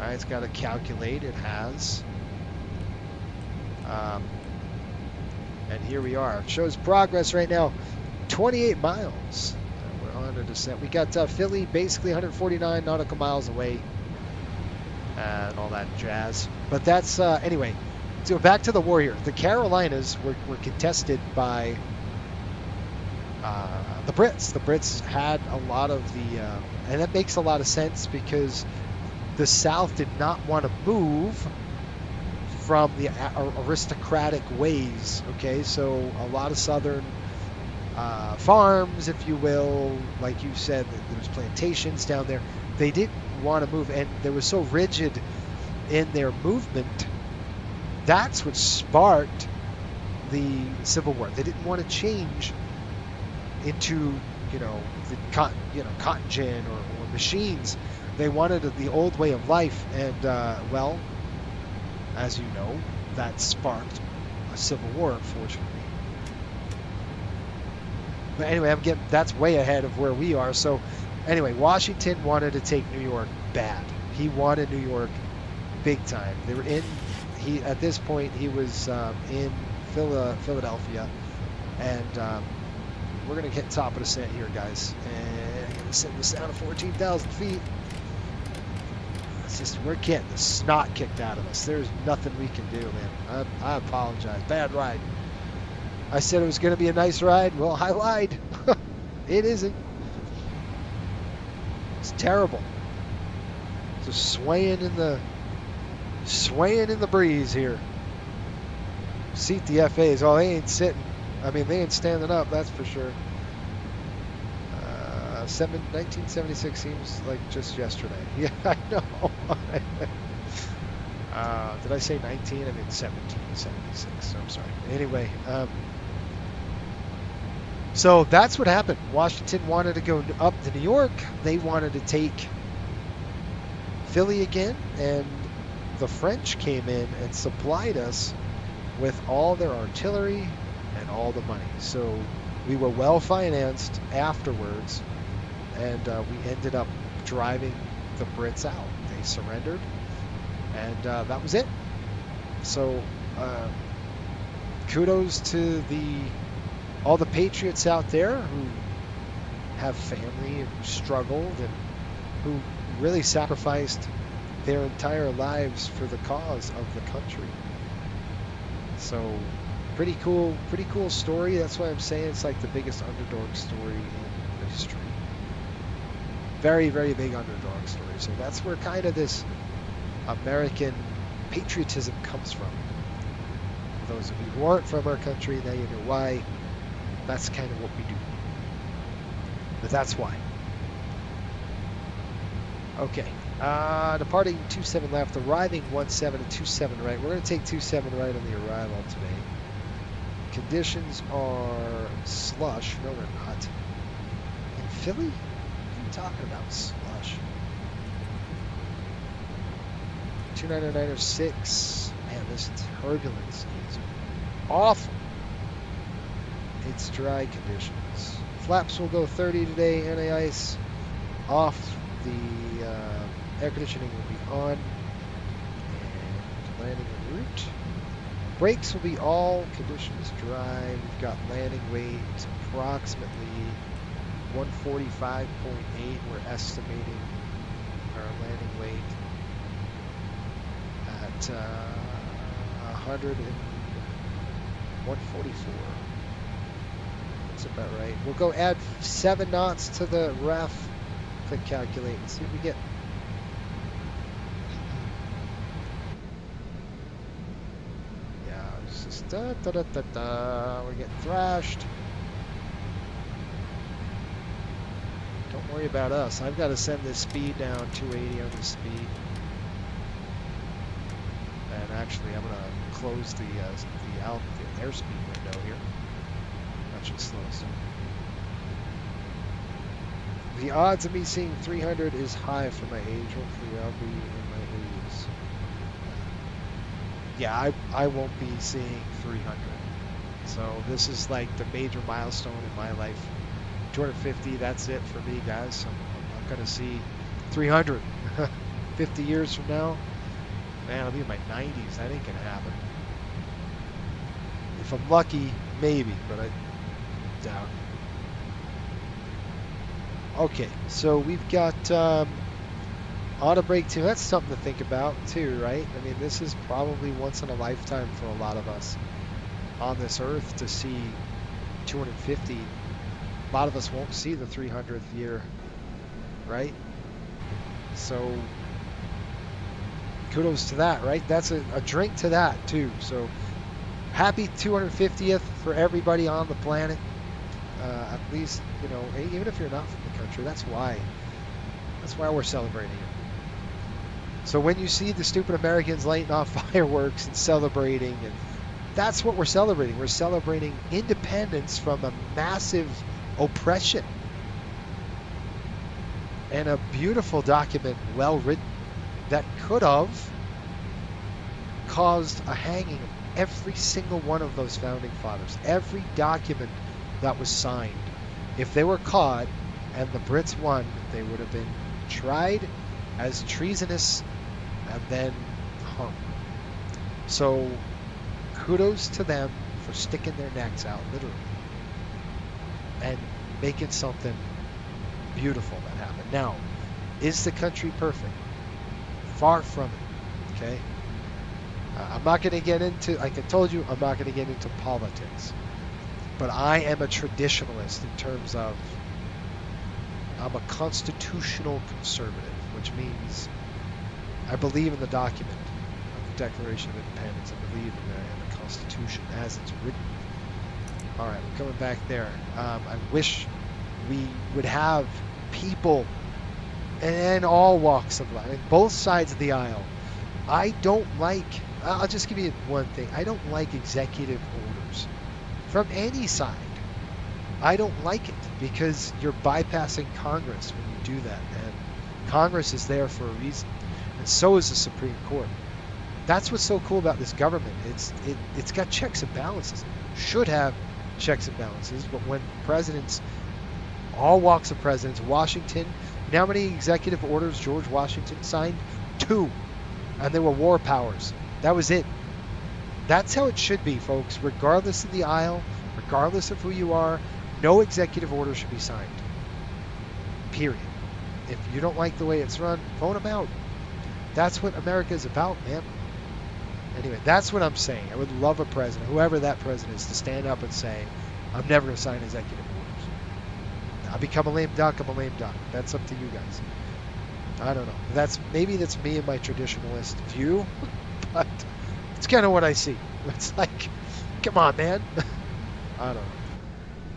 Speaker 2: All right, it's got to calculate. It has. And here we are. It shows progress right now. 28 miles. We're on a descent. We got Philly basically 149 nautical miles away. And all that jazz. But that's, anyway. So back to the war here. The Carolinas were contested by the Brits. The Brits had a lot of the, and that makes a lot of sense because the South did not want to move from the aristocratic ways. Okay, so a lot of southern farms, if you will, like you said, there was plantations down there. They didn't want to move, and they were so rigid in their movement. That's what sparked the Civil War. They didn't want to change into, the cotton gin or machines. They wanted the old way of life, and well, as you know, that sparked a civil war, unfortunately. But anyway, that's way ahead of where we are. So anyway, Washington wanted to take New York bad. He wanted New York big time. They were at this point, he was in Philadelphia, and we're going to get top of descent here, guys. And to send this down to 14,000 feet. It's just, we're getting the snot kicked out of us. There's nothing we can do, man. I apologize. Bad ride. I said it was going to be a nice ride. Well, I lied. It isn't. It's terrible. Just swaying in the breeze here. Seat the FAs. Oh, they ain't sitting. I mean, they ain't standing up, that's for sure. 1976 seems like just yesterday. Yeah, I know. Did I say 19? I mean 1776. So I'm sorry. Anyway, so that's what happened. Washington wanted to go up to New York. They wanted to take Philly again, and the French came in and supplied us with all their artillery and all the money. So we were well financed afterwards, and we ended up driving the Brits out. They surrendered, and that was it. So kudos to all the patriots out there who have family and who struggled and who really sacrificed their entire lives for the cause of the country. So pretty cool story. That's why I'm saying it's like the biggest underdog story in history. Very, very big underdog story. So that's where kind of this American patriotism comes from. For those of you who aren't from our country, now you know why. That's kind of what we do. But that's why. Okay. Departing 27 left, arriving 17 and 27 right. We're going to take 27 right on the arrival today. Conditions are slush. No, they're not. In Philly? What are you talking about? Slush. 290906. Man, this turbulence is awful. It's dry conditions. Flaps will go 30 today. Anti-ice off. The air conditioning will be on. And landing en route. Brakes will be all conditions dry. We've got landing weight approximately 145.8. We're estimating our landing weight at 144. That's about right. We'll go add 7 knots to the ref. Click calculate and see what we get. Yeah, it's just we're getting thrashed. Don't worry about us. I've got to send this speed down 280 on the speed. And actually, I'm going to close the airspeed window here. That should slow us down. The odds of me seeing 300 is high for my age. Hopefully I'll be in my 80s. Yeah, I won't be seeing 300. So this is like the major milestone in my life. 250, that's it for me, guys. So I'm not going to see 300. 50 years from now, man, I'll be in my 90s. That ain't going to happen. If I'm lucky, maybe, but I doubt it. Okay, so we've got auto brake too. That's something to think about too, right? I mean, this is probably once in a lifetime for a lot of us on this earth to see 250. A lot of us won't see the 300th year, right? So kudos to that, right? That's a drink to that too. So happy 250th for everybody on the planet. At least, you know, even if you're not from the country, that's why we're celebrating it. So when you see the stupid Americans lighting off fireworks and celebrating, and that's what we're celebrating. We're celebrating independence from a massive oppression. And a beautiful document, well written, that could have caused a hanging of every single one of those founding fathers. Every document that was signed. If they were caught and the Brits won, they would have been tried as treasonous and then hung. So kudos to them for sticking their necks out, literally, and making something beautiful that happened. Now, is the country perfect? Far from it. Okay. I'm not going to get into, like I told you, I'm not going to get into politics. But I am a traditionalist in terms of I'm a constitutional conservative, which means I believe in the document of the Declaration of Independence. I believe in the Constitution as it's written. All right, we're coming back there. I wish we would have people in all walks of life, both sides of the aisle. I don't like, I'll just give you one thing. I don't like executive orders from any side. I don't like it because you're bypassing Congress when you do that. And Congress is there for a reason. And so is the Supreme Court. That's what's so cool about this government. It's got checks and balances. Should have checks and balances. But when presidents, all walks of presidents, Washington, you know how many executive orders George Washington signed? 2. And they were war powers. That was it. That's how it should be, folks. Regardless of the aisle, regardless of who you are, no executive order should be signed. Period. If you don't like the way it's run, vote them out. That's what America is about, man. Anyway, that's what I'm saying. I would love a president, whoever that president is, to stand up and say, I'm never going to sign executive orders. I'll become a lame duck, I'm a lame duck. That's up to you guys. I don't know. Maybe that's me and my traditionalist view, but it's kind of what I see. It's like, come on, man. I don't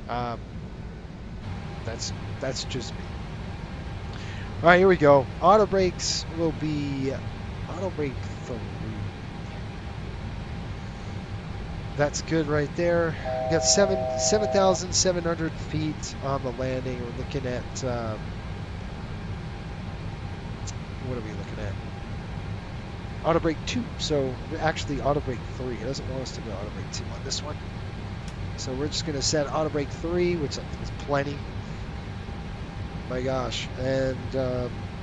Speaker 2: know. That's just me. All right, here we go. Auto brakes will be auto brake 3. That's good right there. We got 7,700 feet on the landing. We're looking at what are we looking at? Auto brake 2. So actually auto brake 3. It doesn't want us to go auto brake 2 on this one. So we're just going to set auto brake 3, which is plenty. My gosh. And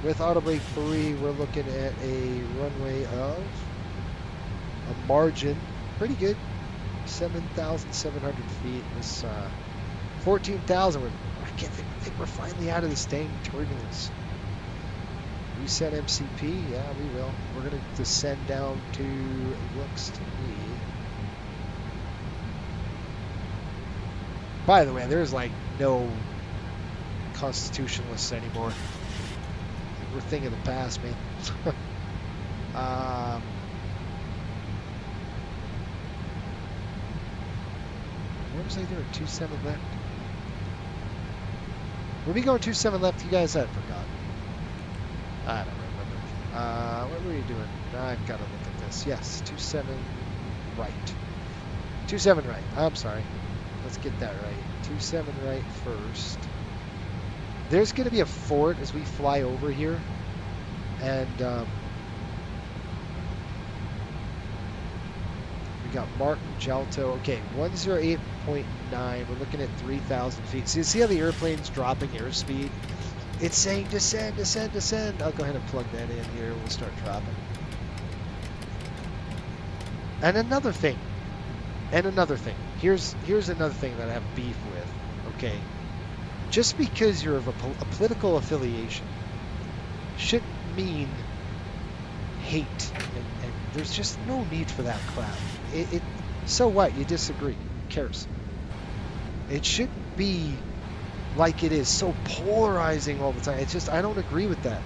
Speaker 2: with auto brake 3, we're looking at a runway of a margin. Pretty good. 7,700 feet. This 14,000. I think we're finally out of this dang turbulence. Reset MCP. Yeah, we will. We're going to descend down to, it looks to me. By the way, there's like no constitutionalists anymore. We're a thing of the past, man. What was I doing? 27 left? Were we going 27 left? You guys had forgotten. I don't remember. What were you doing? I've got to look at this. Yes, 27 right. 27 right. I'm sorry. Let's get that right. 27 right first. There's going to be a fort as we fly over here. And we got Martin Jalto. Okay, 108.9. We're looking at 3,000 feet. So you see how the airplane's dropping airspeed? It's saying descend, descend, descend. I'll go ahead and plug that in here. We'll start dropping. And another thing. Here's another thing that I have beef with. Okay. Just because you're of a political affiliation shouldn't mean hate. And there's just no need for that crap. So what? You disagree. Who cares? It shouldn't be like it is so polarizing all the time. It's just, I don't agree with that.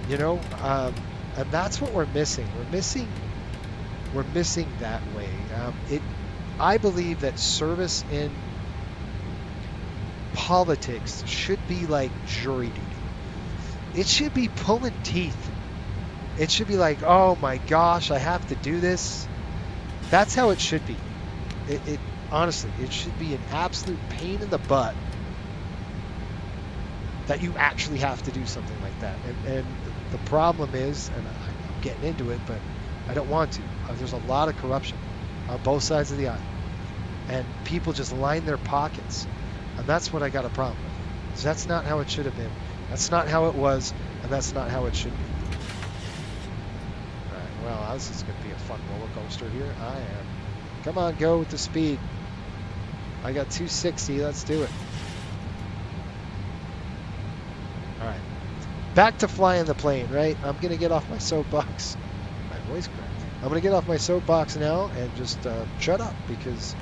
Speaker 2: You know? And that's what we're missing. We're missing that way. I believe that service in politics should be like jury duty. It should be pulling teeth. It should be like, oh my gosh, I have to do this. That's how it should be. It honestly, it should be an absolute pain in the butt that you actually have to do something like that. And the problem is, and I'm getting into it, but I don't want to. There's a lot of corruption on both sides of the aisle. And people just line their pockets. And that's what I got a problem with. So that's not how it should have been. That's not how it was. And that's not how it should be. Alright, well, this is going to be a fun roller coaster here. I am. Come on, go with the speed. I got 260. Let's do it. All right. Back to flying the plane, right? I'm going to get off my soapbox. My voice cracked. I'm going to get off my soapbox now and just shut up, because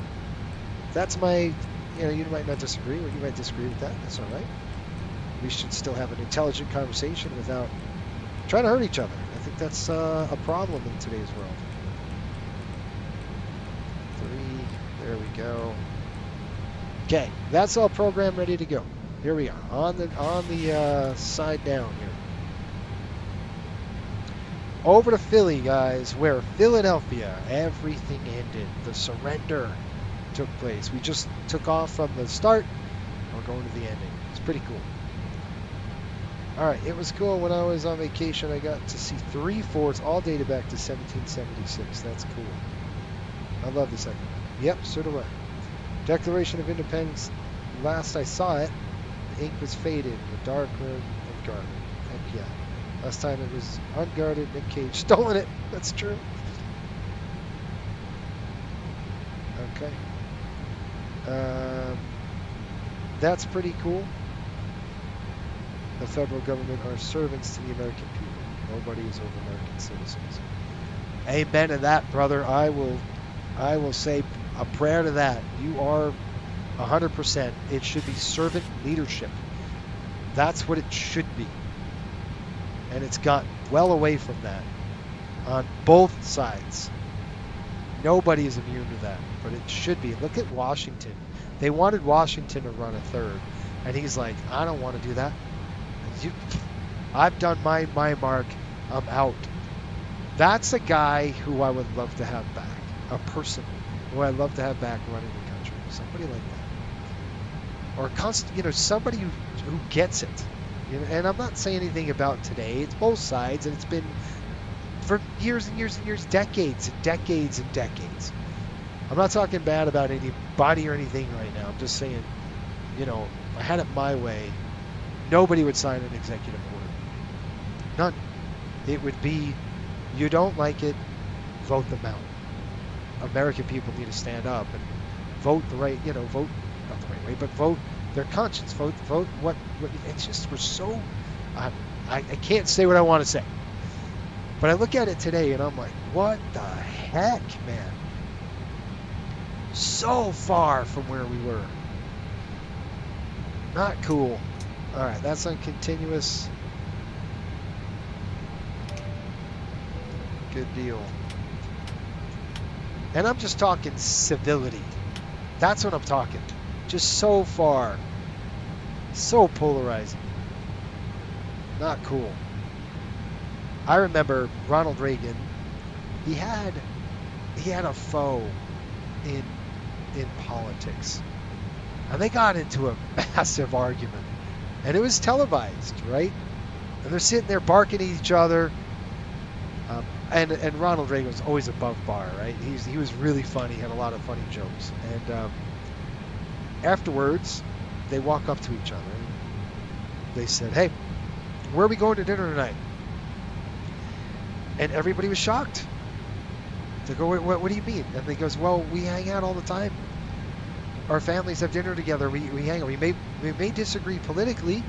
Speaker 2: that's my, you might not disagree, or you might disagree with that. That's all right. We should still have an intelligent conversation without trying to hurt each other. I think that's a problem in today's world. 3, there we go. Okay, that's all programmed, ready to go. Here we are on the side down here. Over to Philly, guys, where Philadelphia, everything ended. The surrender took place. We just took off from the start. We're going to the ending. It's pretty cool. All right, it was cool when I was on vacation. I got to see 3 forts, all dated back to 1776. That's cool. I love this. Yep, so do I. Declaration of Independence. Last I saw it, the ink was faded, the dark room unguarded. Heck yeah. Last time it was unguarded, Nick Cage stolen it. That's true. Okay. That's pretty cool. The federal government are servants to the American people. Nobody is over American citizens. Amen to that, brother. I will say a prayer to that. You are 100%. It should be servant leadership. That's what it should be. And it's gotten well away from that on both sides. Nobody is immune to that, but it should be. Look at Washington. They wanted Washington to run a third, and he's like, I don't want to do that. I've done my mark. I'm out. That's a guy who I would love to have back. A person who I'd love to have back running the country. Somebody like that. Or somebody who gets it. And I'm not saying anything about today. It's both sides, and it's been for years and years and years, decades and decades and decades. I'm not talking bad about anybody or anything right now. I'm just saying, if I had it my way, nobody would sign an executive order. None. It would be, you don't like it, vote them out. American people need to stand up and vote the right, vote not the right way, but vote their conscience. Vote what it's just, we're so, I can't say what I want to say. But I look at it today and I'm like, what the heck, man? So far from where we were. Not cool. All right, that's on continuous. Good deal. And I'm just talking civility. That's what I'm talking. Just so far. So polarizing. Not cool. I remember Ronald Reagan. He had a foe in politics. And they got into a massive argument. And it was televised, right? And they're sitting there barking at each other. And Ronald Reagan was always above bar, right? He was really funny, had a lot of funny jokes. And afterwards, they walk up to each other. They said, hey, where are we going to dinner tonight? And everybody was shocked. They go, what do you mean? And he goes, well, we hang out all the time. Our families have dinner together. We hang out. We may disagree politically,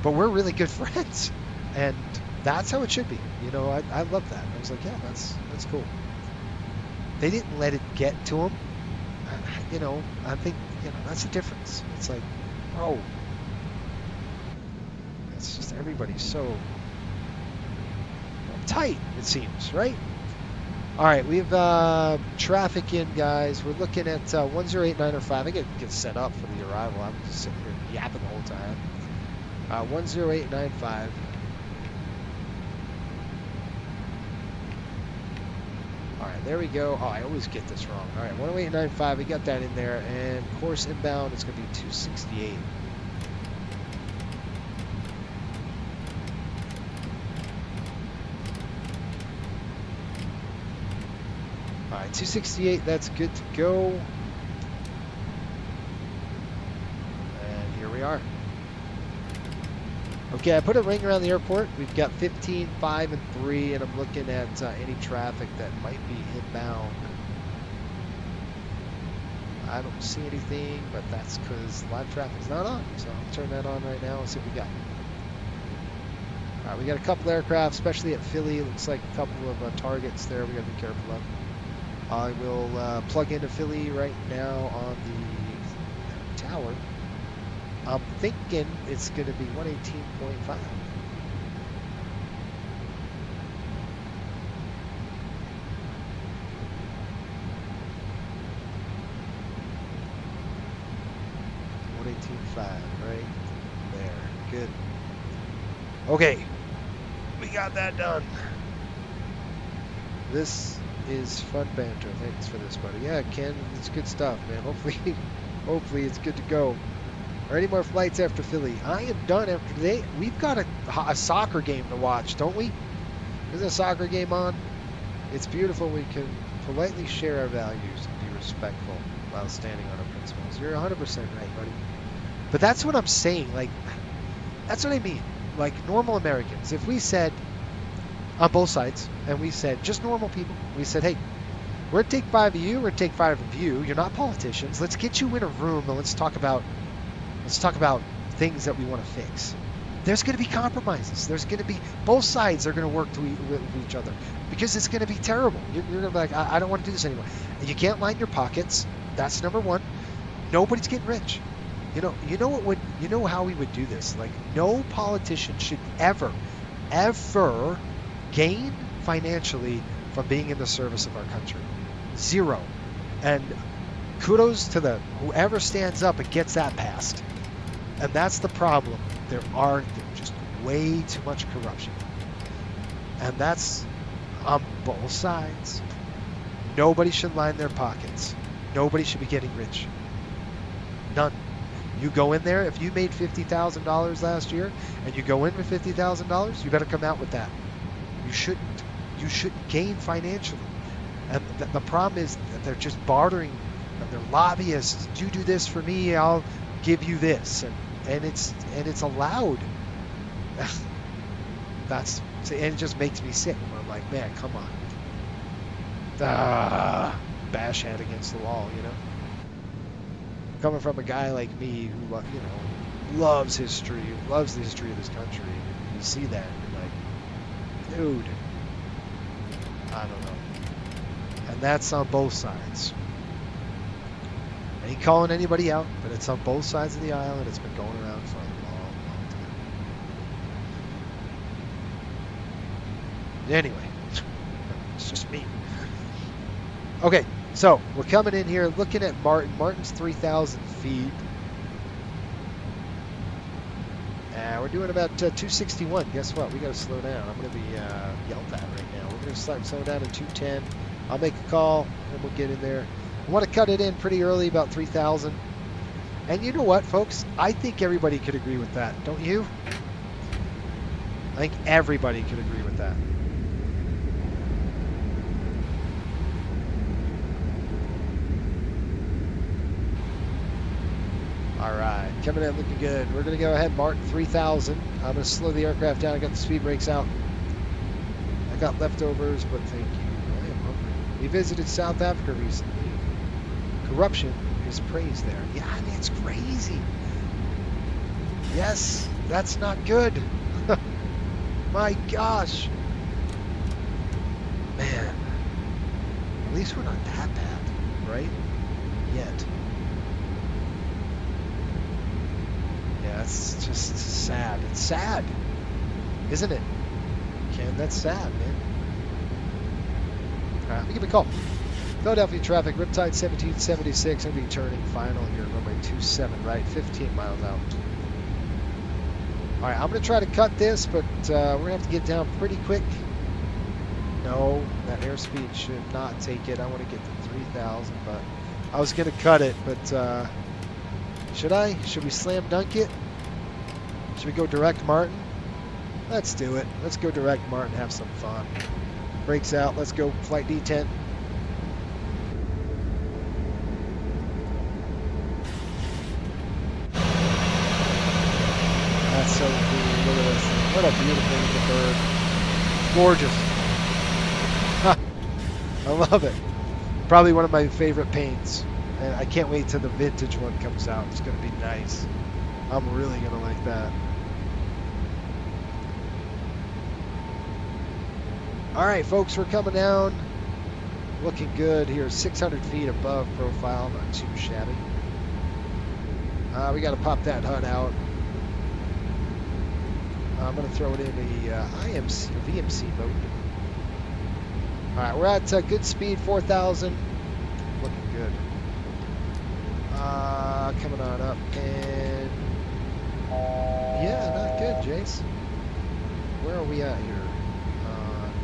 Speaker 2: but we're really good friends. And that's how it should be. I love that. I was like, yeah, that's cool. They didn't let it get to them. I think, that's the difference. It's like, oh, it's just everybody's so tight, it seems, right? All right, we have traffic in, guys. We're looking at 10895. I get set up for the arrival. I'm just sitting here yapping the whole time. 10895. All right, there we go. Oh, I always get this wrong. All right, 10895. We got that in there. And course inbound is going to be 268. All right, 268, that's good to go. And here we are. Okay, I put a ring around the airport. We've got 15, 5, and 3, and I'm looking at any traffic that might be inbound. I don't see anything, but that's because live traffic's not on. So I'll turn that on right now and see what we got. All right, we got a couple aircraft, especially at Philly. It looks like a couple of targets there we got to be careful of. I will plug into Philly right now on the tower. I'm thinking it's going to be 118.5. Right there. Good. Okay. We got that done. This is fun banter. Thanks for this, buddy. Yeah, Ken, it's good stuff, man. Hopefully it's good to go. Are any more flights after Philly? I am done after today. We've got a soccer game to watch, don't we? There's a soccer game on. It's beautiful. We can politely share our values and be respectful while standing on our principles. You're 100% right, buddy. But that's what I'm saying. Like, that's what I mean. Like, normal Americans. If we said, on both sides, and we said, just normal people, we said, hey, we're going to take 5 of you, we're going to take 5 of you. You're not politicians. Let's get you in a room and let's talk about things that we want to fix. There's going to be compromises. There's going to be, both sides are going to work with each other because it's going to be terrible. You're going to be like, I don't want to do this anymore. And you can't line your pockets. That's number one. Nobody's getting rich. You know how we would do this. Like, no politician should ever gain financially from being in the service of our country. Zero. And kudos to whoever stands up and gets that passed. And that's the problem. There's just way too much corruption. And that's on both sides. Nobody should line their pockets. Nobody should be getting rich. None. You go in there, if you made $50,000 last year, and you go in with $50,000, you better come out with that. You shouldn't gain financially. And the problem is that they're just bartering, and they're lobbyists. You do this for me, I'll give you this, and it's allowed. And it just makes me sick. I'm like, man, come on. Bash head against the wall, you know. Coming from a guy like me who, loves history, loves the history of this country, you see that, and you're like, dude, I don't know. And that's on both sides. I ain't calling anybody out, but it's on both sides of the aisle, and it's been going around for a long, long time. Anyway, it's just me. Okay. So, we're coming in here looking at Martin. Martin's 3,000 feet. We're doing about 261. Guess what? We got to slow down. I'm going to be yelled at right now. We're going to start slowing down to 210. I'll make a call, and we'll get in there. I want to cut it in pretty early, about 3,000. And you know what, folks? I think everybody could agree with that. Don't you? I think everybody could agree with that. All right, coming in looking good. We're going to go ahead, Martin 3,000. I'm going to slow the aircraft down. I got the speed brakes out. I got leftovers, but thank you. I am hungry. We visited South Africa recently. Corruption is praised there. Yeah, I mean, it's crazy. Yes, that's not good. My gosh. Man. At least we're not that bad, right? Yet. That's just sad. It's sad, isn't it? Ken, that's sad, man. All right, let me give me a call. Philadelphia traffic, Riptide 1776. I'm going to be turning final here, runway 27 right, 15 miles out. All right, I'm going to try to cut this, but we're going to have to get down pretty quick. No, that airspeed should not take it. I want to get to 3,000, but I was going to cut it, but should I? Should we slam dunk it? Should we go direct Martin? Let's do it. Let's go direct Martin, have some fun. Brakes out. Let's go flight D10. That's so cool. Look at this. What a beautiful looking bird. Gorgeous. I love it. Probably one of my favorite paints. And I can't wait till the vintage one comes out. It's going to be nice. I'm really going to like that. All right, folks, we're coming down. Looking good here, 600 feet above profile, not too shabby. We got to pop that HUD out. I'm going to throw it in the IMC, VMC mode. All right, we're at good speed, 4,000. Looking good. Coming on up, and yeah, not good, Jace. Where are we at here?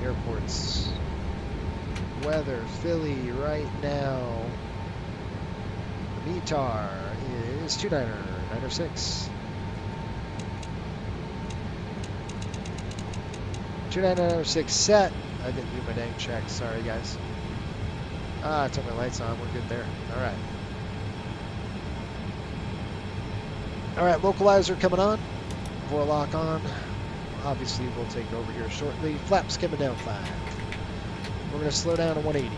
Speaker 2: Airports. Weather, Philly right now. The METAR is 29096. 29096 set. I didn't do my dang check. Sorry, guys. I took my lights on. We're good there. All right. All right, localizer coming on. Before lock on. Obviously, we'll take over here shortly. Flaps coming down 5. We're going to slow down to 180.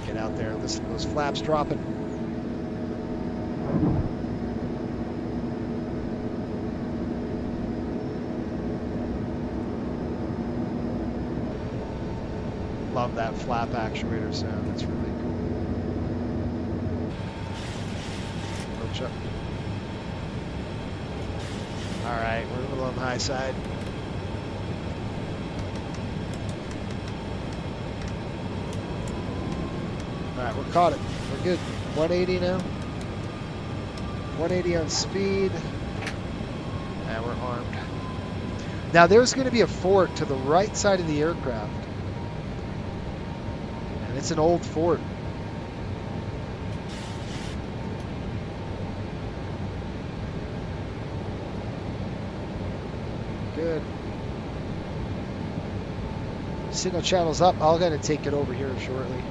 Speaker 2: Get out there and listen to those flaps dropping. Love that flap actuator sound. It's really cool. Approach up. All right, we're a little on the high side. All right, we're caught it. We're good. 180 now. 180 on speed. And we're armed. Now there's going to be a fort to the right side of the aircraft. And it's an old fort. Good. Signal channel's up. I'm going to take it over here shortly.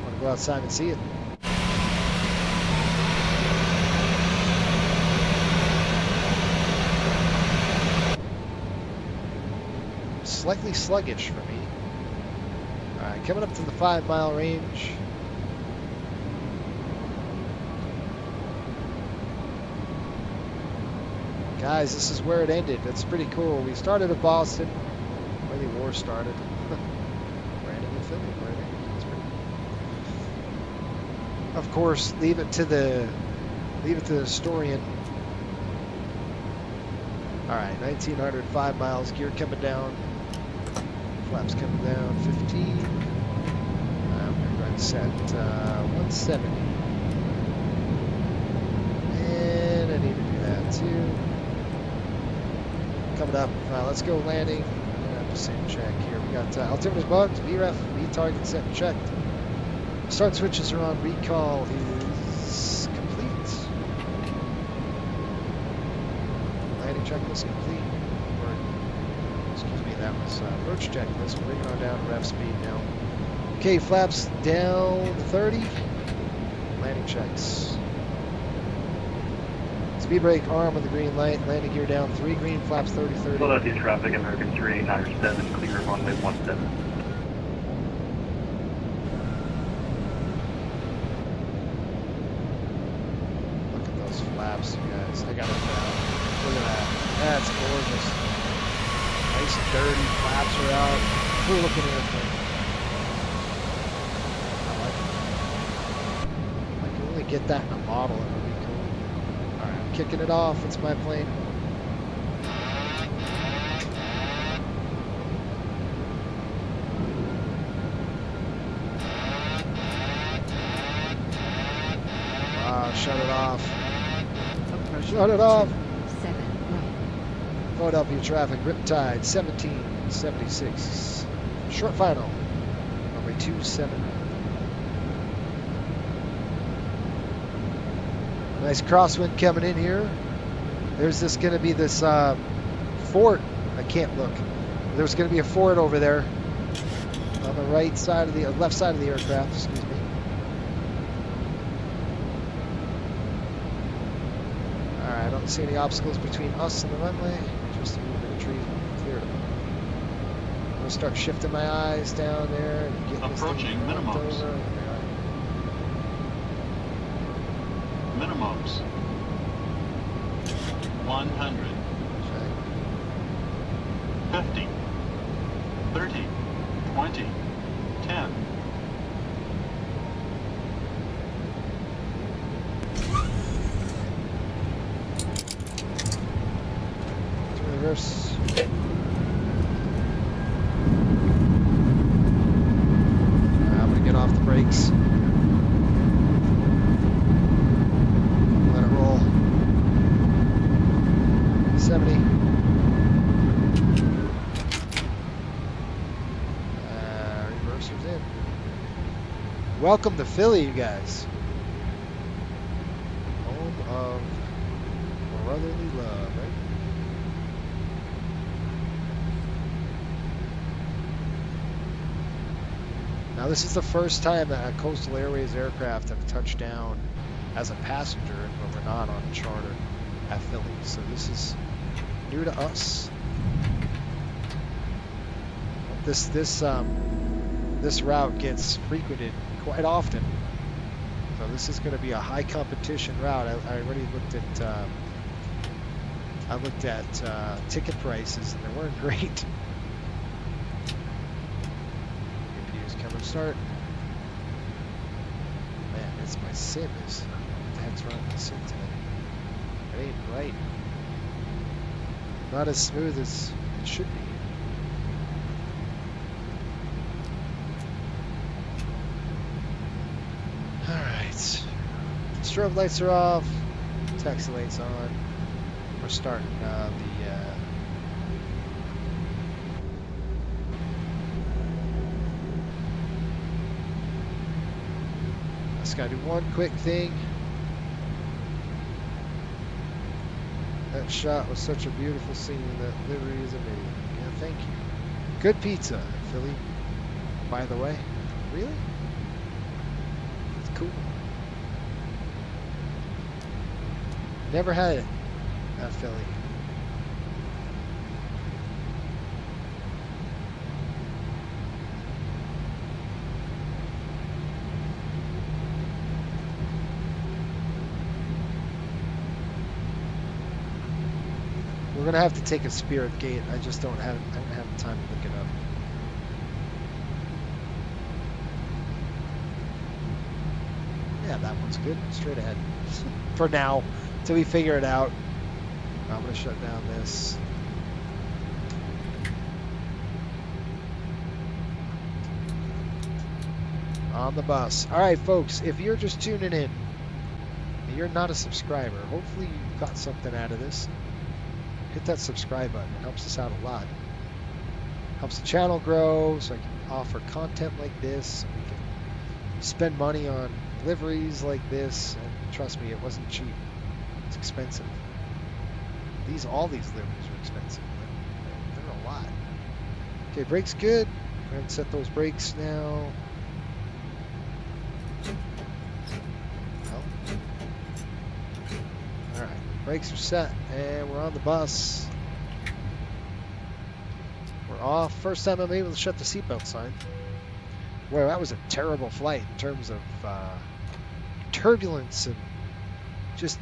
Speaker 2: Want to go outside and see it. Slightly sluggish for me. All right, coming up to the 5-mile range. Guys, this is where it ended. That's pretty cool. We started at Boston, where the war started. We're ending in Philly, where it ended. That's pretty cool. Of course, leave it to the historian. All right, 1900, 5 miles. Gear coming down. Flaps coming down. 15. I'm gonna run set 170. And I need to do that too. Coming up. Let's go landing. Just same check here. We got altimeter bugged, VREF, V target set and checked. Start switches are on. Recall is complete. Landing checklist complete. Or, excuse me, that was approach checklist. We're bringing on down to ref speed now. Okay, flaps down 30. Landing checks. Speed brake arm with the green light, landing gear down 3, green, flaps 30, 30.
Speaker 8: Philadelphia traffic, American 3897, clear runway 17.
Speaker 2: Look at those flaps, you guys. I got it down. Look at that. That's gorgeous. Nice and dirty, flaps are out. Cool looking airplane. I like it. I can only get that in a model. It would be cool. Kicking it off, it's my plane. Shut it off. Shut it off.
Speaker 14: 7 right.
Speaker 2: Philadelphia traffic, Riptide, 1776. Short final. Runway 27. Nice crosswind coming in here. There's going to be this fort. I can't look. There's going to be a fort over there on the right side of the left side of the aircraft. Excuse me. All right, I don't see any obstacles between us and the runway. Just a little bit of tree cleared. I'm going to start shifting my eyes down there and get
Speaker 15: approaching minimums.
Speaker 2: Minimums.
Speaker 9: 100. 50. 30. 20. 10.
Speaker 2: Reverse. I'm gonna get off the brakes. Let it roll. 70. Reversers in. Welcome to Philly, you guys. Home of brotherly love, right? Now this is the first time that a Coastal Airways aircraft have touched down as a passenger, but we're not on a charter at Philly. So this is new to us. This route gets frequented quite often. So this is going to be a high competition route. I already looked at ticket prices and they weren't great. Coming start. Man, it's my sim is. What the heck's wrong with the sim today? It ain't right. Not as smooth as it should be. Alright. Strobe lights are off. Taxi lights on. We're starting gotta do one quick thing. That shot was such a beautiful scene. That livery is amazing. Yeah, thank you. Good pizza, Philly. By the way, really? It's cool. Never had it at Philly. We're gonna have to take a Spirit gate. I just don't have time to look it up. Yeah, that one's good. Straight ahead. For now, till we figure it out. I'm gonna shut down this. On the bus. All right, folks. If you're just tuning in, and you're not a subscriber, hopefully you got something out of this. Hit that subscribe button. It helps us out a lot. Helps the channel grow so I can offer content like this. So we can spend money on liveries like this. And trust me, it wasn't cheap. It's expensive. All these liveries are expensive. They're a lot. Okay, brakes good. Go ahead and set those brakes now. Brakes are set, and we're on the bus. We're off. First time I'm able to shut the seatbelt sign. Well, that was a terrible flight in terms of turbulence and just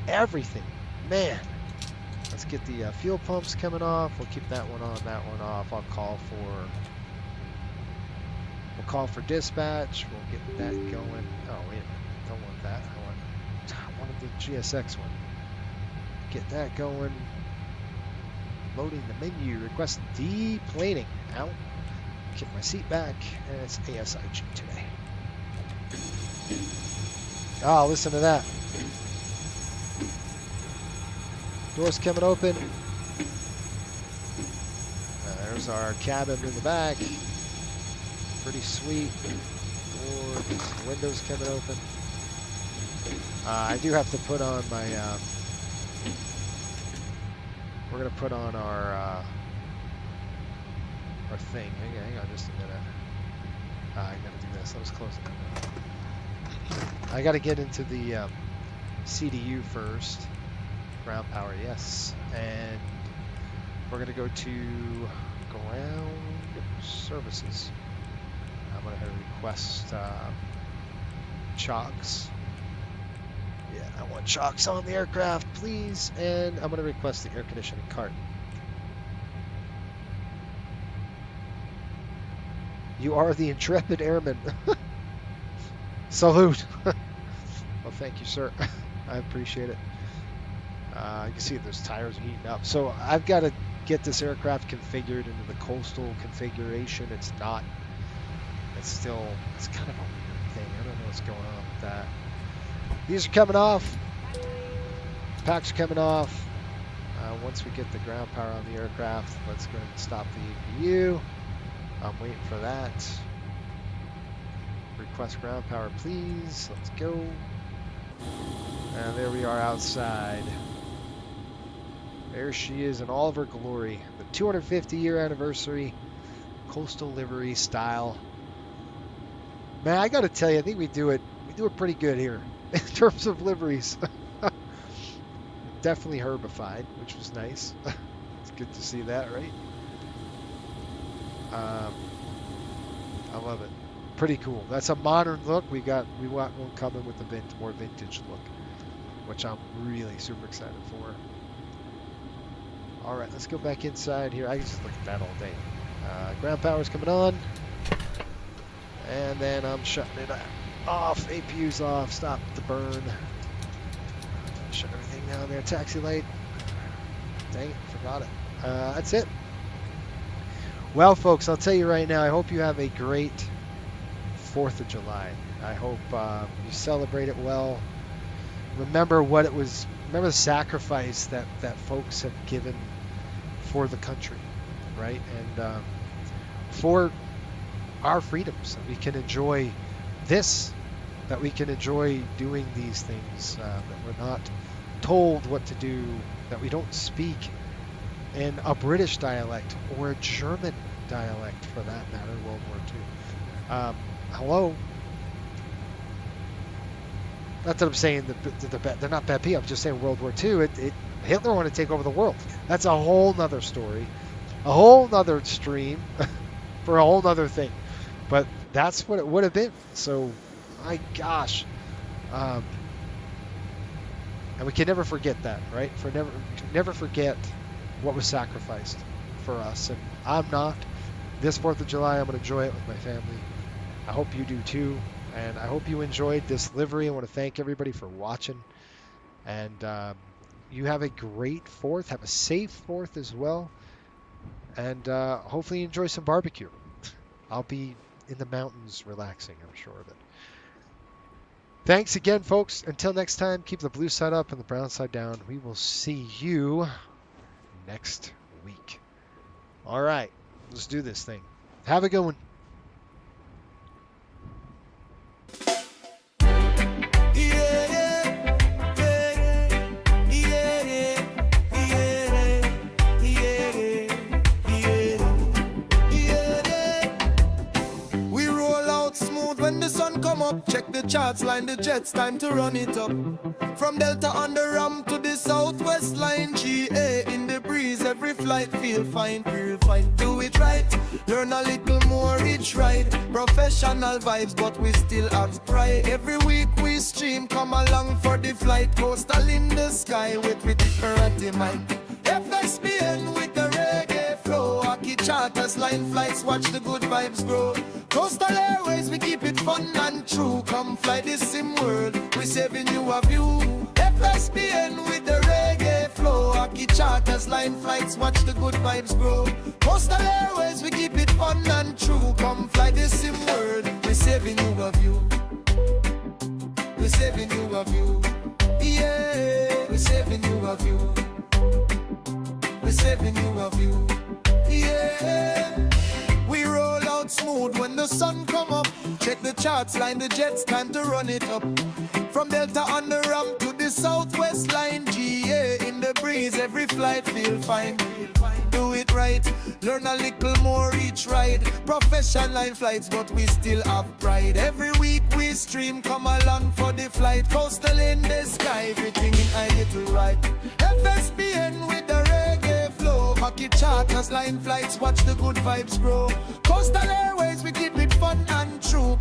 Speaker 2: everything. Man. Let's get the fuel pumps coming off. We'll keep that one on, that one off. We'll call for dispatch. We'll get that going. Oh, wait a minute. Don't want that. I wanted the GSX one. Get that going. Loading the menu. Request deplaning. Out. Get my seat back. And it's ASIG today. Oh, listen to that. Doors coming open. There's our cabin in the back. Pretty sweet. Doors, windows coming open. I do have to put on my. We're gonna put on our thing. Hang on just a minute. I gotta do this. I was closing it. I gotta get into the CDU first. Ground power, yes. And we're gonna go to ground services. I'm gonna request chocks. Yeah, I want shocks on the aircraft, please. And I'm going to request the air conditioning cart. You are the intrepid airman. Salute. Well, thank you, sir. I appreciate it. You can see those tires are heating up. So I've got to get this aircraft configured into the coastal configuration. It's not. It's kind of a weird thing. I don't know what's going on with that. These are coming off. Packs are coming off. Once we get the ground power on the aircraft, let's go ahead and stop the EPU. I'm waiting for that. Request ground power, please. Let's go. And there we are outside. There she is in all of her glory. The 250-year anniversary Coastal Livery style. Man, I got to tell you, I think we do it pretty good here in terms of liveries. Definitely herbified, which was nice. It's good to see that, right? I love it. Pretty cool. That's a modern look. We want one coming with a more vintage look, which I'm really super excited for. All right, let's go back inside here. I can just look at that all day. Ground power's coming on, and then I'm shutting it off. APU's off. Stop the burn. Shut everything down there. Taxi light. Dang it, forgot it. That's it. Well, folks, I'll tell you right now, I hope you have a great 4th of July. I hope you celebrate it well. Remember what it was. Remember the sacrifice that folks have given for the country, right? And for our freedoms, that we can enjoy this, that we can enjoy doing these things, that we're not told what to do, that we don't speak in a British dialect or a German dialect, for that matter, World War II. Hello? Not that I'm saying they're not bad people. I'm just saying World War II, Hitler wanted to take over the world. That's a whole nother story, a whole nother stream for a whole nother thing. But that's what it would have been. So, my gosh. And we can never forget that, right? Never forget what was sacrificed for us. And I'm not. This 4th of July, I'm going to enjoy it with my family. I hope you do too. And I hope you enjoyed this livery. I want to thank everybody for watching. And you have a great 4th. Have a safe 4th as well. And hopefully you enjoy some barbecue. I'll be in the mountains relaxing, I'm sure of it. Thanks again, folks. Until next time, keep the blue side up and the brown side down. We will see you next week. All right, let's do this thing. Have a good one.
Speaker 1: Check the charts, line the jets, time to run it up. From Delta on the ramp to the Southwest line, GA in the breeze, every flight feel fine, real fine. Do it right, learn a little more each ride. Professional vibes, but we still have pride. Every week we stream, come along for the flight. Coastal in the sky with the karate mic. FSBN with the reggae flow. Aki charters, line flights, watch the good vibes grow. Coastal Airways, we keep it fun and true. Come fly this sim world, we saving you a view. FSBN with the reggae flow. Aki charters, line flights, watch the good vibes grow. Coastal Airways, we keep it fun and true. Come fly this sim world, we saving you a view. We saving you a view. Yeah, we saving you a view. We saving you a view. Yeah. We roll out smooth when the sun come up. Check the charts, line the jets, time to run it up. From Delta on the ramp to the Southwest line, GA in the breeze, every flight feel fine. Do it right, learn a little more each ride. Professional line flights, but we still have pride. Every week we stream, come along for the flight. Coastal in the sky, everything in I little right. FSBN with the reggae flow. Hockey charters, line flights, watch the good vibes grow. Coastal Airways, we keep it fun and true.